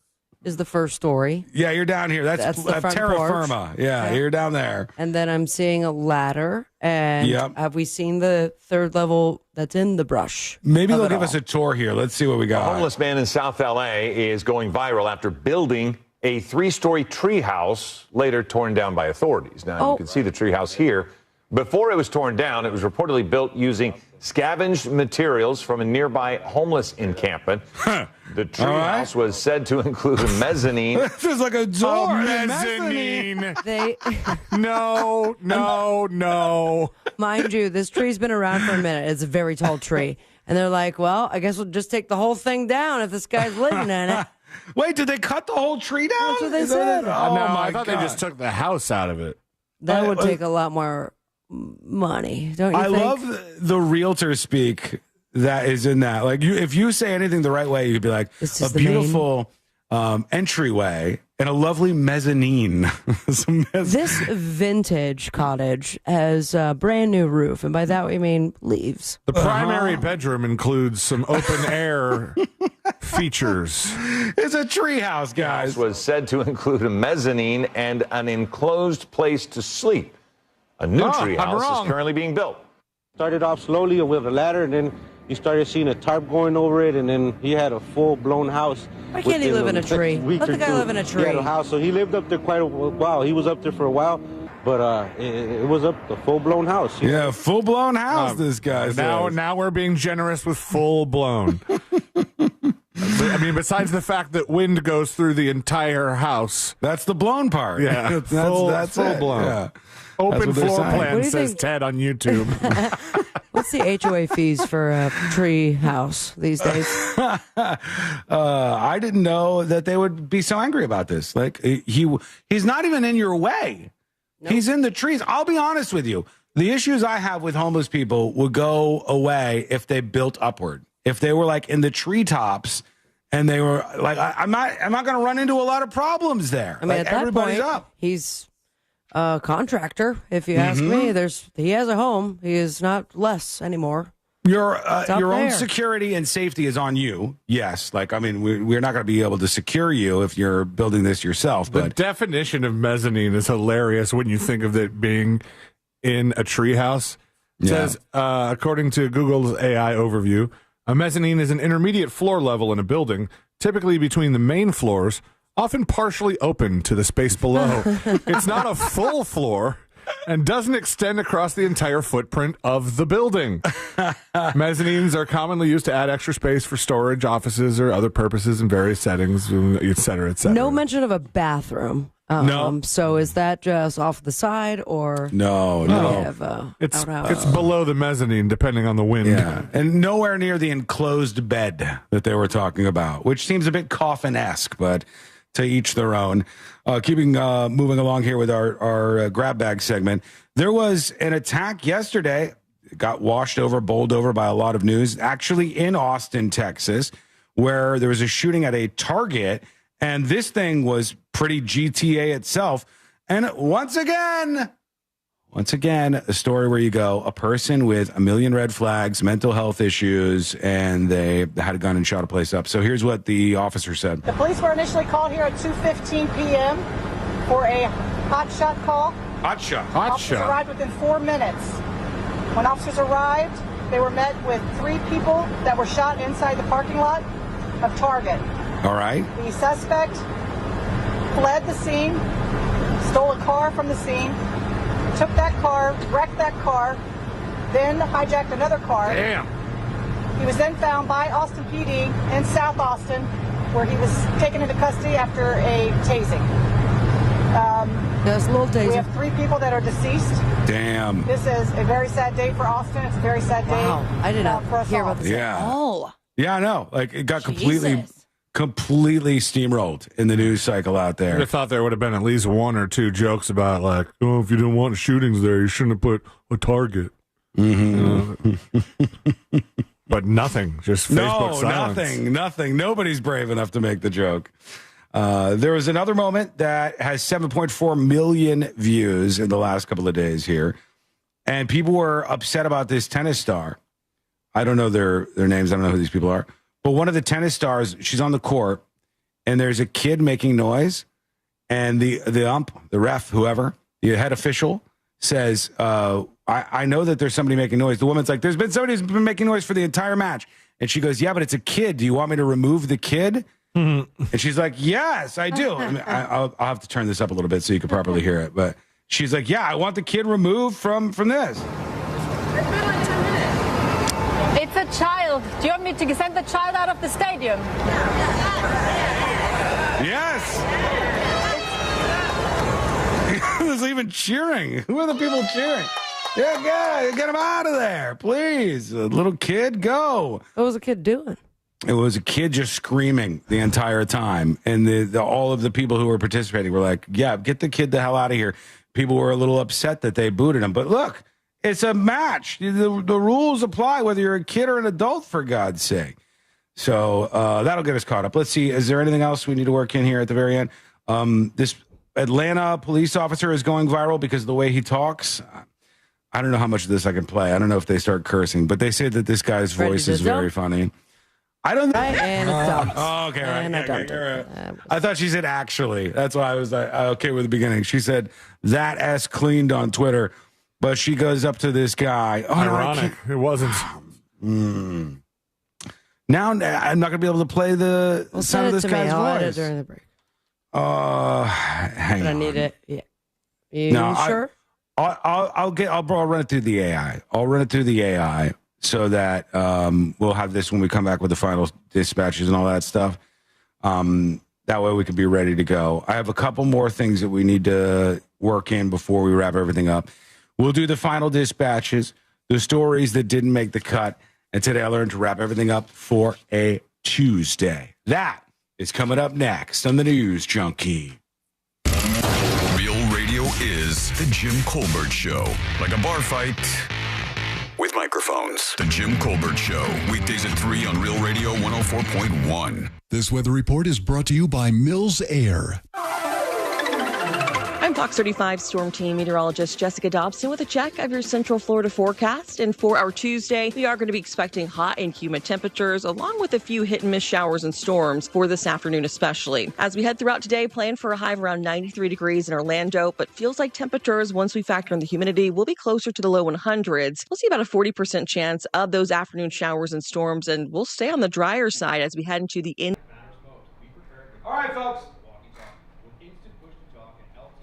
is the first story. Yeah, you're down here. That's the front terra porch. firma. Yeah, you're down there. And then I'm seeing a ladder. And have we seen the third level that's in the brush? Maybe they'll give us a tour here. Let's see what we got. A homeless man in South LA is going viral after building a 3-story treehouse later torn down by authorities. Now, you can see the treehouse here. Before it was torn down, it was reportedly built using scavenged materials from a nearby homeless encampment. The treehouse was said to include a mezzanine. This is like a door. Mezzanine. They No. Mind you, this tree's been around for a minute. It's a very tall tree. And they're like, well, I guess we'll just take the whole thing down if this guy's living in it. Wait, did they cut the whole tree down? That's what they said. I thought they just took the house out of it. That would take a lot more money, don't you think? I love the realtor speak that is in that. Like, if you say anything the right way, you'd be like, a beautiful entryway and a lovely mezzanine. This vintage cottage has a brand new roof, and by that we mean leaves. The primary bedroom includes some open air features. It's a treehouse, guys. Was said to include a mezzanine and an enclosed place to sleep. A new treehouse is currently being built. Started off slowly with a ladder, and then you started seeing a tarp going over it, and then he had a full-blown house. Why can't he live in a tree? Let the guy live in a tree. He had a house, so he lived up there quite a while. He was up there for a while, but it was a full-blown house. Yeah, full-blown house, this guy says. Now we're being generous with full-blown. I mean, besides the fact that wind goes through the entire house. That's the blown part. Yeah, that's full blown. Yeah. Open floor plan, says think? Ted on YouTube. What's the HOA fees for a tree house these days? I didn't know that they would be so angry about this. Like, he's not even in your way. He's in the trees. I'll be honest with you. The issues I have with homeless people would go away if they built upward. If they were like in the treetops and they were like, I'm not going to run into a lot of problems there. I mean, like, at that everybody's point, up. He's a contractor. If you ask me, he has a home. He is not less anymore. Your own security and safety is on you. Yes. Like, I mean, we're not going to be able to secure you if you're building this yourself. The definition of mezzanine is hilarious when you think of it being in a treehouse. It says, according to Google's AI overview, a mezzanine is an intermediate floor level in a building, typically between the main floors, often partially open to the space below. It's not a full floor and doesn't extend across the entire footprint of the building. Mezzanines are commonly used to add extra space for storage, offices, or other purposes in various settings, et cetera, et cetera. No mention of a bathroom. No. So is that just off the side or? No. It's below the mezzanine, depending on the wind. Yeah, and nowhere near the enclosed bed that they were talking about, which seems a bit coffin-esque, but to each their own. Moving along here with our grab bag segment. There was an attack yesterday. It got washed over, bowled over by a lot of news, actually in Austin, Texas, where there was a shooting at a Target. And this thing was pretty GTA itself. And once again, a story where you go, a person with a million red flags, mental health issues, and they had a gun and shot a place up. So here's what the officer said. The police were initially called here at 2:15 p.m. for a hot shot call. Officers arrived within 4 minutes. When officers arrived, they were met with 3 people that were shot inside the parking lot of Target. All right. The suspect fled the scene, stole a car from the scene, took that car, wrecked that car, then hijacked another car. Damn. He was then found by Austin PD in South Austin, where he was taken into custody after a tasing. There's a little tasing. We have 3 people that are deceased. Damn. This is a very sad day for Austin. It's a very sad day. Wow. I did not for us hear all. about this at all. Yeah, I know. Like, it got completely steamrolled in the news cycle out there. I thought there would have been at least 1 or 2 jokes about, like, oh, if you didn't want shootings there, you shouldn't have put a Target. But nothing, just Facebook silence. Nothing. Nobody's brave enough to make the joke. There was another moment that has 7.4 million views in the last couple of days here. And people were upset about this tennis star. I don't know their names. I don't know who these people are. But one of the tennis stars, she's on the court, and there's a kid making noise, and the ref, whoever, the head official, says, I know that there's somebody making noise. The woman's like, there's been somebody who's been making noise for the entire match. And she goes, yeah, but it's a kid. Do you want me to remove the kid? And she's like, yes, I do. I mean, I'll have to turn this up a little bit so you can properly hear it. But she's like, yeah, I want the kid removed from this. It's a child. Do you want me to send the child out of the stadium? Yes. There's even cheering. Who are the people cheering? Yeah, get him out of there, please. A little kid, go. What was the kid doing? It was a kid just screaming the entire time. And all of the people who were participating were like, yeah, get the kid the hell out of here. People were a little upset that they booted him. But look, it's a match. The rules apply whether you're a kid or an adult, for God's sake. So that'll get us caught up. Let's see. Is there anything else we need to work in here at the very end? This Atlanta police officer is going viral because of the way he talks. I don't know how much of this I can play. I don't know if they start cursing, but they say that this guy's voice is very funny. I don't know. And it's dumped. Oh, okay, right. And I dumped right. I thought she said actually. That's why I was like, okay with the beginning. She said that S cleaned on Twitter, but she goes up to this guy. Oh, ironic. It wasn't. Now I'm not going to be able to play the sound of this guy's voice. During the break. Hang on. I need it. Yeah. You sure? I'll run it through the AI. I'll run it through the AI so that we'll have this when we come back with the final dispatches and all that stuff. That way we can be ready to go. I have a couple more things that we need to work in before we wrap everything up. We'll do the final dispatches, the stories that didn't make the cut, and today I learned to wrap everything up for a Tuesday. That is coming up next on the News Junkie. Real radio is The Jim Colbert Show. Like a bar fight with microphones. The Jim Colbert Show. Weekdays at 3 on Real Radio 104.1. This weather report is brought to you by Mills Air. I'm Fox 35 Storm Team meteorologist Jessica Dobson with a check of your Central Florida forecast. And for our Tuesday, we are going to be expecting hot and humid temperatures, along with a few hit-and-miss showers and storms for this afternoon especially. As we head throughout today, plan for a high of around 93 degrees in Orlando, but feels like temperatures, once we factor in the humidity, will be closer to the low 100s. We'll see about a 40% chance of those afternoon showers and storms, and we'll stay on the drier side as we head into the All right, folks.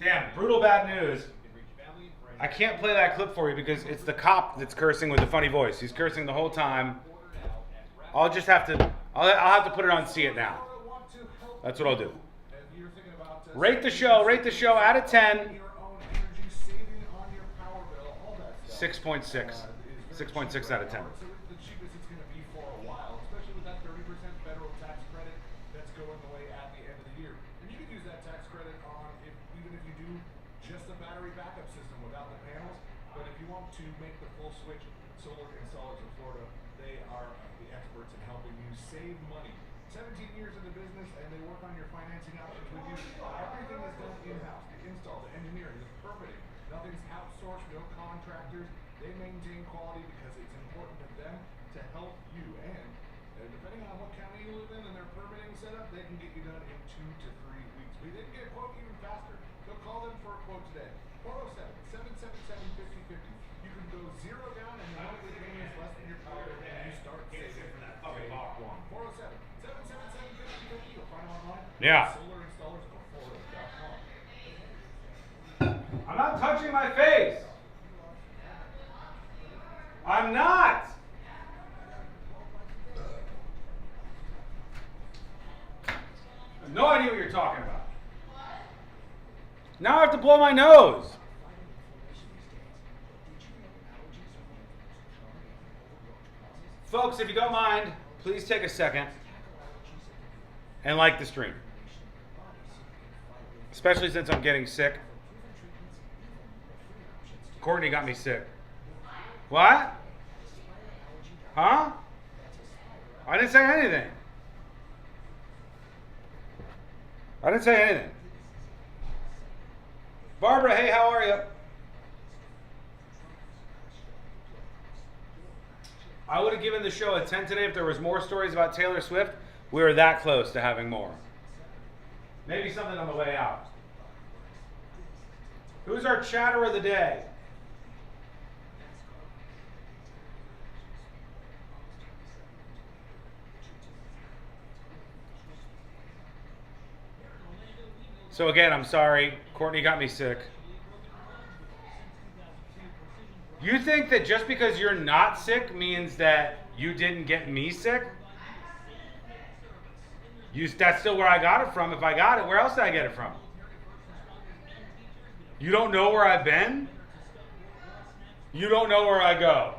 Damn, brutal bad news. I can't play that clip for you because it's the cop that's cursing with a funny voice. He's cursing the whole time. I'll have to put it on See It Now. That's what I'll do. Rate the show out of 10. 6.6. 6.6 out of 10. Yeah. I'm not touching my face. I'm not. I have no idea what you're talking about. Now I have to blow my nose. Folks, if you don't mind, please take a second and like the stream. Especially since I'm getting sick. Courtney got me sick. What? Huh? I didn't say anything. I didn't say anything. Barbara, hey, how are you? I would have given the show a 10 today if there was more stories about Taylor Swift. We were that close to having more. Maybe something on the way out. Who's our chatter of the day? So again, I'm sorry. Courtney got me sick. You think that just because you're not sick means that you didn't get me sick? That's still where I got it from. If I got it, where else did I get it from? You don't know where I've been? You don't know where I go.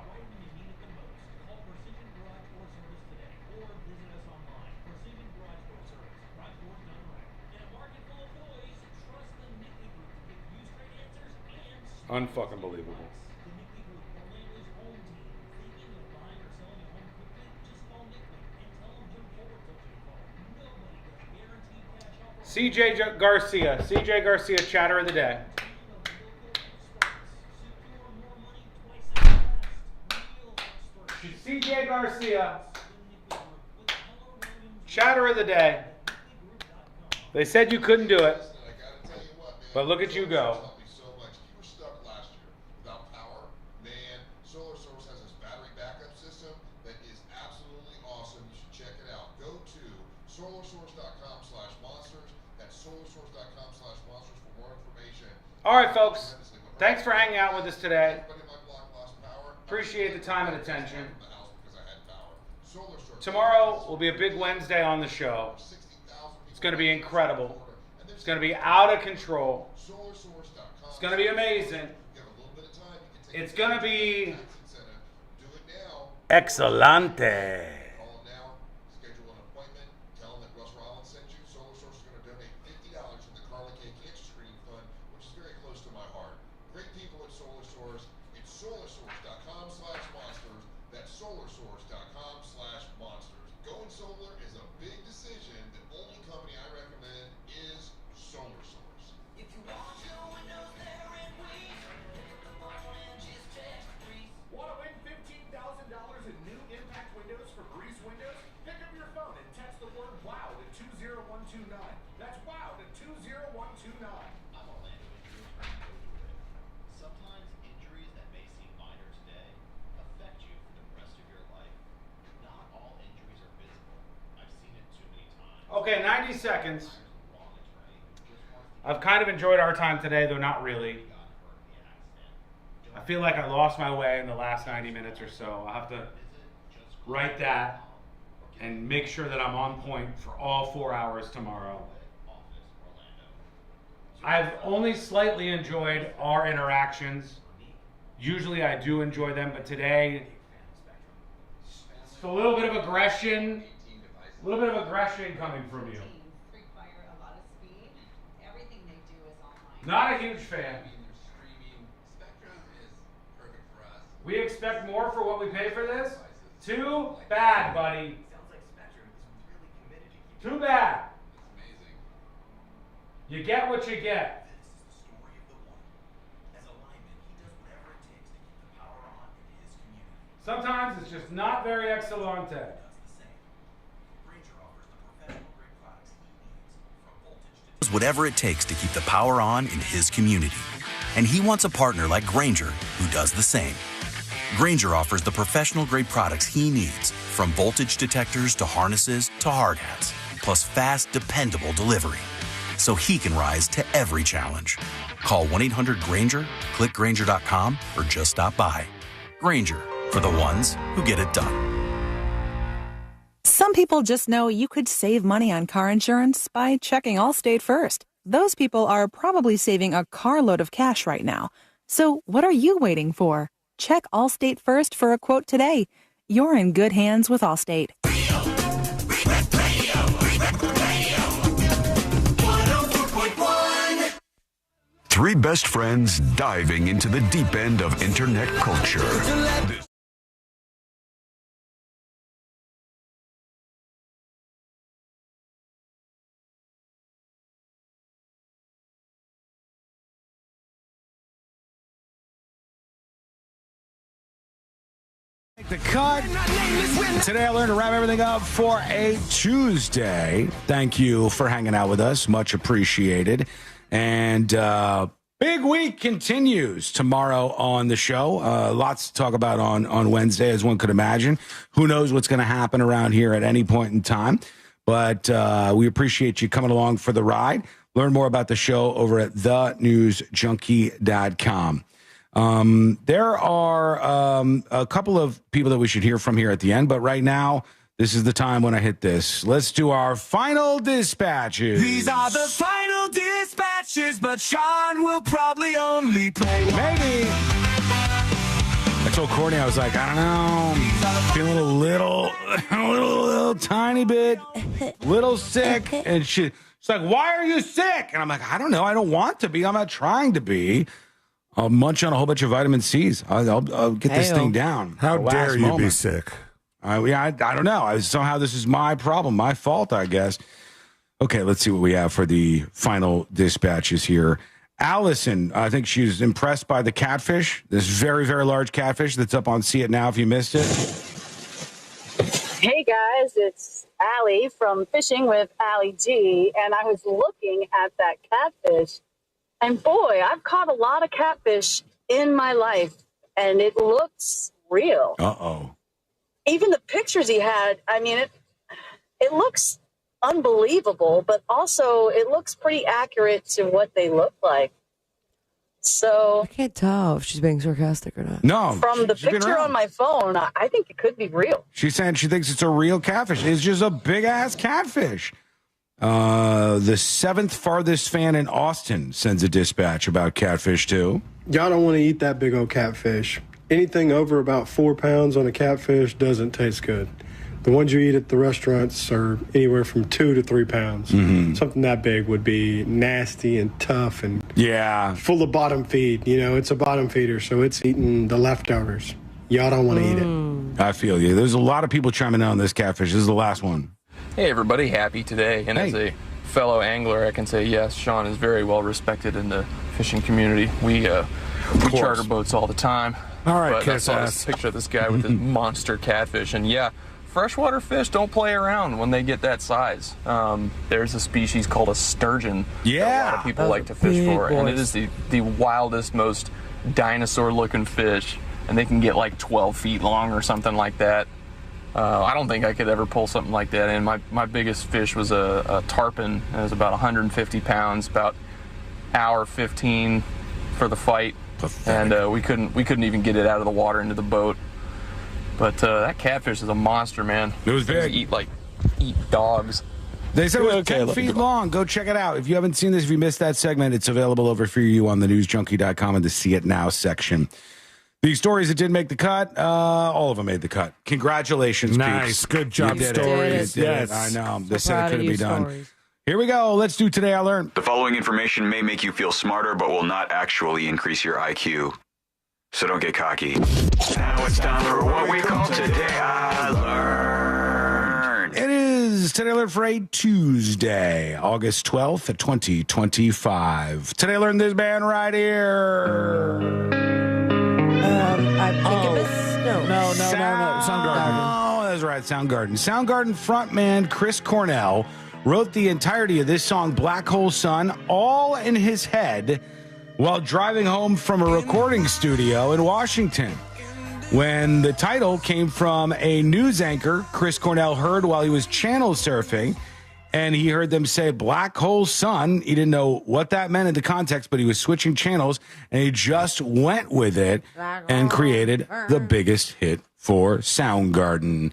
Unfucking believable. CJ Garcia, chatter of the day. CJ Garcia, chatter of the day. They said you couldn't do it, but look at you go. All right, folks. Thanks for hanging out with us today. Appreciate the time and attention. Tomorrow will be a big Wednesday on the show. It's going to be incredible. It's going to be out of control. It's going to be amazing. It's going to be excelente. solarsource.com/monsters. That's solarsource.com/monsters. Going solar is a big decision. The only company I recommend is SolarSource. If you want your windows there and we pick up the phone and just text Breeze. Want to win $15,000 in new impact windows from Breeze Windows? Pick up your phone and text the word WOW to 20129. That's WOW to 20129. I'm Orlando Injury Attorney. Sometimes injuries that may seem minor today affect you for the rest of your life. Not all injuries are visible. I've seen it too many times. Okay, 90 seconds. I've kind of enjoyed our time today, though not really. I feel like I lost my way in the last 90 minutes or so. I'll have to write that and make sure that I'm on point for all 4 hours tomorrow. I've only slightly enjoyed our interactions. Usually I do enjoy them, but today it's a little bit of aggression. A little bit of aggression coming from you. Not a huge fan. We expect more for what we pay for this? Too bad, buddy. Too bad. You get what you get. Sometimes it's just not very excellente. Whatever it takes to keep the power on in his community. And he wants a partner like Grainger who does the same. Grainger offers the professional-grade products he needs, from voltage detectors to harnesses to hard hats, plus fast, dependable delivery, so he can rise to every challenge. Call 1-800-GRAINGER, click Grainger.com, or just stop by. Grainger, for the ones who get it done. Some people just know you could save money on car insurance by checking Allstate first. Those people are probably saving a carload of cash right now. So what are you waiting for? Check Allstate first for a quote today. You're in good hands with Allstate. Three best friends diving into the deep end of internet culture. The cut. Today I learned to wrap everything up for a Tuesday. Thank you for hanging out with us. Much appreciated. And big week continues tomorrow on the show. Lots to talk about on Wednesday, as one could imagine. Who knows what's going to happen around here at any point in time. But we appreciate you coming along for the ride. Learn more about the show over at thenewsjunkie.com. There are a couple of people that we should hear from here at the end, but right now, this is the time when I hit this. Let's do our final dispatches. These are the final dispatches, but Sean will probably only play one. Maybe. I told Courtney, I was like, I don't know, feeling a little tiny bit, little sick, and she's like, why are you sick? And I'm like, I don't know, I don't want to be, I'm not trying to be. I'll munch on a whole bunch of vitamin C's. I'll get this thing down. How dare you be sick? I don't know. Somehow this is my problem, my fault, I guess. Okay, let's see what we have for the final dispatches here. Allison, I think she's impressed by the catfish, this very, very large catfish that's up on See It Now if you missed it. Hey, guys, it's Allie from Fishing with Allie G, and I was looking at that catfish. And boy, I've caught a lot of catfish in my life, and it looks real. Uh-oh. Even the pictures he had, I mean, it looks unbelievable, but also it looks pretty accurate to what they look like. So I can't tell if she's being sarcastic or not. No. From the picture on my phone, I think it could be real. She's saying she thinks it's a real catfish. It's just a big-ass catfish. The seventh farthest fan in Austin sends a dispatch about catfish, too. Y'all don't want to eat that big old catfish. Anything over about 4 pounds on a catfish doesn't taste good. The ones you eat at the restaurants are anywhere from 2 to 3 pounds. Mm-hmm. Something that big would be nasty and tough and full of bottom feed. You know, it's a bottom feeder, so it's eating the leftovers. Y'all don't want to eat it. I feel you. There's a lot of people chiming in on this catfish. This is the last one. Hey, everybody. Happy today. And as a fellow angler, I can say, yes, Sean is very well respected in the fishing community. We charter boats all the time. All right, but I saw this picture of this guy with this monster catfish. And, freshwater fish don't play around when they get that size. There's a species called a sturgeon that a lot of people like to fish for. And it is the wildest, most dinosaur-looking fish. And they can get like 12 feet long or something like that. I don't think I could ever pull something like that in. My biggest fish was a tarpon. It was about 150 pounds, about hour 15 for the fight. Pathetic. And we couldn't even get it out of the water into the boat. But that catfish is a monster, man. It was big. Eat dogs. They said it was 10 feet long. Go check it out. If you haven't seen this, if you missed that segment, it's available over for you on the newsjunkie.com in the See It Now section. These stories that didn't make the cut, all of them made the cut. Congratulations, nice. Peeps. Good job, stories. Yes. I know. They said it couldn't be done. Stories. Here we go. Let's do Today I Learned. The following information may make you feel smarter, but will not actually increase your IQ. So don't get cocky. Now it's time for what we call Today I Learned. It is Today I Learned for a Tuesday, August 12th, 2025. Today I Learned this band right here. I think it was No. Soundgarden. Oh, that's right, Soundgarden. Soundgarden frontman Chris Cornell wrote the entirety of this song, Black Hole Sun, all in his head while driving home from a recording studio in Washington. When the title came from a news anchor Chris Cornell heard while he was channel surfing, and he heard them say Black Hole Sun. He didn't know what that meant in the context, but he was switching channels, and he just went with it and created the biggest hit for Soundgarden.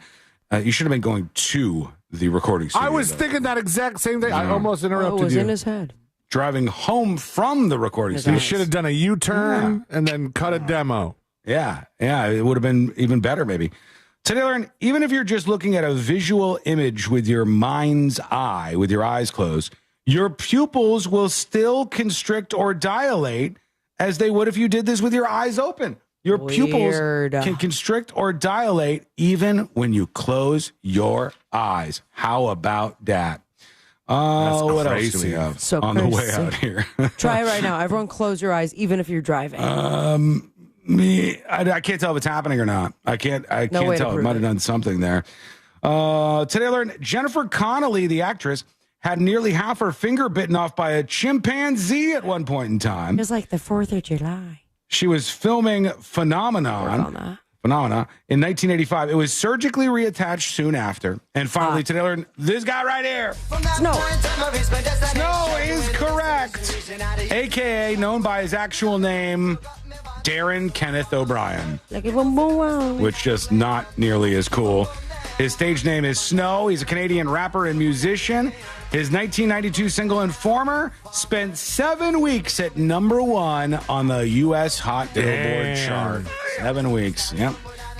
You should have been going to the recording studio. I was thinking that exact same thing. I almost interrupted you. It was in his head. Driving home from the recording studio. You should have done a U-turn and then cut a demo. Yeah, it would have been even better, maybe. Today, learn, even if you're just looking at a visual image with your mind's eye, with your eyes closed, your pupils will still constrict or dilate as they would if you did this with your eyes open. Your pupils can constrict or dilate even when you close your eyes. How about that? What else do we have on the way out here? Try it right now. Everyone close your eyes, even if you're driving. I can't tell if it's happening or not. I can't tell. It might have done something there. Today I learned Jennifer Connelly, the actress, had nearly half her finger bitten off by a chimpanzee at one point in time. It was like the 4th of July. She was filming Phenomena in 1985. It was surgically reattached soon after. And finally, today I learned this guy right here. Snow is correct. AKA known by his actual name, Darren Kenneth O'Brien. Which just not nearly as cool. His stage name is Snow. He's a Canadian rapper and musician. His 1992 single Informer spent 7 weeks at #1 on the U.S. Hot Billboard chart. 7 weeks. Yep.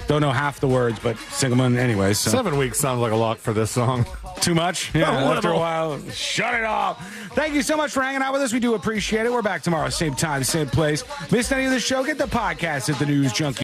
Don't know half the words, but sing them anyway. So. 7 weeks sounds like a lot for this song. Too much? Yeah, after a while, shut it off. Thank you so much for hanging out with us. We do appreciate it. We're back tomorrow, same time, same place. Missed any of the show? Get the podcast at the News Junkie.